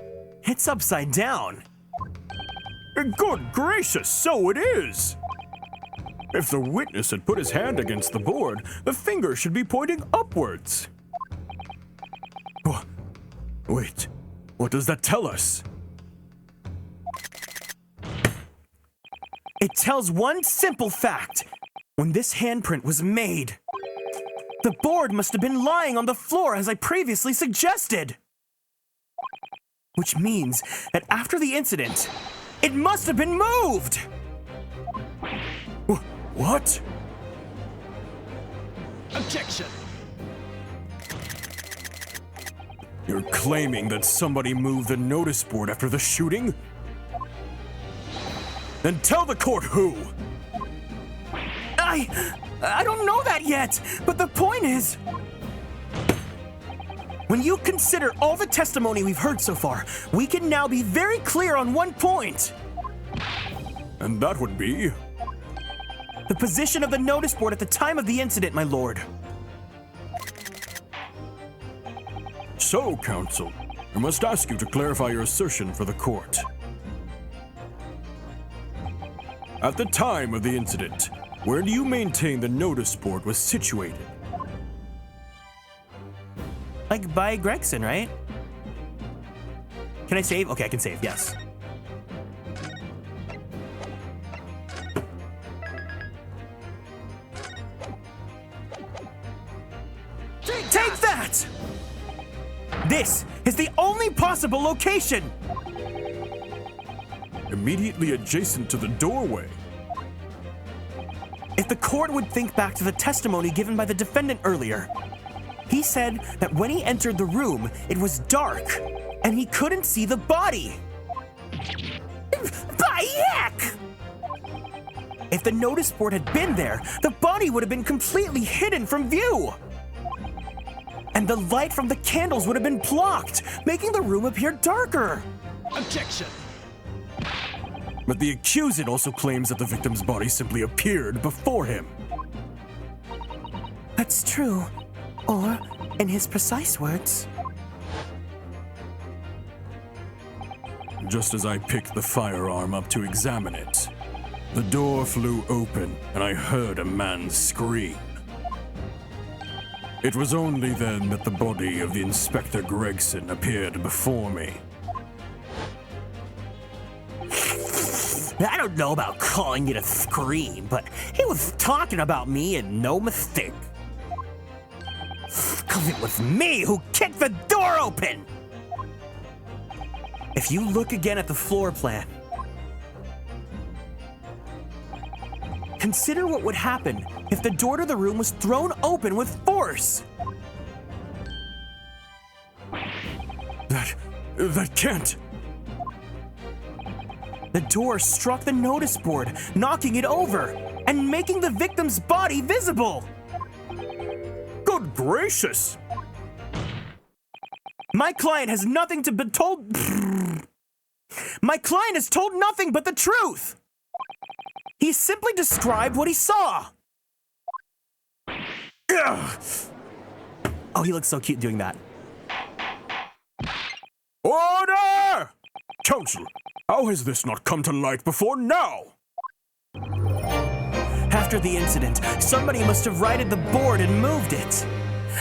it's upside down. Good gracious, so it is! If the witness had put his hand against the board, the finger should be pointing upwards. Wait, what does that tell us? It tells one simple fact. When this handprint was made, the board must have been lying on the floor as I previously suggested. Which means that after the incident, it must have been moved! What? Objection! You're claiming that somebody moved the notice board after the shooting? Then tell the court who! I don't know that yet, but the point is, when you consider all the testimony we've heard so far, we can now be very clear on one point. And that would be? The position of the notice board at the time of the incident, my lord. So, counsel, I must ask you to clarify your assertion for the court. At the time of the incident, where do you maintain the notice board was situated? Like by Gregson, right? Can I save? Okay, I can save, yes. Take that! This is the only possible location! Immediately adjacent to the doorway. If the court would think back to the testimony given by the defendant earlier, He said that when he entered the room, it was dark, and he couldn't see the body. By heck! If the notice board had been there, the body would have been completely hidden from view. And the light from the candles would have been blocked, making the room appear darker. Objection! But the accused also claims that the victim's body simply appeared before him. That's true. Or, in his precise words, Just as I picked the firearm up to examine it, the door flew open and I heard a man scream. It was only then that the body of the Inspector Gregson appeared before me. I don't know about calling it a scream, but he was talking about me and no mistake. 'Cause it was me who kicked the door open! If you look again at the floor plan, consider what would happen if the door to the room was thrown open with force. That can't. The door struck the notice board, knocking it over and making the victim's body visible. Good gracious! My client has nothing to be told. My client has told nothing but the truth. He simply described what he saw. Ugh. Oh, he looks so cute doing that. Order! Counsel, how has this not come to light before now? After the incident, somebody must have righted the board and moved it.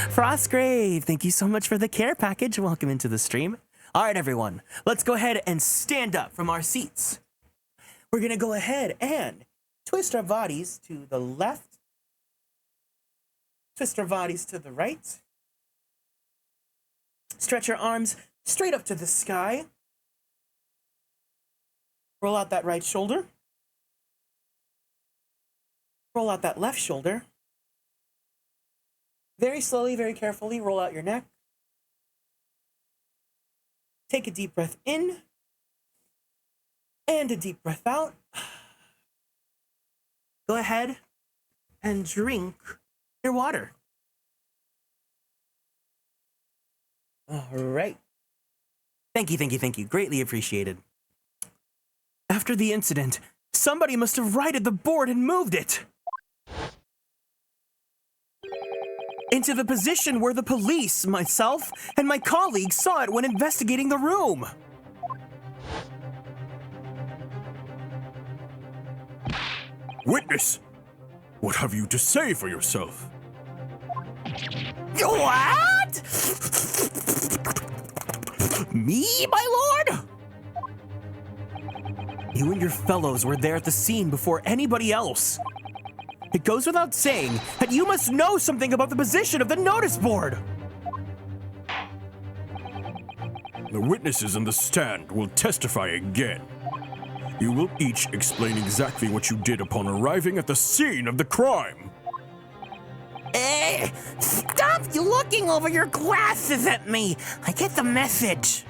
Frostgrave, thank you so much for the care package. Welcome into the stream. All right, everyone, let's go ahead and stand up from our seats. We're going to go ahead and twist our bodies to the left, twist our bodies to the right, stretch our arms straight up to the sky, roll out that right shoulder, roll out that left shoulder. Very slowly, very carefully, roll out your neck. Take a deep breath in and a deep breath out. Go ahead and drink your water. All right. Thank you, thank you, thank you. Greatly appreciated. After the incident, somebody must have righted the board and moved it into the position where the police, myself, and my colleagues saw it when investigating the room. Witness, what have you to say for yourself? What? Me, my lord? You and your fellows were there at the scene before anybody else. It goes without saying that you must know something about the position of the notice board. The witnesses in the stand will testify again. You will each explain exactly what you did upon arriving at the scene of the crime. Stop looking over your glasses at me. I get the message.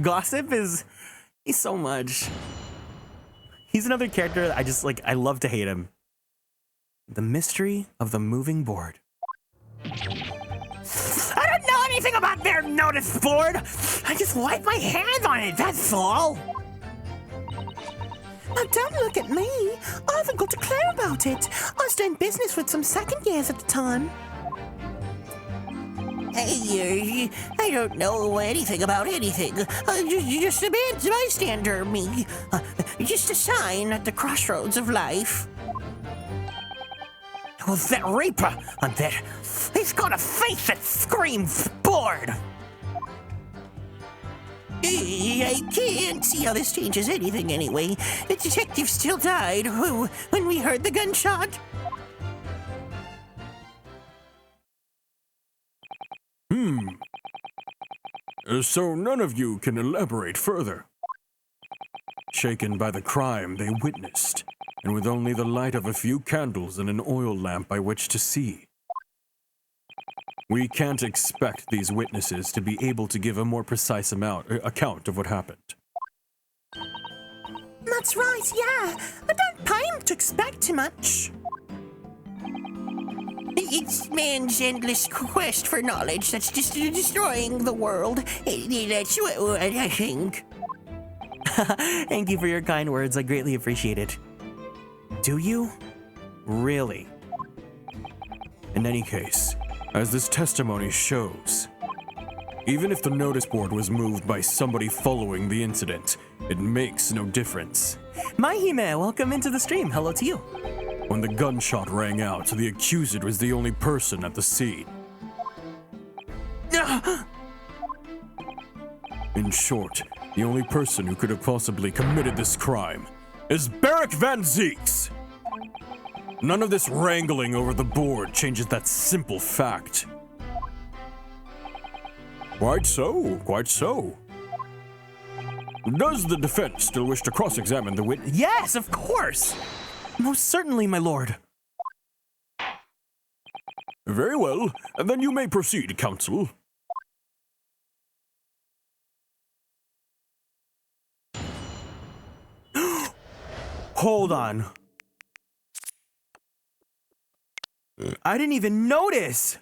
Gossip he's so much. He's another character that I love to hate him. The mystery of the moving board. I don't know anything about their notice board. I just wipe my hands on it, that's all. Now don't look at me. I haven't got a clue about it. I was doing business with some second years at the time. I don't know anything about anything. Just a bystander, me. Just a sign at the crossroads of life. Well, that Reaper on there, he's got a face that screams bored. I can't see how this changes anything anyway. The detective still died when we heard the gunshot. So none of you can elaborate further. Shaken by the crime they witnessed, and with only the light of a few candles and an oil lamp by which to see, We can't expect these witnesses to be able to give a more precise account of what happened. That's right, yeah. I don't pay him to expect too much. It's man's endless quest for knowledge that's just destroying the world. That's what I think. Thank you for your kind words. I greatly appreciate it. Do you? Really? In any case, as this testimony shows, even if the notice board was moved by somebody following the incident, it makes no difference. Mahime, welcome into the stream. Hello to you. When the gunshot rang out, the accused was the only person at the scene. In short, the only person who could have possibly committed this crime is Barrick Van Zeeks. None of this wrangling over the board changes that simple fact. Quite so, quite so. Does the defense still wish to cross-examine the witness? Yes, of course. Most certainly, my lord. Very well, then you may proceed, counsel. Hold on. I didn't even notice.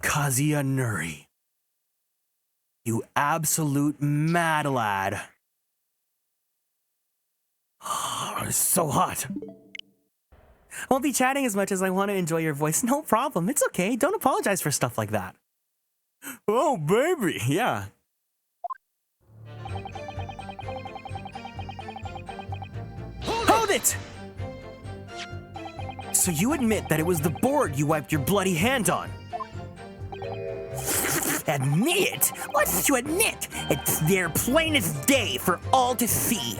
Kazuya Nuri. You absolute mad lad. It's so hot. I won't be chatting as much as I want to enjoy your voice. No problem. It's okay. Don't apologize for stuff like that. Oh, baby. Yeah. Hold it! So you admit that it was the board you wiped your bloody hand on? Admit? What's to admit? It's there plain as day for all to see.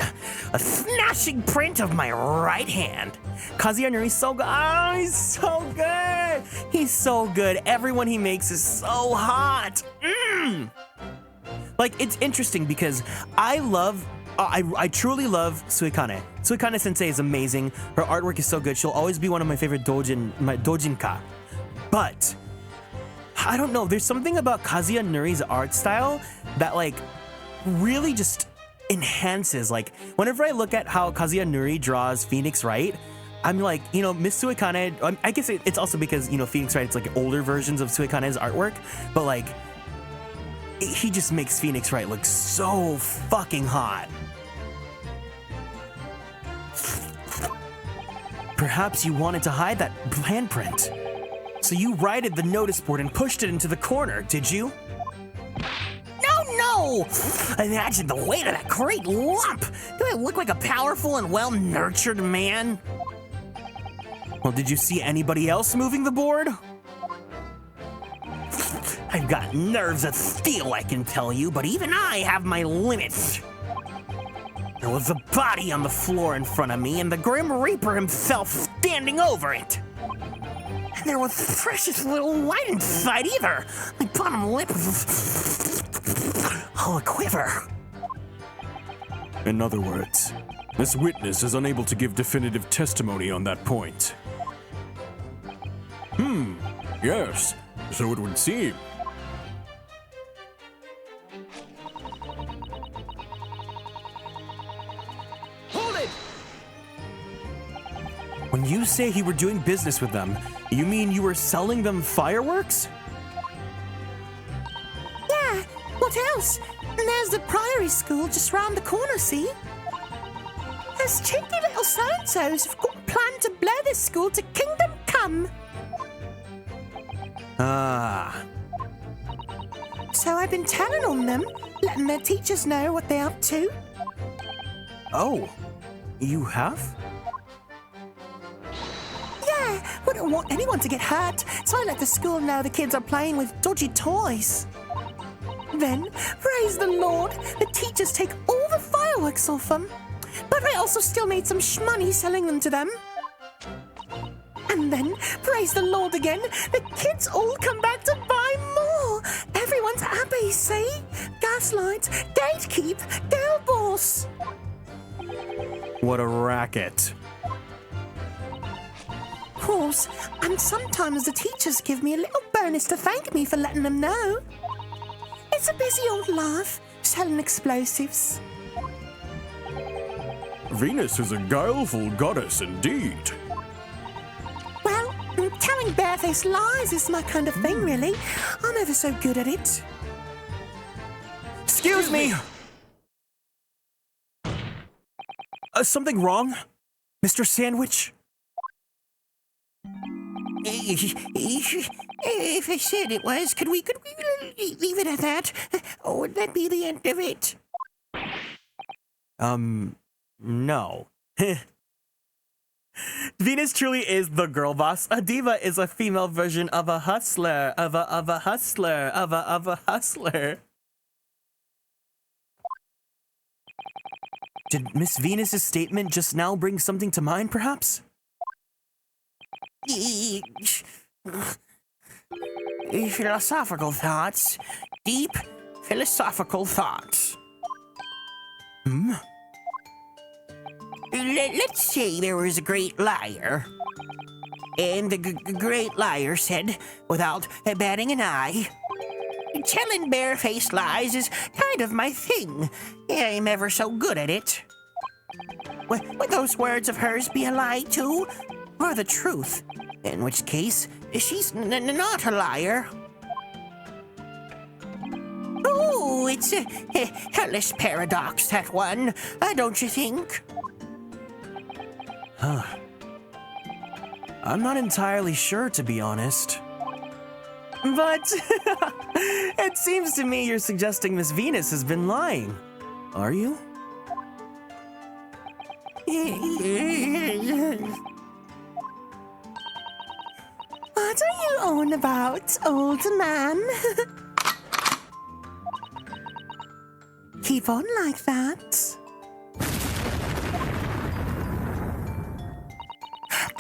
A smashing print of my right hand. Kazuya Nuri's so good. Oh, he's so good. He's so good. Everyone he makes is so hot. Like, it's interesting because I truly love Suikane. Suikane sensei is amazing. Her artwork is so good. She'll always be one of my favorite doujinka. But I don't know, there's something about Kazuya Nuri's art style that like really just enhances. Like whenever I look at how Kazuya Nuri draws Phoenix Wright, I'm like, you know, Miss Suikane, I guess it's also because, you know, Phoenix Wright, it's like older versions of Suikane's artwork, but like he just makes Phoenix Wright look so fucking hot. Perhaps you wanted to hide that handprint. So you righted the notice board and pushed it into the corner, did you? No! Imagine the weight of that great lump! Do I look like a powerful and well-nurtured man? Well, did you see anybody else moving the board? I've got nerves of steel, I can tell you, but even I have my limits. There was a body on the floor in front of me, and the Grim Reaper himself standing over it. And there was precious little light inside either. My bottom lip was all a quiver. In other words, this witness is unable to give definitive testimony on that point. Yes, so it would seem. Hold it! When you say you were doing business with them, you mean you were selling them fireworks? Yeah, what else? And there's the Priory School just round the corner, see? Those cheeky little so-and-sos have got a plan to blow this school to kingdom come. Ah. So I've been telling on them, letting their teachers know what they're up to. Oh, you have? Yeah, wouldn't want anyone to get hurt, so I let the school know the kids are playing with dodgy toys. Then, praise the Lord, the teachers take all the fireworks off them. But I also still made some shmoney selling them to them. And then, praise the Lord again, the kids all come back to buy more. Everyone's happy, see? Gaslight, gatekeep, girl boss. What a racket. course. And sometimes the teachers give me a little bonus to thank me for letting them know. It's a busy old life, selling explosives. Venus is a guileful goddess indeed. Well, telling barefaced lies is my kind of thing, really. I'm ever so good at it. Excuse me! Something wrong? Mr. Sandwich? If I said it was, could we leave it at that? Or would that be the end of it? No. Venus truly is the girl boss. A diva is a female version of a hustler, of a hustler. Did Miss Venus's statement just now bring something to mind, perhaps? Philosophical thoughts. Deep philosophical thoughts. Let's say there was a great liar. And the great liar said, without batting an eye, telling barefaced lies is kind of my thing. I'm ever so good at it. Would those words of hers be a lie too? Or the truth? In which case, she's not a liar. Oh, it's a hellish paradox, that one, don't you think? I'm not entirely sure, to be honest. But it seems to me you're suggesting Miss Venus has been lying. Are you? What are you on about, old man? Keep on like that.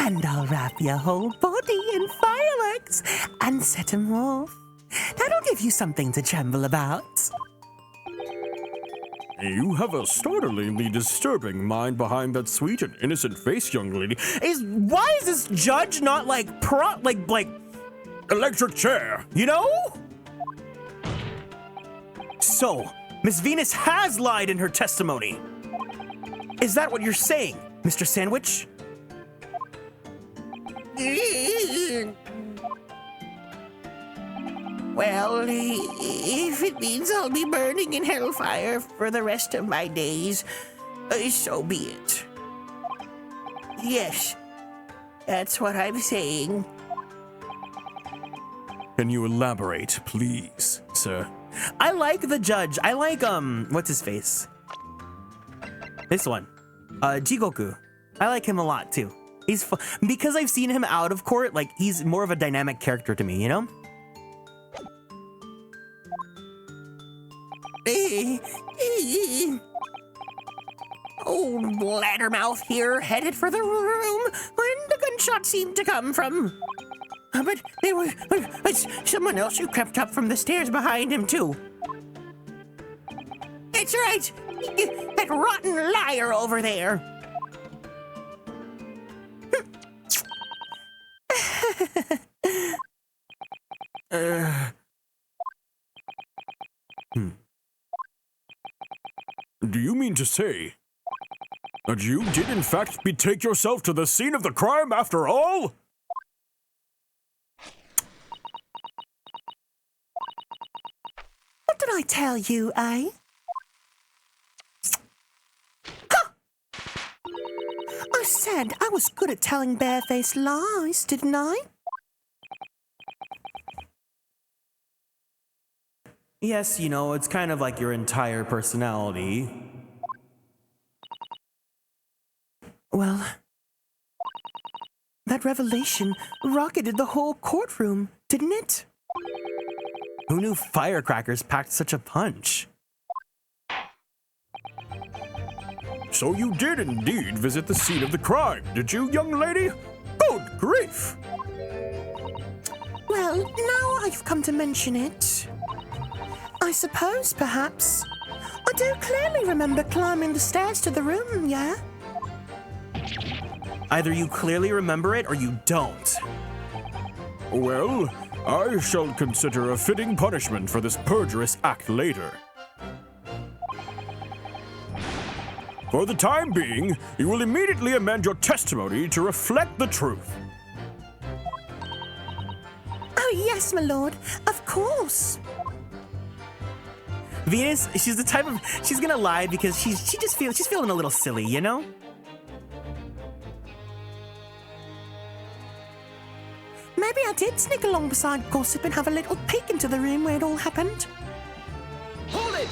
And I'll wrap your whole body in fireworks and set 'em off. That'll give you something to tremble about. You have a startlingly disturbing mind behind that sweet and innocent face, young lady. Why is this judge not like Electric chair. you know? So, Miss Venus has lied in her testimony. Is that what you're saying, Mr. Sandwich? Well, if it means I'll be burning in hellfire for the rest of my days, so be it. Yes, that's what I'm saying. Can you elaborate, please, sir? I like the judge. I like, what's his face? This one. Jigoku. I like him a lot, too. He's because I've seen him out of court, like, he's more of a dynamic character to me, you know? Oh, Bladdermouth here, headed for the room when the gunshot seemed to come from. But there was someone else who crept up from the stairs behind him, too. That's right, that rotten liar over there. Do you mean to say that you did in fact betake yourself to the scene of the crime after all? What did I tell you, eh? Ha! I said I was good at telling barefaced lies, didn't I? Yes, you know, it's kind of like your entire personality. Well, that revelation rocketed the whole courtroom, didn't it? Who knew firecrackers packed such a punch? So you did indeed visit the scene of the crime, did you, young lady? Good grief! Well, now I've come to mention it, I suppose, perhaps, I do clearly remember climbing the stairs to the room, yeah? Either you clearly remember it or you don't. Well, I shall consider a fitting punishment for this perjurious act later. For the time being, you will immediately amend your testimony to reflect the truth. Oh, yes, my lord. Of course. Venus, she's the type of, she's gonna lie because she's feeling a little silly, you know? Maybe I did sneak along beside Gossip and have a little peek into the room where it all happened. Hold it!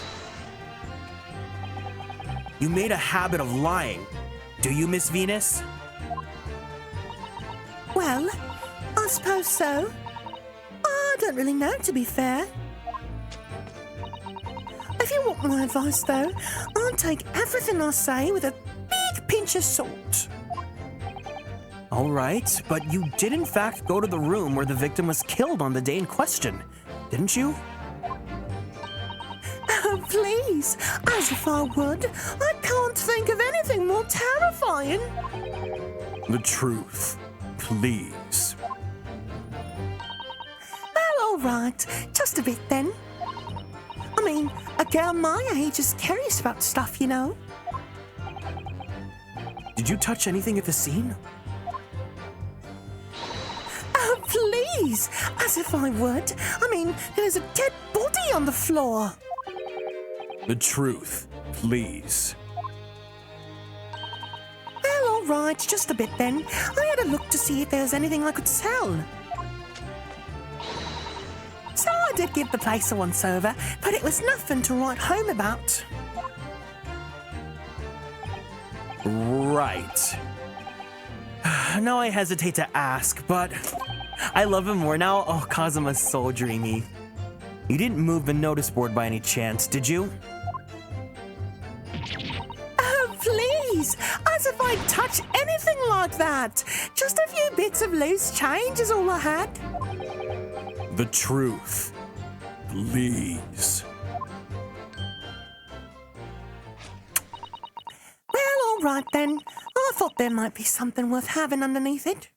You made a habit of lying. Do you, Miss Venus? Well, I suppose so. I don't really know, to be fair. If you want my advice, though, I'll take everything I say with a big pinch of salt. All right, but you did in fact go to the room where the victim was killed on the day in question, didn't you? Oh, please, as if I would. I can't think of anything more terrifying. The truth, please. Well, all right, just a bit then. I mean, a girl my age is curious about stuff, you know. Did you touch anything at the scene? Oh, please, as if I would. I mean, there's a dead body on the floor. The truth, please. Well, all right, just a bit then. I had a look to see if there was anything I could sell. So I did give the place a once-over, but it was nothing to write home about. Right. Now I hesitate to ask, but I love him more now. Oh, Kazuma's so dreamy. You didn't move the notice board by any chance, did you? Oh, please! As if I'd touch anything like that! Just a few bits of loose change is all I had. The truth, please. Well, all right then. I thought there might be something worth having underneath it.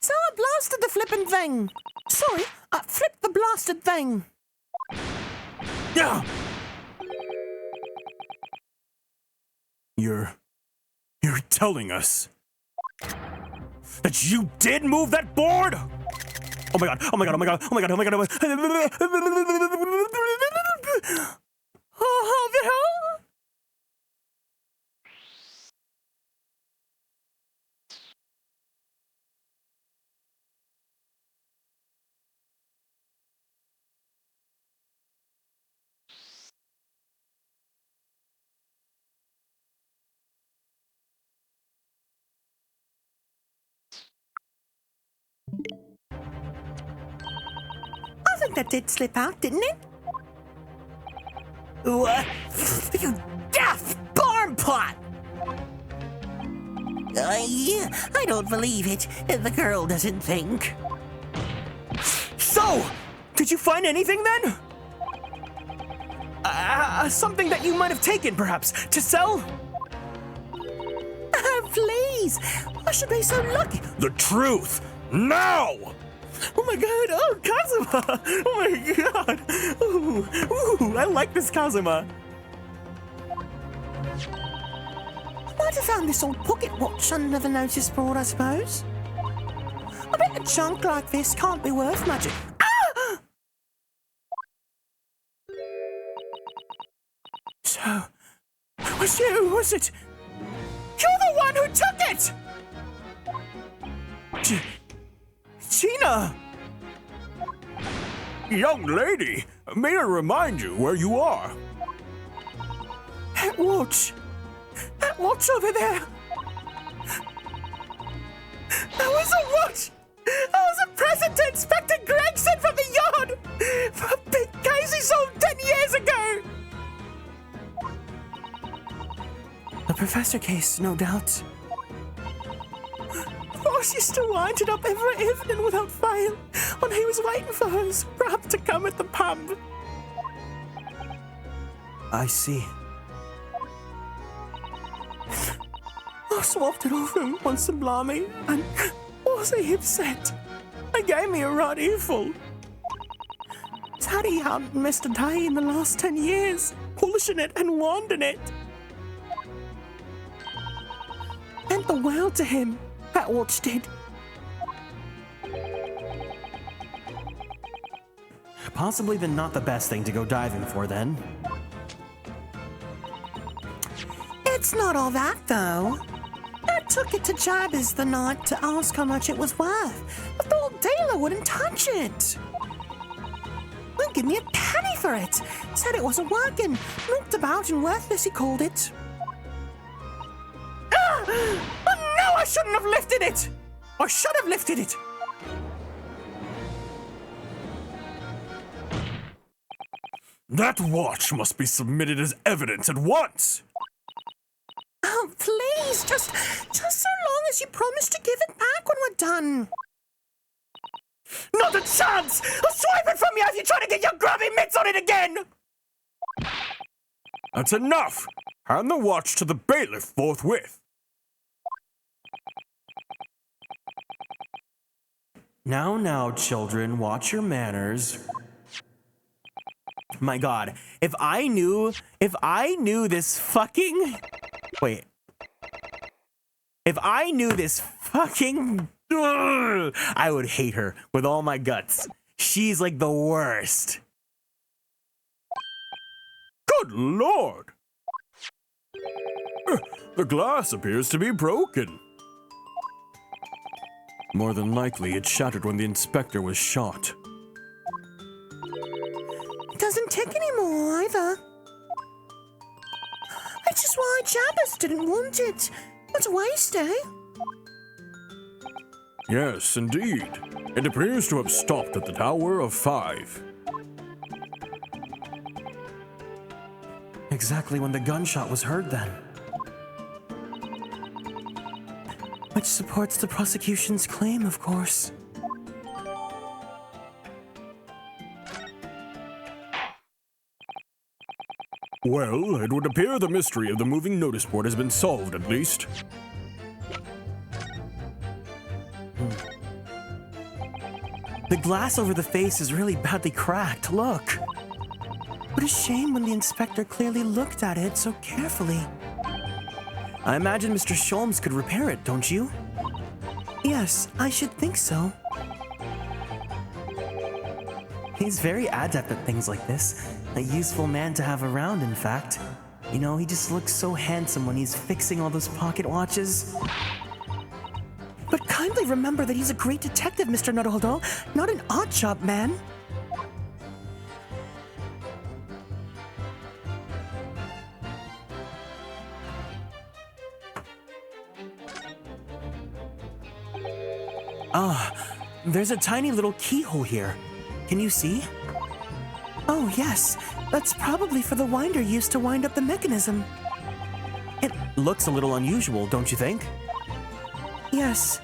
So I blasted the flippin' thing. Sorry, I flipped the blasted thing. Yeah. You're telling us That you did move that board? Oh my god, oh my god, oh my god, oh my god, oh my god, oh my god. Oh, the hell? I think that did slip out, didn't it? What? You deaf barn pot! I don't believe it. The girl doesn't think. So, did you find anything then? Something that you might have taken, perhaps, to sell? Oh, please! I should be so lucky. the truth, now! Oh my god, oh, Kazuma! Oh my god! Ooh, I like this Kazuma. I might have found this old pocket watch under the notice board, I suppose. I bet a chunk like this can't be worth much. Ah! So, it was you, was it? You're the one who took it! Gina! Young lady, may I remind you where you are? That watch over there. That was a watch. That was a present to Inspector Gregson from the yard for a big case he sold 10 years ago. The professor case, no doubt. Oh, she used to wind it up every evening without fail when he was waiting for her scrub to come at the pub. I see. I swapped it over him once and blimey, and was he upset? They gave me a right earful. Daddy hadn't missed a day in the last 10 years, polishing it and winding it. Meant the world to him, that watch did. Possibly not the best thing to go diving for then. It's not all that, though. I took it to Jabez the night to ask how much it was worth, but the old dealer wouldn't touch it. Wouldn't give me a penny for it. Said it wasn't working. Knocked about and worthless, he called it. Ah! Oh no, I shouldn't have lifted it! I should have lifted it! That watch must be submitted as evidence at once! Oh, please, just so long as you promise to give it back when we're done. Not a chance! I'll swipe it from you if you try to get your grubby mitts on it again! That's enough! Hand the watch to the bailiff forthwith. Now, children, watch your manners. My God, if I knew this fucking... Wait. If I knew this fucking... Ugh, I would hate her with all my guts. She's like the worst. Good Lord! The glass appears to be broken. More than likely, it shattered when the inspector was shot. It doesn't tick anymore, either. Which is why Jabez didn't want it. What a waste, eh? Yes, indeed. It appears to have stopped at the Tower of 5. Exactly when the gunshot was heard then. Which supports the prosecution's claim, of course. Well, it would appear the mystery of the moving notice board has been solved, at least. The glass over the face is really badly cracked, look. What a shame when the inspector clearly looked at it so carefully. I imagine Mr. Sholmes could repair it, don't you? Yes, I should think so. He's very adept at things like this. A useful man to have around, in fact. You know, he just looks so handsome when he's fixing all those pocket watches. But kindly remember that he's a great detective, Mr. Nuttlehuddle, not an odd job man. There's a tiny little keyhole here. Can you see? Oh, yes. That's probably for the winder used to wind up the mechanism. It looks a little unusual, don't you think? Yes.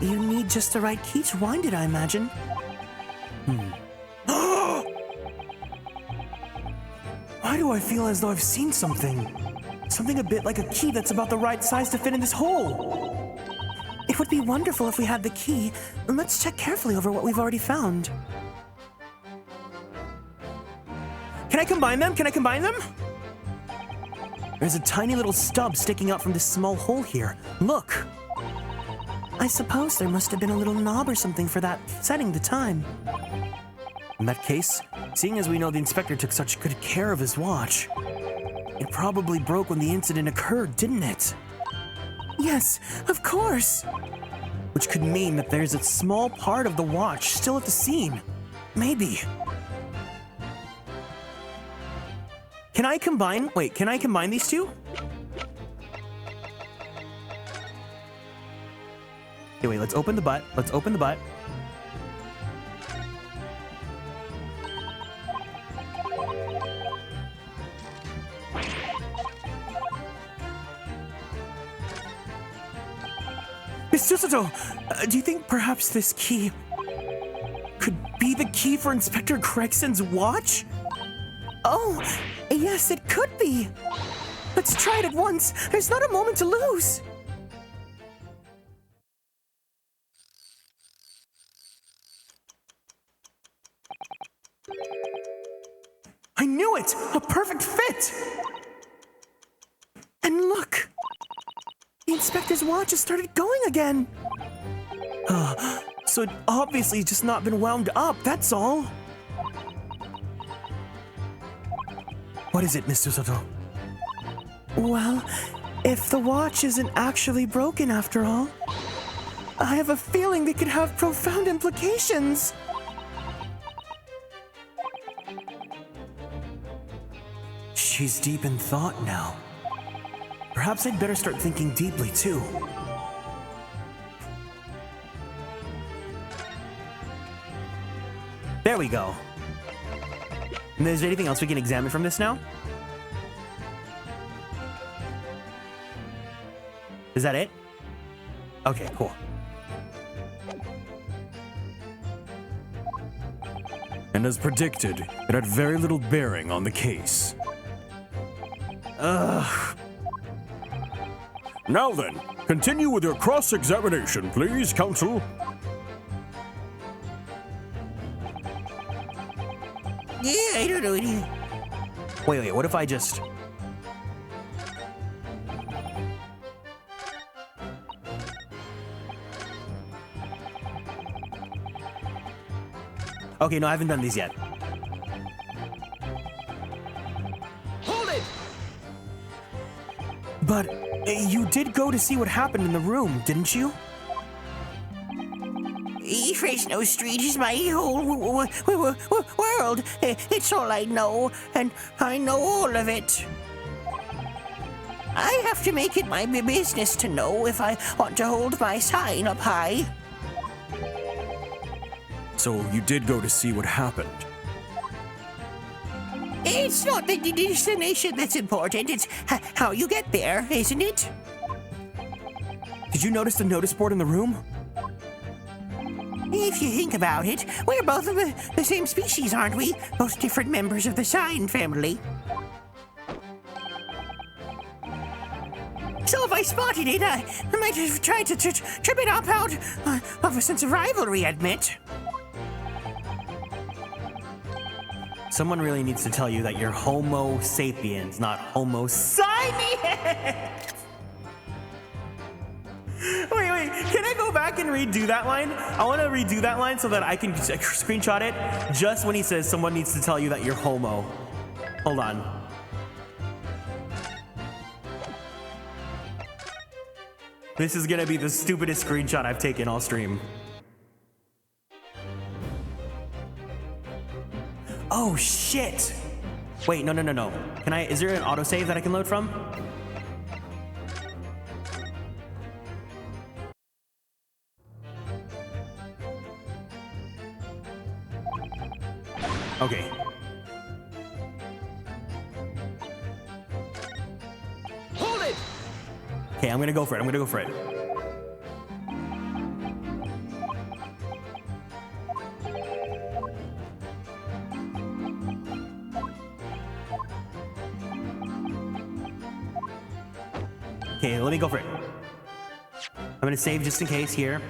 You need just the right key to wind it, I imagine. Why do I feel as though I've seen something? Something a bit like a key that's about the right size to fit in this hole. It would be wonderful if we had the key. Let's check carefully over what we've already found. Can I combine them? Can I combine them? There's a tiny little stub sticking out from this small hole here. Look. I suppose there must have been a little knob or something for that setting the time. In that case, seeing as we know the inspector took such good care of his watch, it probably broke when the incident occurred, didn't it? Yes, of course. Which could mean that there's a small part of the watch still at the scene. Maybe. Can I combine these two? Okay, wait, let's open the butt. Let's open the butt. Miss Susato, do you think perhaps this key could be the key for Inspector Gregson's watch? Oh, yes, it could be. Let's try it at once. There's not a moment to lose. knew it! A perfect fit! And look, the inspector's watch has started going again. So it obviously just not been wound up, that's all. What is it, Mr. Soto? Well, if the watch isn't actually broken after all, I have a feeling it could have profound implications. She's deep in thought now. Perhaps I'd better start thinking deeply, too. There we go. And is there anything else we can examine from this now? Is that it? Okay, cool. And as predicted, it had very little bearing on the case. Ugh. Now then, continue with your cross-examination, please, counsel. Yeah, I don't know anything. Wait, what if I just... Okay, no, I haven't done these yet. Hold it! But you did go to see what happened in the room, didn't you? Fresno Street is my whole world. It's all I know, and I know all of it. I have to make it my business to know if I want to hold my sign up high. So you did go to see what happened. It's not the destination that's important, it's how you get there, isn't it? Did you notice the notice board in the room? If you think about it, we're both of the same species, aren't we? Both different members of the sign family. So if I spotted it, I might have tried to trip it up out of a sense of rivalry, I'd admit. Someone really needs to tell you that you're Homo sapiens, not Homo sapiens! Wait, can I go back and redo that line? I want to redo that line so that I can screenshot it just when he says someone needs to tell you that you're homo. Hold on. This is gonna be the stupidest screenshot I've taken all stream. Oh shit! Wait, no. Can I, is there an autosave that I can load from? Okay. Hold it! Okay, I'm gonna go for it. Okay, let me go for it. I'm gonna save just in case here.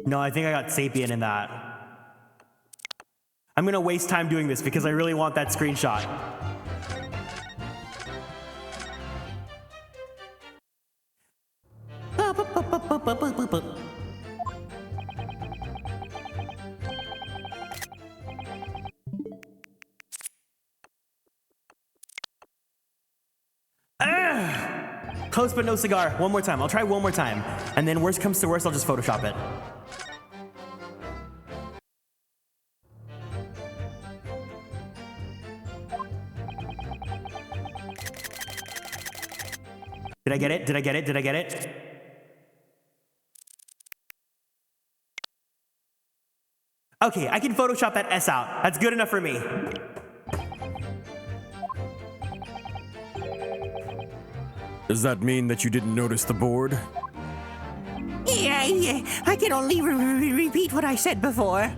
No, I think I got sapien in that. I'm gonna waste time doing this because I really want that screenshot. Close but no cigar. One more time. I'll try one more time. And then worst comes to worst, I'll just Photoshop it. Did I get it? Did I get it? Did I get it? Okay, I can Photoshop that S out. That's good enough for me. Does that mean that you didn't notice the board? Yeah, I can only repeat what I said before.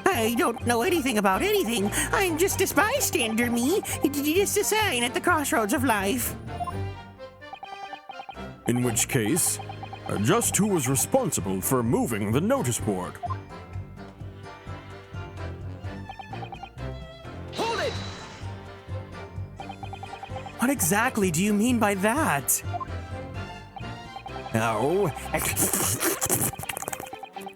I don't know anything about anything. I'm just a bystander, me. Just a sign at the crossroads of life. In which case, just who was responsible for moving the notice board? Hold it! What exactly do you mean by that? Oh.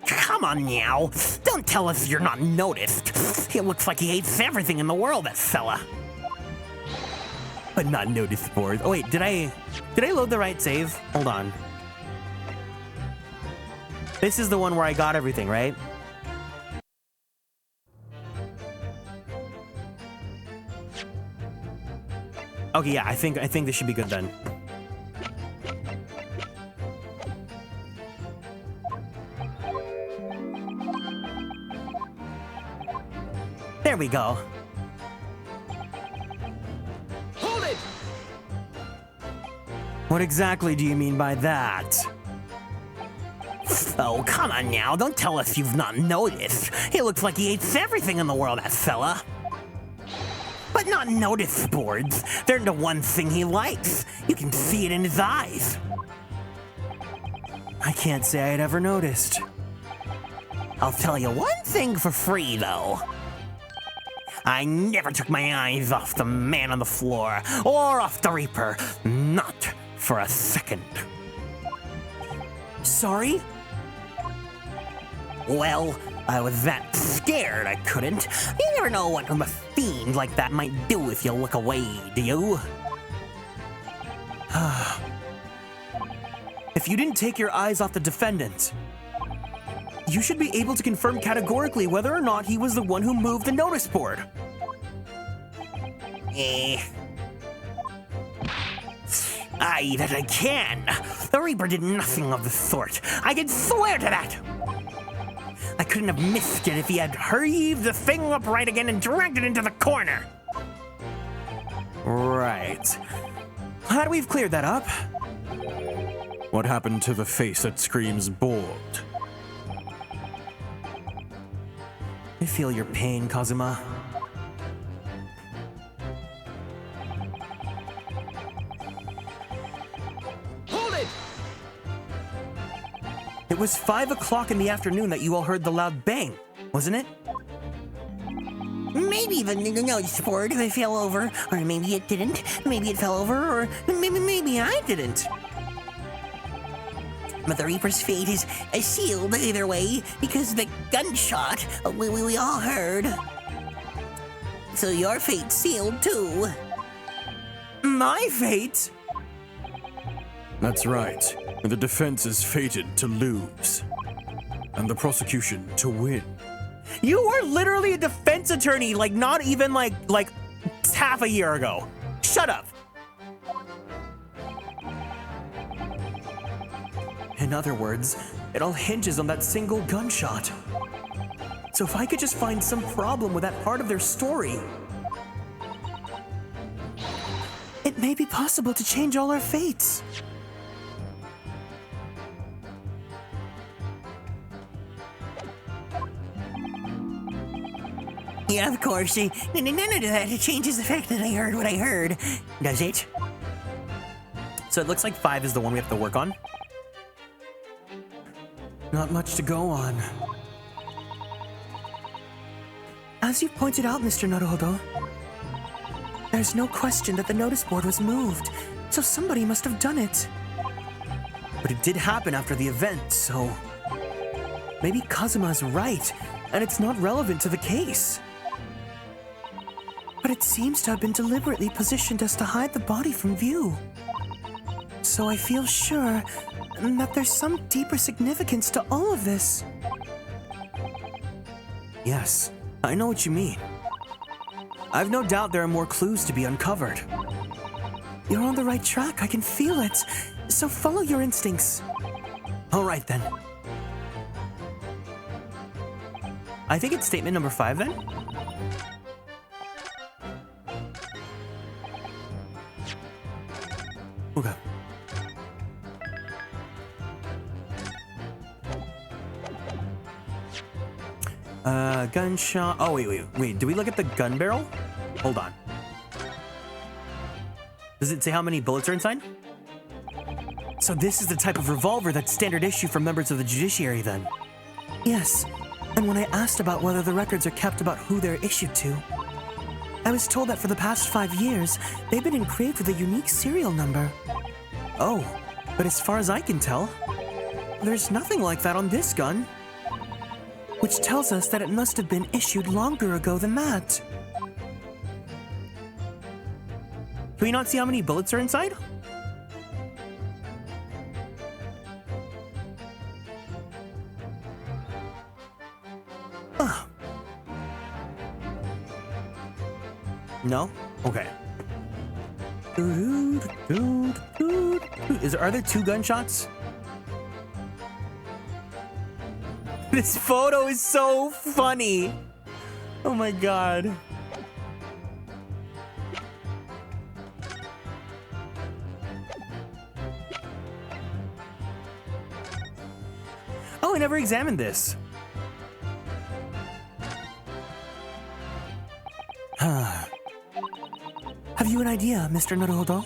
Come on now. Don't tell us you're not noticed. He looks like he hates everything in the world, that fella. But not notice boards. Oh wait, did I load the right save? Hold on. This is the one where I got everything, right? Okay, yeah, I think this should be good then. There we go. Hold it! What exactly do you mean by that? Oh, come on now. Don't tell us you've not noticed. He looks like he hates everything in the world, that fella. But not notice boards. They're the one thing he likes. You can see it in his eyes. I can't say I'd ever noticed. I'll tell you one thing for free, though. I never took my eyes off the man on the floor or off the Reaper. Not for a second. Sorry? Well, I was that scared I couldn't. You never know what a fiend like that might do if you look away, do you? If you didn't take your eyes off the defendant, you should be able to confirm categorically whether or not he was the one who moved the notice board. Aye, that I can. The Reaper did nothing of the sort. I can swear to that. I couldn't have missed it if he had heaved the thing upright again and dragged it into the corner. Right. Glad we've cleared that up. What happened to the face that screams bored? I feel your pain, Kazuma. Hold it! It was 5 o'clock in the afternoon that you all heard the loud bang, wasn't it? Maybe the notice board fell over, or maybe it didn't. Maybe it fell over, or maybe I didn't. But the Reaper's fate is sealed either way because the gunshot we all heard. So your fate's sealed too. My fate? That's right. The defense is fated to lose, and the prosecution to win. You were literally a defense attorney, like not even like half a year ago. Shut up. In other words, it all hinges on that single gunshot. So if I could just find some problem with that part of their story, it may be possible to change all our fates. Yeah, of course. None of that changes the fact that I heard what I heard, does it? So it looks like 5 is the one we have to work on. Not much to go on. As you pointed out, Mr. Naruhodo, there's no question that the notice board was moved, so somebody must have done it. But it did happen after the event, so maybe Kazuma's right, and it's not relevant to the case. But it seems to have been deliberately positioned as to hide the body from view. So I feel sure that there's some deeper significance to all of this. Yes, I know what you mean. I've no doubt there are more clues to be uncovered. You're on the right track, I can feel it. So follow your instincts. All right then. I think it's statement number 5 then. Okay. Gunshot. Oh, wait. Do we look at the gun barrel? Hold on. Does it say how many bullets are inside? So this is the type of revolver that's standard issue for members of the judiciary then? Yes, and when I asked about whether the records are kept about who they're issued to, I was told that for the past 5 years, they've been engraved with a unique serial number. Oh, but as far as I can tell, there's nothing like that on this gun. Which tells us that it must have been issued longer ago than that. Can we not see how many bullets are inside? No? Okay. Are there 2 gunshots? This photo is so funny. Oh my god. Oh, I never examined this. Have you an idea, Mr. Naruto?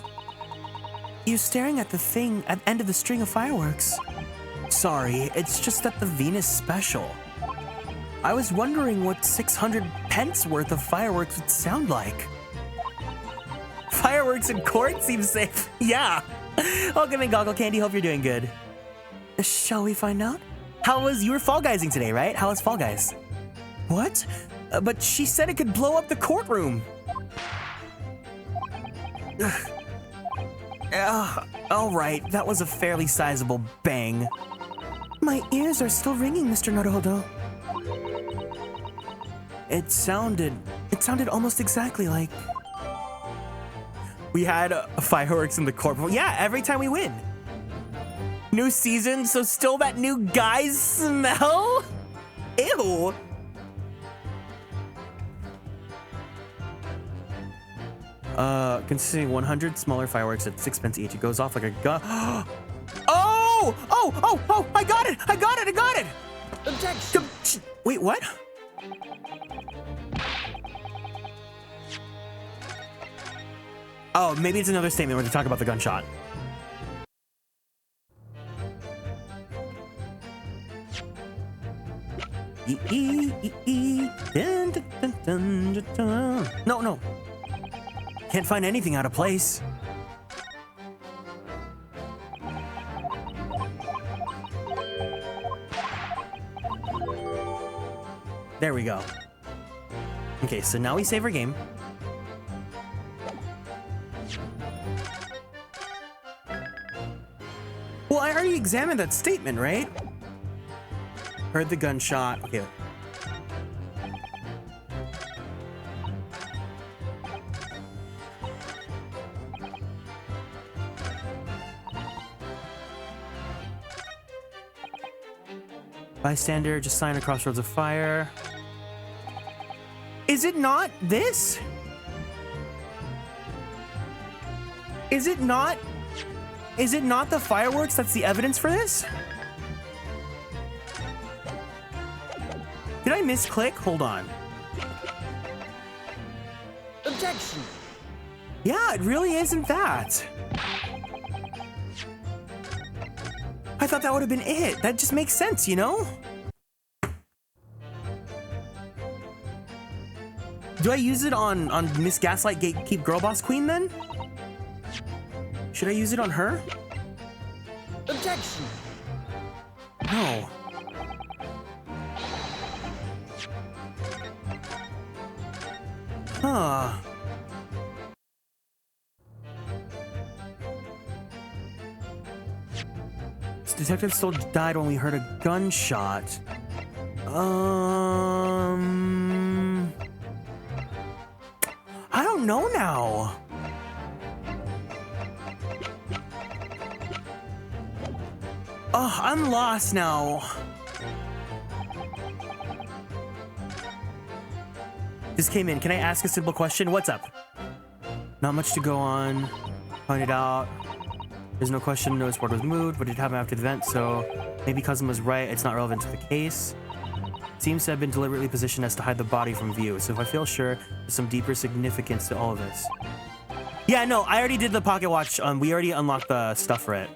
You're staring at the thing at the end of the string of fireworks. Sorry, it's just that the Venus special. I was wondering what 600 pence worth of fireworks would sound like. Fireworks in court seems safe. Yeah. Welcome in, Goggle Candy. Hope you're doing good. Shall we find out? You were Fall Guysing today, right? How was Fall Guys? What? But she said it could blow up the courtroom. All right, that was a fairly sizable bang. My ears are still ringing, Mr. Naruto. It sounded almost exactly like... we had fireworks in the courtroom. Yeah, every time we win. New season, so still that new guy smell? Ew. Consisting 100 smaller fireworks at 6 pence each. It goes off like a gun. Oh! I got it! Objection! Wait, what? Oh, maybe it's another statement where they talk about the gunshot. No. Can't find anything out of place. There we go. Okay, so now we save our game. Well, I already examined that statement, right? Heard the gunshot. Okay. Bystander, just sign across roads of fire. Is it not this? Is it not the fireworks that's the evidence for this? Did I misclick? Hold on. Objection! Yeah, it really isn't that. I thought that would have been it. That just makes sense, you know? Do I use it on Miss Gaslight Gatekeep Girl Boss Queen then? Should I use it on her? Objection! No. Huh. This detective still died when we heard a gunshot. I don't know now. Oh, I'm lost now. This came in. Can I ask a simple question? What's up? Not much to go on. Find it out. There's no question, no sport was moved, but it happened after the event, so maybe Cousin was right. It's not relevant to the case. Seems to have been deliberately positioned as to hide the body from view, so if I feel sure, there's some deeper significance to all of this. Yeah, no, I already did the pocket watch. We already unlocked the stuff for it.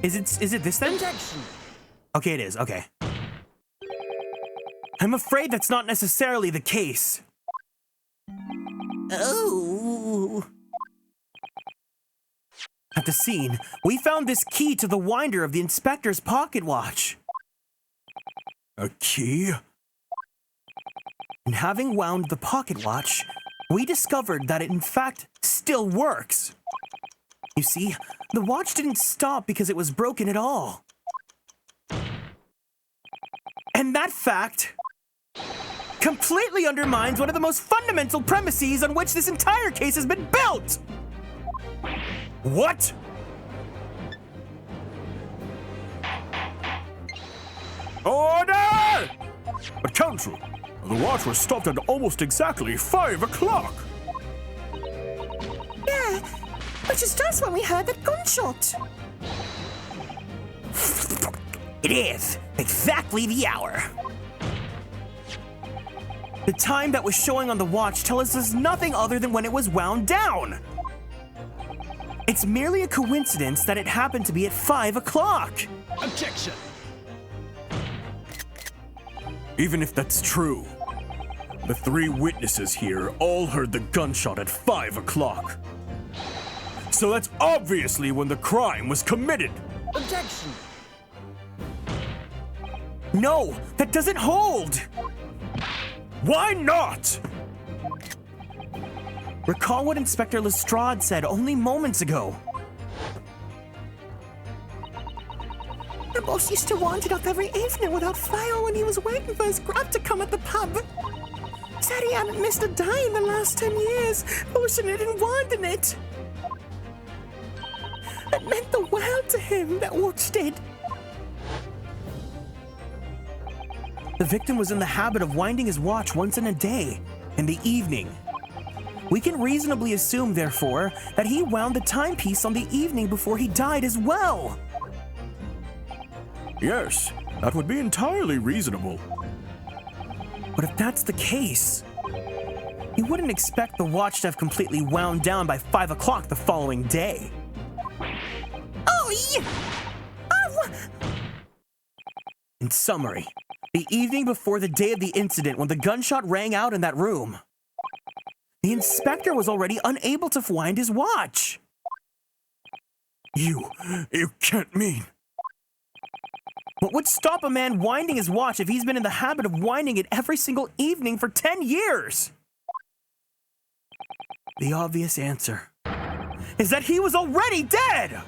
Is it this then? Okay, it is. Okay. I'm afraid that's not necessarily the case. Oh. At the scene, we found this key to the winder of the inspector's pocket watch. A key? And having wound the pocket watch, we discovered that it in fact still works. You see, the watch didn't stop because it was broken at all. And that fact completely undermines one of the most fundamental premises on which this entire case has been built! What? Order! But Counsel, the watch was stopped at almost exactly 5 o'clock. Yeah, which is just when we heard that gunshot. It is exactly the hour. The time that was showing on the watch tells us nothing other than when it was wound down. It's merely a coincidence that it happened to be at 5 o'clock. Objection! Even if that's true, the 3 witnesses here all heard the gunshot at 5 o'clock. So that's obviously when the crime was committed. Objection! No, that doesn't hold. Why not? Recall what Inspector Lestrade said only moments ago. The boss used to wind it up every evening without fail when he was waiting for his grab to come at the pub. Said he hadn't missed a day in the last 10 years, pushing it and winding it. It meant the world to him that watched it. The victim was in the habit of winding his watch once in a day, in the evening. We can reasonably assume, therefore, that he wound the timepiece on the evening before he died as well. Yes, that would be entirely reasonable. But if that's the case, you wouldn't expect the watch to have completely wound down by 5 o'clock the following day. Oh, yeah! In summary, the evening before the day of the incident when the gunshot rang out in that room, the inspector was already unable to wind his watch. You can't mean. What would stop a man winding his watch if he's been in the habit of winding it every single evening for 10 years? The obvious answer is that he was already dead!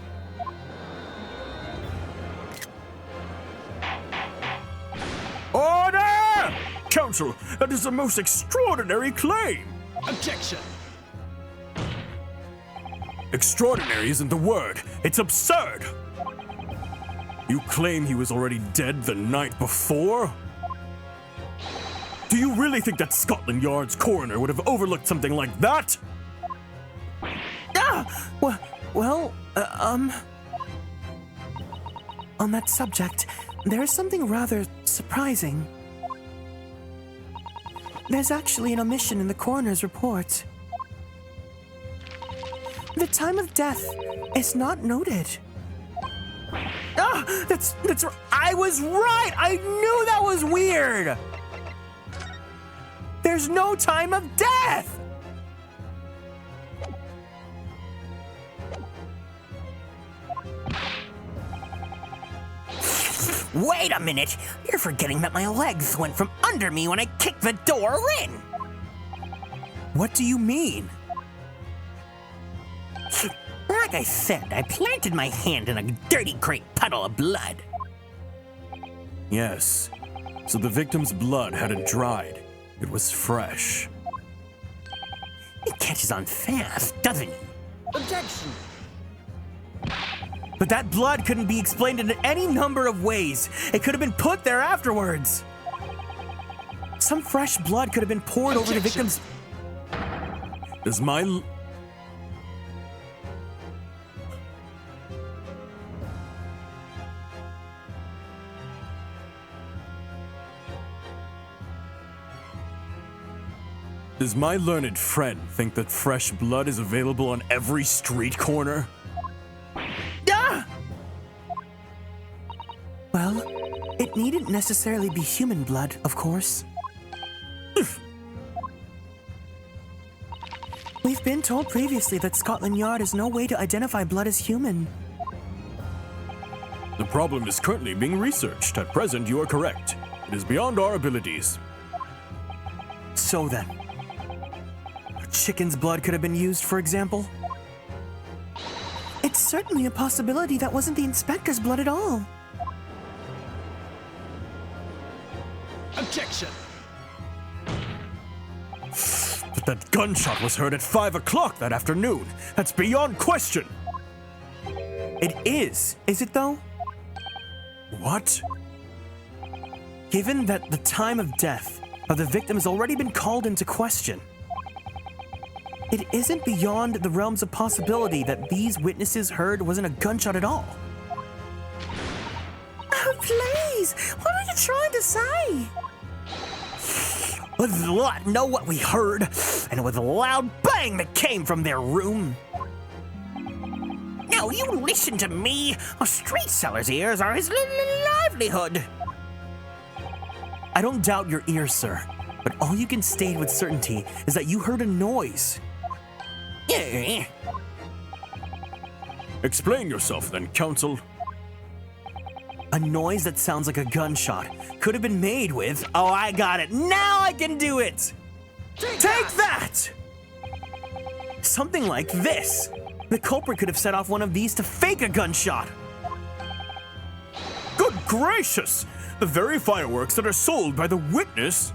Order! Counsel, that is the most extraordinary claim. Objection! Extraordinary isn't the word. It's absurd. You claim he was already dead the night before? Do you really think that Scotland Yard's coroner would have overlooked something like that? On that subject, there is something rather surprising. There's actually an omission in the coroner's report. The time of death is not noted. I was right! I knew that was weird! There's no time of death! Wait a minute! You're forgetting that my legs went from under me when I kicked the door in! What do you mean? Like I said, I planted my hand in a dirty great puddle of blood. Yes. So the victim's blood hadn't dried. It was fresh. He catches on fast, doesn't he? Objection! But that blood couldn't be explained in any number of ways. It could have been put there afterwards. Some fresh blood could have been poured over the victim's... Does my... Does my learned friend think that fresh blood is available on every street corner? Ah! It needn't necessarily be human blood, of course. We've been told previously that Scotland Yard has no way to identify blood as human. The problem is currently being researched. At present, you are correct. It is beyond our abilities. So then, a chicken's blood could have been used, for example? It's certainly a possibility that wasn't the inspector's blood at all. Objection! But that gunshot was heard at 5 o'clock that afternoon. That's beyond question. It is it though? What? Given that the time of death of the victim has already been called into question, it isn't beyond the realms of possibility that these witnesses heard wasn't a gunshot at all. Oh, please! What are you trying to say? Know what we heard, and it was a loud bang that came from their room. Now you listen to me. A street seller's ears are his livelihood. I don't doubt your ears, sir, but all you can state with certainty is that you heard a noise. Explain yourself then, counsel. A noise that sounds like a gunshot could have been made with, oh, I got it, now I can do it! Take that! Something like this. The culprit could have set off one of these to fake a gunshot. Good gracious! The very fireworks that are sold by the witness.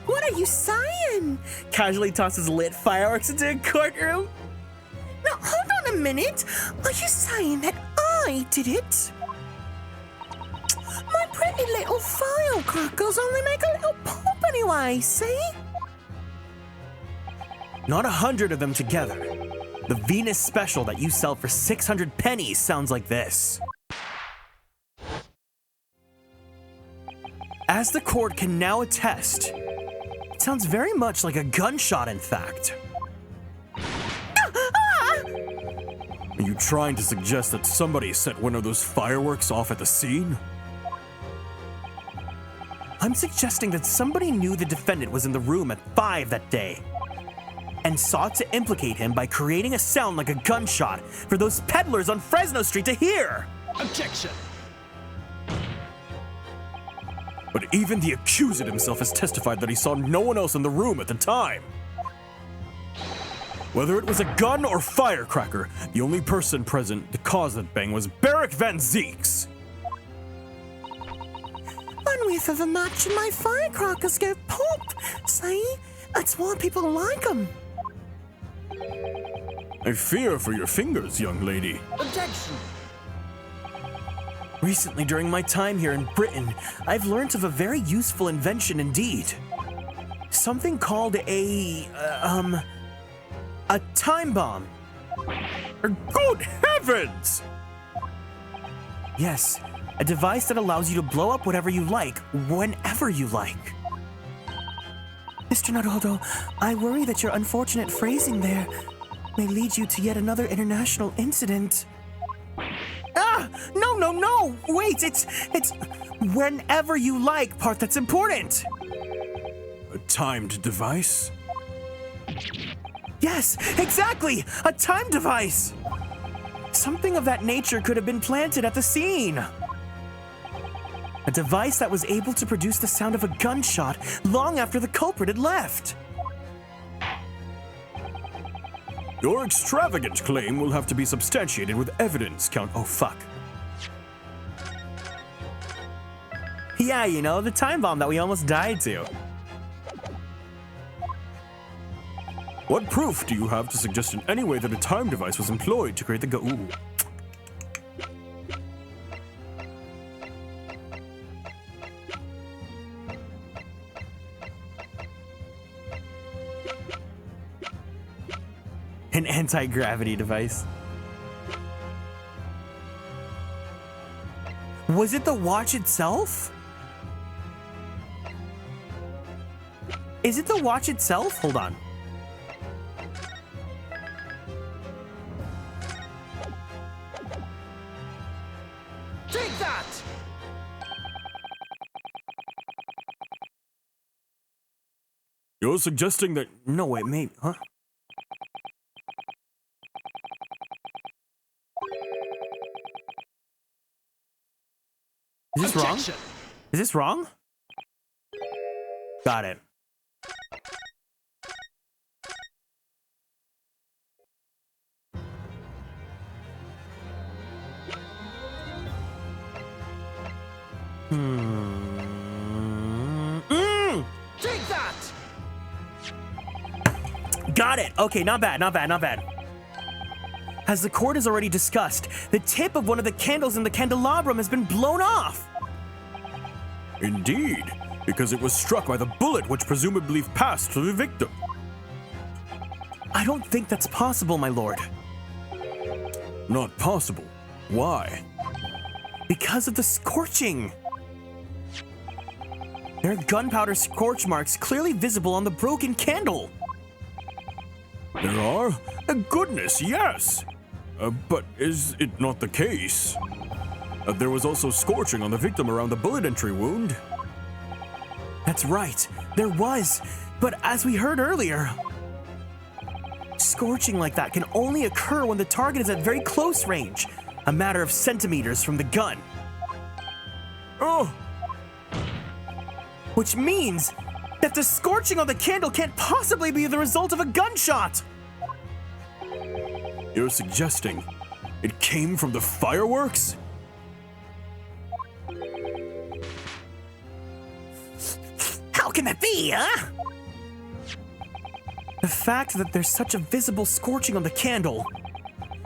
What are you saying? Casually tosses lit fireworks into a courtroom. Now, hold on a minute. Are you saying that I did it? My pretty little firecrackers only make a little pop anyway, see? Not 100 of them together. The Venus special that you sell for 600 pennies sounds like this. As the court can now attest, it sounds very much like a gunshot, in fact. Are you trying to suggest that somebody set one of those fireworks off at the scene? I'm suggesting that somebody knew the defendant was in the room at 5 that day and sought to implicate him by creating a sound like a gunshot for those peddlers on Fresno Street to hear. Objection! But even the accused himself has testified that he saw no one else in the room at the time. Whether it was a gun or firecracker, the only person present to cause that bang was Barrick Van Zeeks. One whiff of a match and my firecrackers go pop. See? That's why people like them. I fear for your fingers, young lady. Objection! Recently, during my time here in Britain, I've learned of a very useful invention indeed. Something called a time bomb. Good heavens! Yes, a device that allows you to blow up whatever you like, whenever you like. Mr. Naruto, I worry that your unfortunate phrasing there may lead you to yet another international incident. Ah! No! Wait, it's whenever you like part that's important. A timed device? Yes, exactly! A time device! Something of that nature could have been planted at the scene. A device that was able to produce the sound of a gunshot long after the culprit had left. Your extravagant claim will have to be substantiated with evidence, Count. Oh, fuck. Yeah, you know, the time bomb that we almost died to. What proof do you have to suggest in any way that a time device was employed to create the Ooh. An anti-gravity device. Was it the watch itself? Is it the watch itself? Hold on. Take that! You're suggesting that... No, wait, maybe, huh? Is this wrong? Objection. Is this wrong? Got it. Take that! Got it. Okay, not bad, not bad, not bad. As the court has already discussed, the tip of one of the candles in the candelabrum has been blown off. Indeed, because it was struck by the bullet which presumably passed to the victim. I don't think that's possible, my lord. Not possible. Why? Because of the scorching. There are gunpowder scorch marks clearly visible on the broken candle. There are? Goodness, yes! But is it not the case? There was also scorching on the victim around the bullet entry wound. That's right, there was. But as we heard earlier, scorching like that can only occur when the target is at very close range, a matter of centimeters from the gun. Oh! Which means that the scorching on the candle can't possibly be the result of a gunshot. You're suggesting it came from the fireworks? How can that be, huh? The fact that there's such a visible scorching on the candle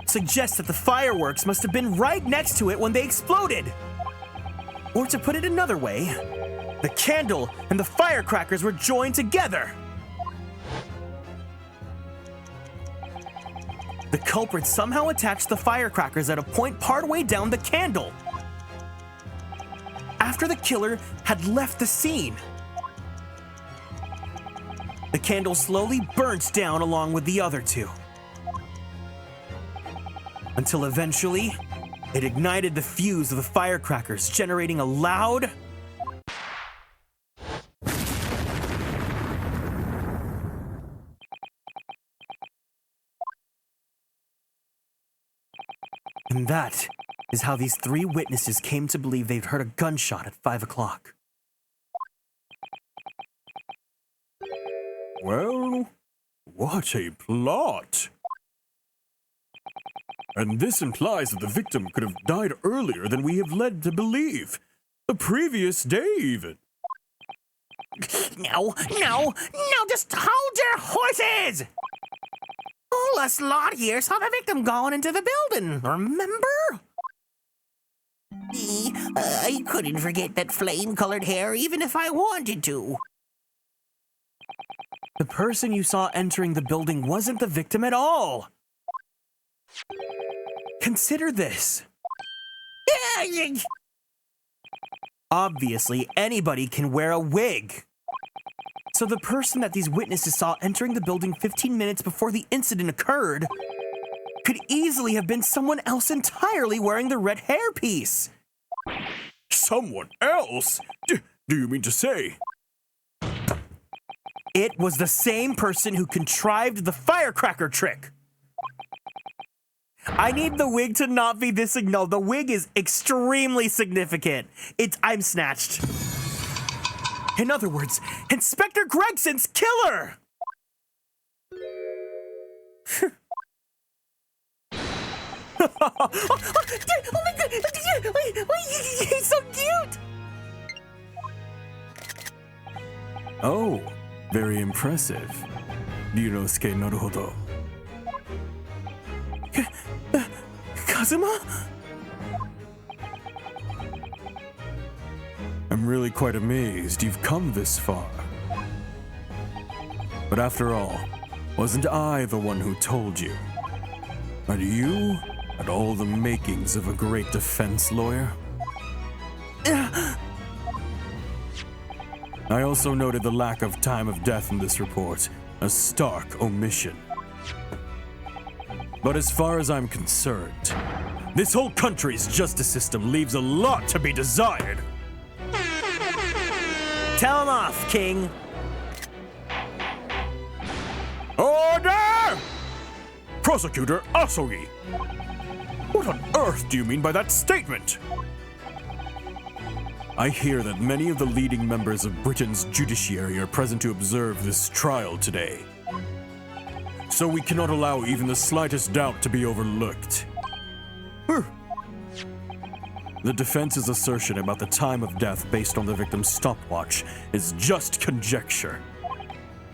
suggests that the fireworks must have been right next to it when they exploded. Or to put it another way, the candle and the firecrackers were joined together. The culprit somehow attached the firecrackers at a point partway down the candle, after the killer had left the scene. The candle slowly burnt down along with the other two, until eventually it ignited the fuse of the firecrackers, generating a loud and that is how these three witnesses came to believe they'd heard a gunshot at 5 o'clock. Well, what a plot! And this implies that the victim could have died earlier than we have led to believe. The previous day, even. No, just hold your horses! All us lot here saw the victim going into the building, remember? I couldn't forget that flame-colored hair even if I wanted to. The person you saw entering the building wasn't the victim at all. Consider this. Obviously, anybody can wear a wig. So the person that these witnesses saw entering the building 15 minutes before the incident occurred could easily have been someone else entirely wearing the red hairpiece. Someone else? Do you mean to say? It was the same person who contrived the firecracker trick. I need the wig to not be this. No, the wig is extremely significant. I'm snatched. In other words, Inspector Gregson's killer! Oh my god! He's so cute! Oh, very impressive. Ryunosuke Naruhodo. Kazuma? I'm really quite amazed you've come this far. But after all, wasn't I the one who told you? And you had all the makings of a great defense lawyer? I also noted the lack of time of death in this report, a stark omission. But as far as I'm concerned, this whole country's justice system leaves a lot to be desired. Tell him off, King. Prosecutor Asogi! What on earth do you mean by that statement? I hear that many of the leading members of Britain's judiciary are present to observe this trial today. So we cannot allow even the slightest doubt to be overlooked. The defense's assertion about the time of death based on the victim's stopwatch is just conjecture.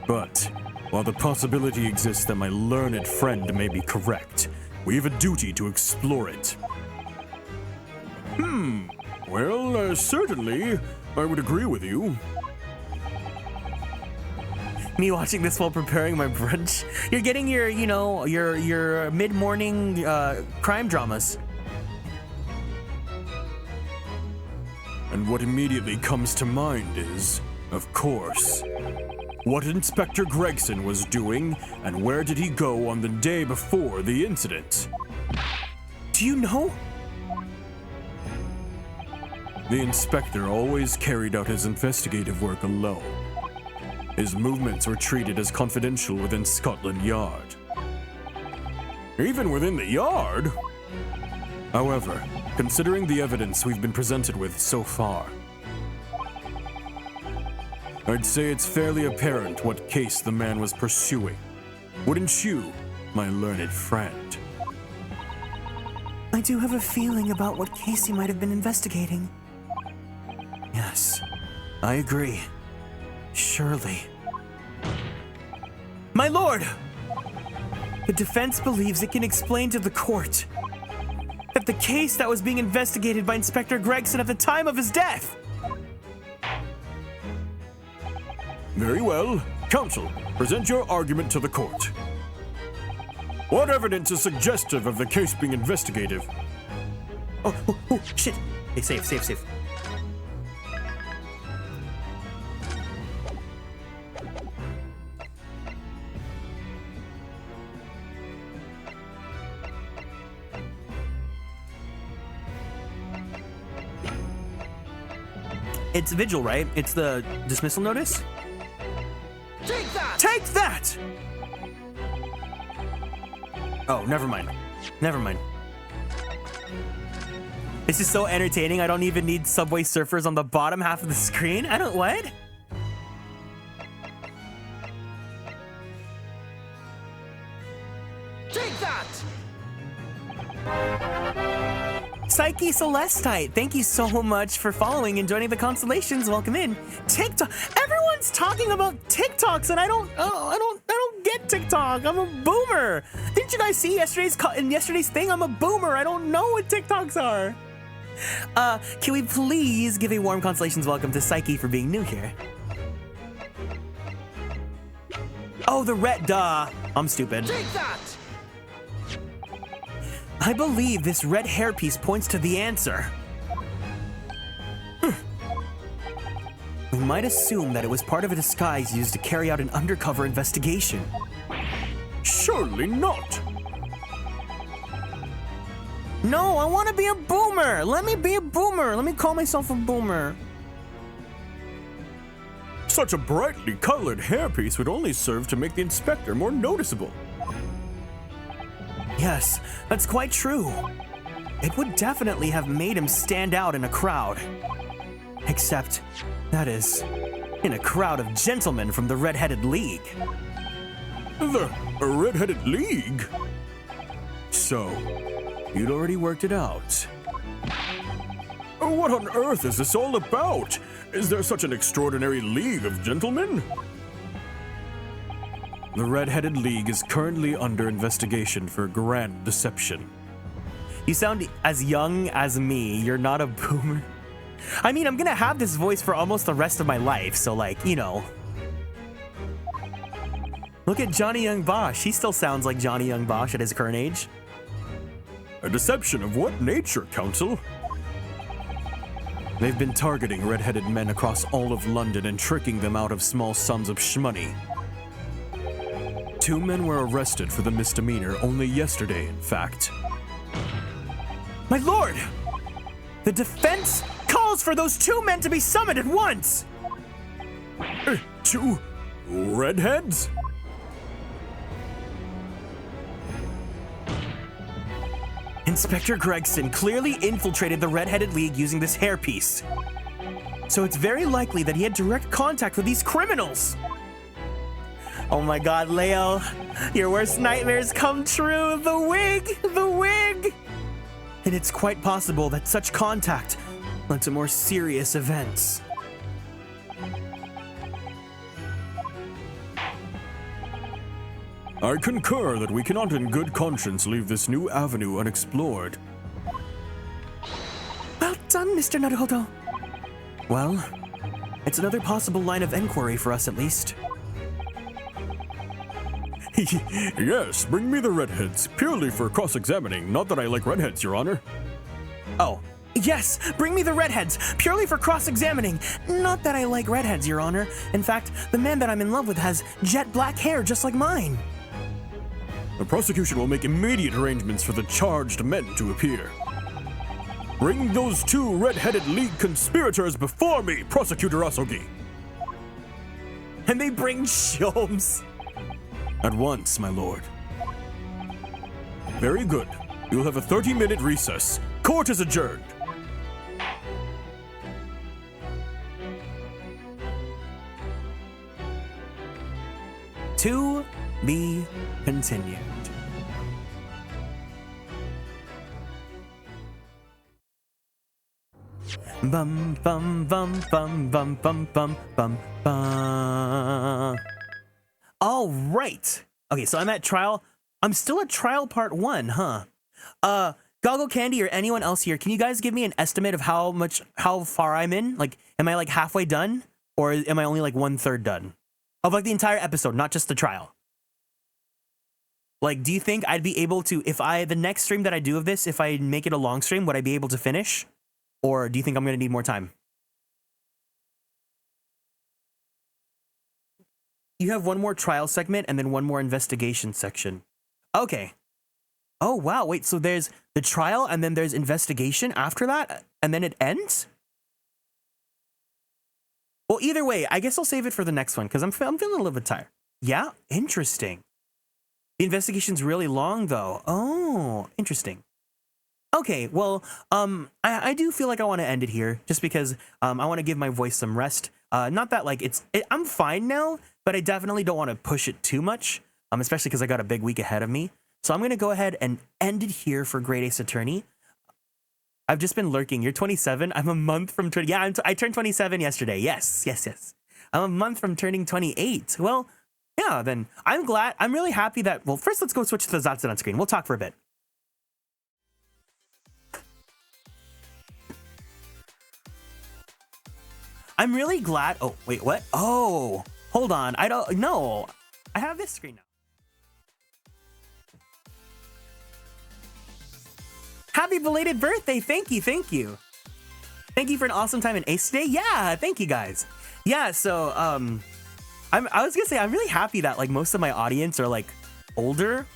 But while the possibility exists that my learned friend may be correct, we have a duty to explore it. Well, certainly, I would agree with you. Me watching this while preparing my brunch. You're getting your, your mid-morning crime dramas. And what immediately comes to mind is, of course, what Inspector Gregson was doing and where did he go on the day before the incident? Do you know? The inspector always carried out his investigative work alone. His movements were treated as confidential within Scotland Yard. Even within the yard? However, considering the evidence we've been presented with so far, I'd say it's fairly apparent what case the man was pursuing. Wouldn't you, my learned friend? I do have a feeling about what case he might have been investigating. Yes, I agree. Surely. My lord! The defense believes it can explain to the court that the case that was being investigated by Inspector Gregson at the time of his death. Very well. Counsel, present your argument to the court. What evidence is suggestive of the case being investigated? Oh, shit. Hey, safe. It's vigil, right? It's the dismissal notice? Take that! Take that! Oh, never mind. This is so entertaining, I don't even need Subway Surfers on the bottom half of the screen. What? Take that! Psyche Celestite, thank you so much for following and joining the constellations. Welcome in. TikTok. Everyone's talking about TikToks, and I don't get TikTok. I'm a boomer. Didn't you guys see yesterday's thing? I'm a boomer. I don't know what TikToks are. Can we please give a warm constellations welcome to Psyche for being new here? Oh, the red. Duh. I'm stupid. Take that! I believe this red hairpiece points to the answer. We might assume that it was part of a disguise used to carry out an undercover investigation. Surely not! No, I want to be a boomer! Let me be a boomer! Let me call myself a boomer. Such a brightly colored hairpiece would only serve to make the inspector more noticeable. Yes, that's quite true. It would definitely have made him stand out in a crowd. Except, that is, in a crowd of gentlemen from the Red-Headed League. The Red-Headed League? So, you'd already worked it out. What on earth is this all about? Is there such an extraordinary league of gentlemen? The Red-Headed League is currently under investigation for grand deception. You sound as young as me. You're not a boomer. I mean, I'm gonna have this voice for almost the rest of my life, so Look at Johnny Young Bosch. He still sounds like Johnny Young Bosch at his current age. A deception of what nature, Counsel? They've been targeting red-headed men across all of London and tricking them out of small sums of shmoney. 2 men were arrested for the misdemeanor only yesterday, in fact. My lord! The defense calls for those 2 men to be summoned at once! 2 redheads? Inspector Gregson clearly infiltrated the Red-Headed League using this hairpiece. So it's very likely that he had direct contact with these criminals. Oh my god, Leo, your worst nightmares come true. The wig, the wig. And it's quite possible that such contact led to more serious events. I concur that we cannot in good conscience leave this new avenue unexplored. Well done, Mr. Naruhodo. Well, it's another possible line of inquiry for us at least. Yes, bring me the redheads, purely for cross-examining. Not that I like redheads, Your Honor. Oh, yes, bring me the redheads, purely for cross-examining. Not that I like redheads, Your Honor. In fact, the man that I'm in love with has jet black hair just like mine. The prosecution will make immediate arrangements for the charged men to appear. Bring those two red-headed league conspirators before me, Prosecutor Asogi. And they bring Shomes. At once, my lord. Very good. You'll have a 30-minute recess. Court is adjourned. To be continued. Bum bum bum bum bum bum bum bum bum. All right. Okay, so I'm at trial. I'm still at trial part 1, huh? Goggle Candy or anyone else here, can you guys give me an estimate of how far I'm in? Like, am I like halfway done? Or am I only like 1/3 done? Of like the entire episode, not just the trial. Like, do you think I'd be able to, the next stream that I do of this, if I make it a long stream, would I be able to finish? Or do you think I'm gonna need more time? You have one more trial segment and then one more investigation section. Okay. Oh, wow. Wait, so there's the trial and then there's investigation after that? And then it ends? Well, either way, I guess I'll save it for the next one because I'm feeling a little bit tired. Yeah, interesting. The investigation's really long though. Oh, interesting. Okay, well, I do feel like I want to end it here just because I want to give my voice some rest. Not that like I'm fine now, but I definitely don't want to push it too much, especially because I got a big week ahead of me. So I'm going to go ahead and end it here for Grade Ace Attorney. I've just been lurking. You're 27. I'm a month from 20. Yeah, I turned 27 yesterday. Yes. I'm a month from turning 28. Well, yeah, then I'm glad. I'm really happy that, well, first let's go switch to the Zatsudan screen. We'll talk for a bit. I'm really glad. Oh, wait, what? Oh, hold on. I don't know. I have this screen now. Happy belated birthday. Thank you. Thank you for an awesome time in Ace today. Yeah, thank you guys. Yeah, so I was gonna say I'm really happy that like most of my audience are like older.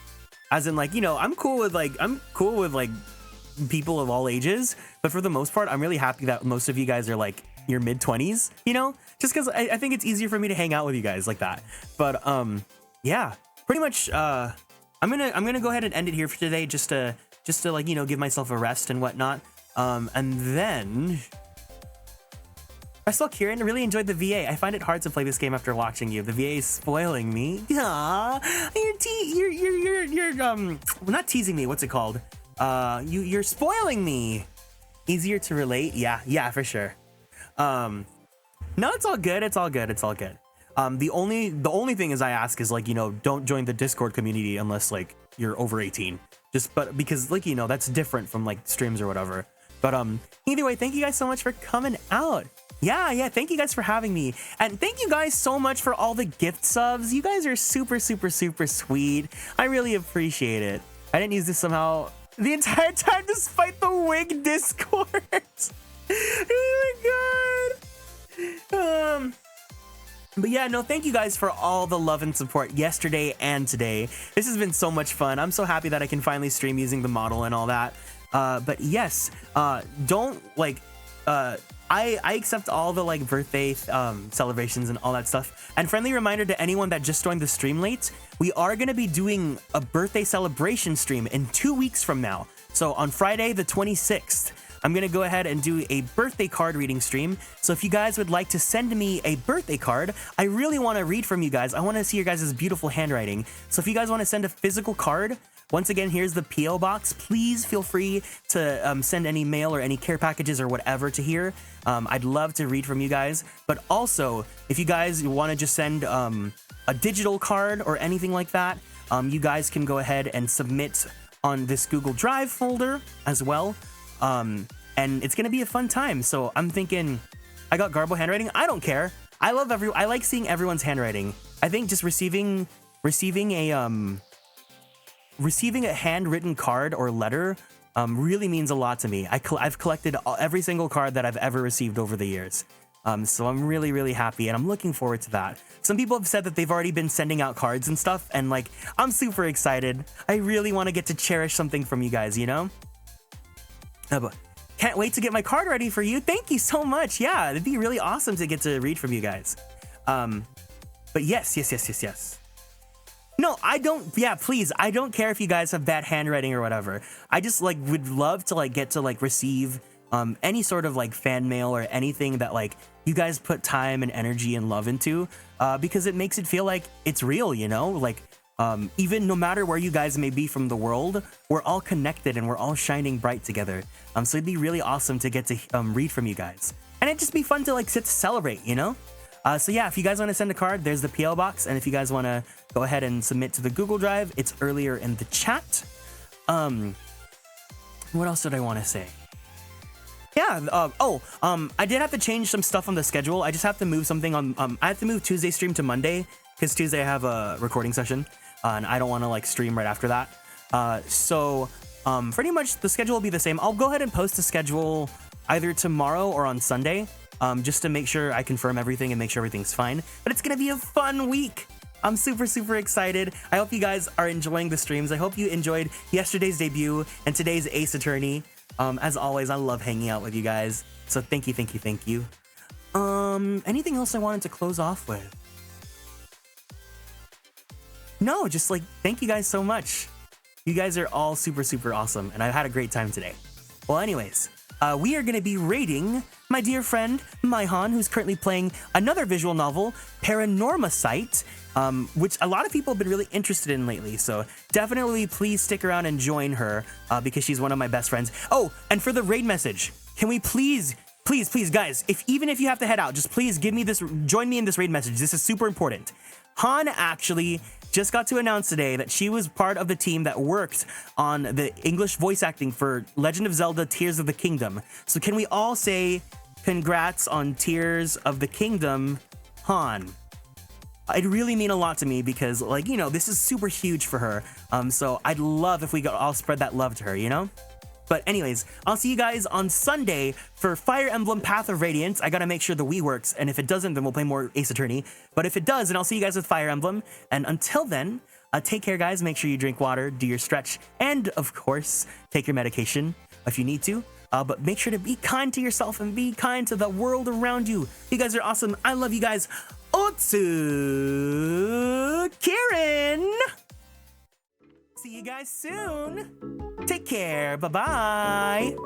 As in like, you know, I'm cool with like people of all ages, but for the most part, I'm really happy that most of you guys are like your mid-20s, you know, just because I think it's easier for me to hang out with you guys like that. But yeah, pretty much I'm gonna go ahead and end it here for today, just to like, you know, give myself a rest and whatnot. And then I saw Kieran. Really enjoyed the VA. I find it hard to play this game after watching you. The VA is spoiling me. Aww, you're well, not teasing me. What's it called? You're spoiling me. Easier to relate. Yeah, for sure. No, it's all good. It's all good. The only thing is I ask is like, you know, don't join the Discord community unless like you're over 18. But because like, you know, that's different from like streams or whatever. But either way, thank you guys so much for coming out. Yeah, thank you guys for having me. And thank you guys so much for all the gift subs. You guys are super sweet. I really appreciate it. I didn't use this somehow the entire time despite the wig Discord. Oh my god. But yeah, no, thank you guys for all the love and support yesterday and today. This has been so much fun. I'm so happy that I can finally stream using the model and all that. But yes, don't like, I accept all the like birthday celebrations and all that stuff. And friendly reminder to anyone that just joined the stream late, we are going to be doing a birthday celebration stream in 2 weeks from now. So on Friday the 26th, I'm gonna go ahead and do a birthday card reading stream. So if you guys would like to send me a birthday card, I really want to read from you guys. I want to see your guys' beautiful handwriting. So if you guys want to send a physical card, once again, here's the P.O. box. Please feel free to send any mail or any care packages or whatever to here. I'd love to read from you guys. But also, if you guys want to just send a digital card or anything like that, you guys can go ahead and submit on this Google Drive folder as well. And it's gonna be a fun time. So I'm thinking, I got garble handwriting. I don't care. I like seeing everyone's handwriting. I think just receiving a handwritten card or letter really means a lot to me. I've collected every single card that I've ever received over the years. So I'm really, really happy, and I'm looking forward to that. Some people have said that they've already been sending out cards and stuff, and like, I'm super excited. I really want to get to cherish something from you guys, you know? Can't wait to get my card ready for you. Thank you so much. Yeah, it'd be really awesome to get to read from you guys. But yes. No, I don't. Yeah, please. I don't care if you guys have bad handwriting or whatever. I just like would love to like get to like receive any sort of like fan mail or anything that like you guys put time and energy and love into, because it makes it feel like it's real, you know? Like even no matter where you guys may be from the world, we're all connected and we're all shining bright together. So it'd be really awesome to get to read from you guys, and it'd just be fun to like sit to celebrate, you know? So yeah, if you guys want to send a card, there's the PO box, and if you guys want to go ahead and submit to the Google Drive, it's earlier in the chat. What else did I want to say? Yeah, I did have to change some stuff on the schedule. I just have to move something on, I have to move Tuesday stream to Monday, because Tuesday I have a recording session, and I don't want to like stream right after that. So pretty much the schedule will be the same. I'll go ahead and post the schedule either tomorrow or on Sunday, just to make sure I confirm everything and make sure everything's fine. But it's gonna be a fun week. I'm super, super excited. I hope you guys are enjoying the streams. I hope you enjoyed yesterday's debut and today's Ace Attorney. As always, I love hanging out with you guys. So thank you. Anything else I wanted to close off with? No, just like, thank you guys so much. You guys are all super, super awesome, and I had a great time today. Well, anyways, we are going to be rating my dear friend, Maihan, who's currently playing another visual novel, Paranormacite, which a lot of people have been really interested in lately. So definitely please stick around and join her, because she's one of my best friends. Oh, and for the raid message, can we please, guys, even if you have to head out, just please join me in this raid message. This is super important. Han actually just got to announce today that she was part of the team that worked on the English voice acting for Legend of Zelda Tears of the Kingdom. So can we all say congrats on Tears of the Kingdom, Han? It'd really mean a lot to me because, like, you know, this is super huge for her. So I'd love if we could all spread that love to her, you know? But anyways, I'll see you guys on Sunday for Fire Emblem Path of Radiance. I gotta make sure the Wii works, and if it doesn't, then we'll play more Ace Attorney. But if it does, then I'll see you guys with Fire Emblem. And until then, take care, guys. Make sure you drink water, do your stretch, and of course, take your medication if you need to. But make sure to be kind to yourself and be kind to the world around you. You guys are awesome. I love you guys. Otsu Kieran! See you guys soon. Take care. Bye-bye.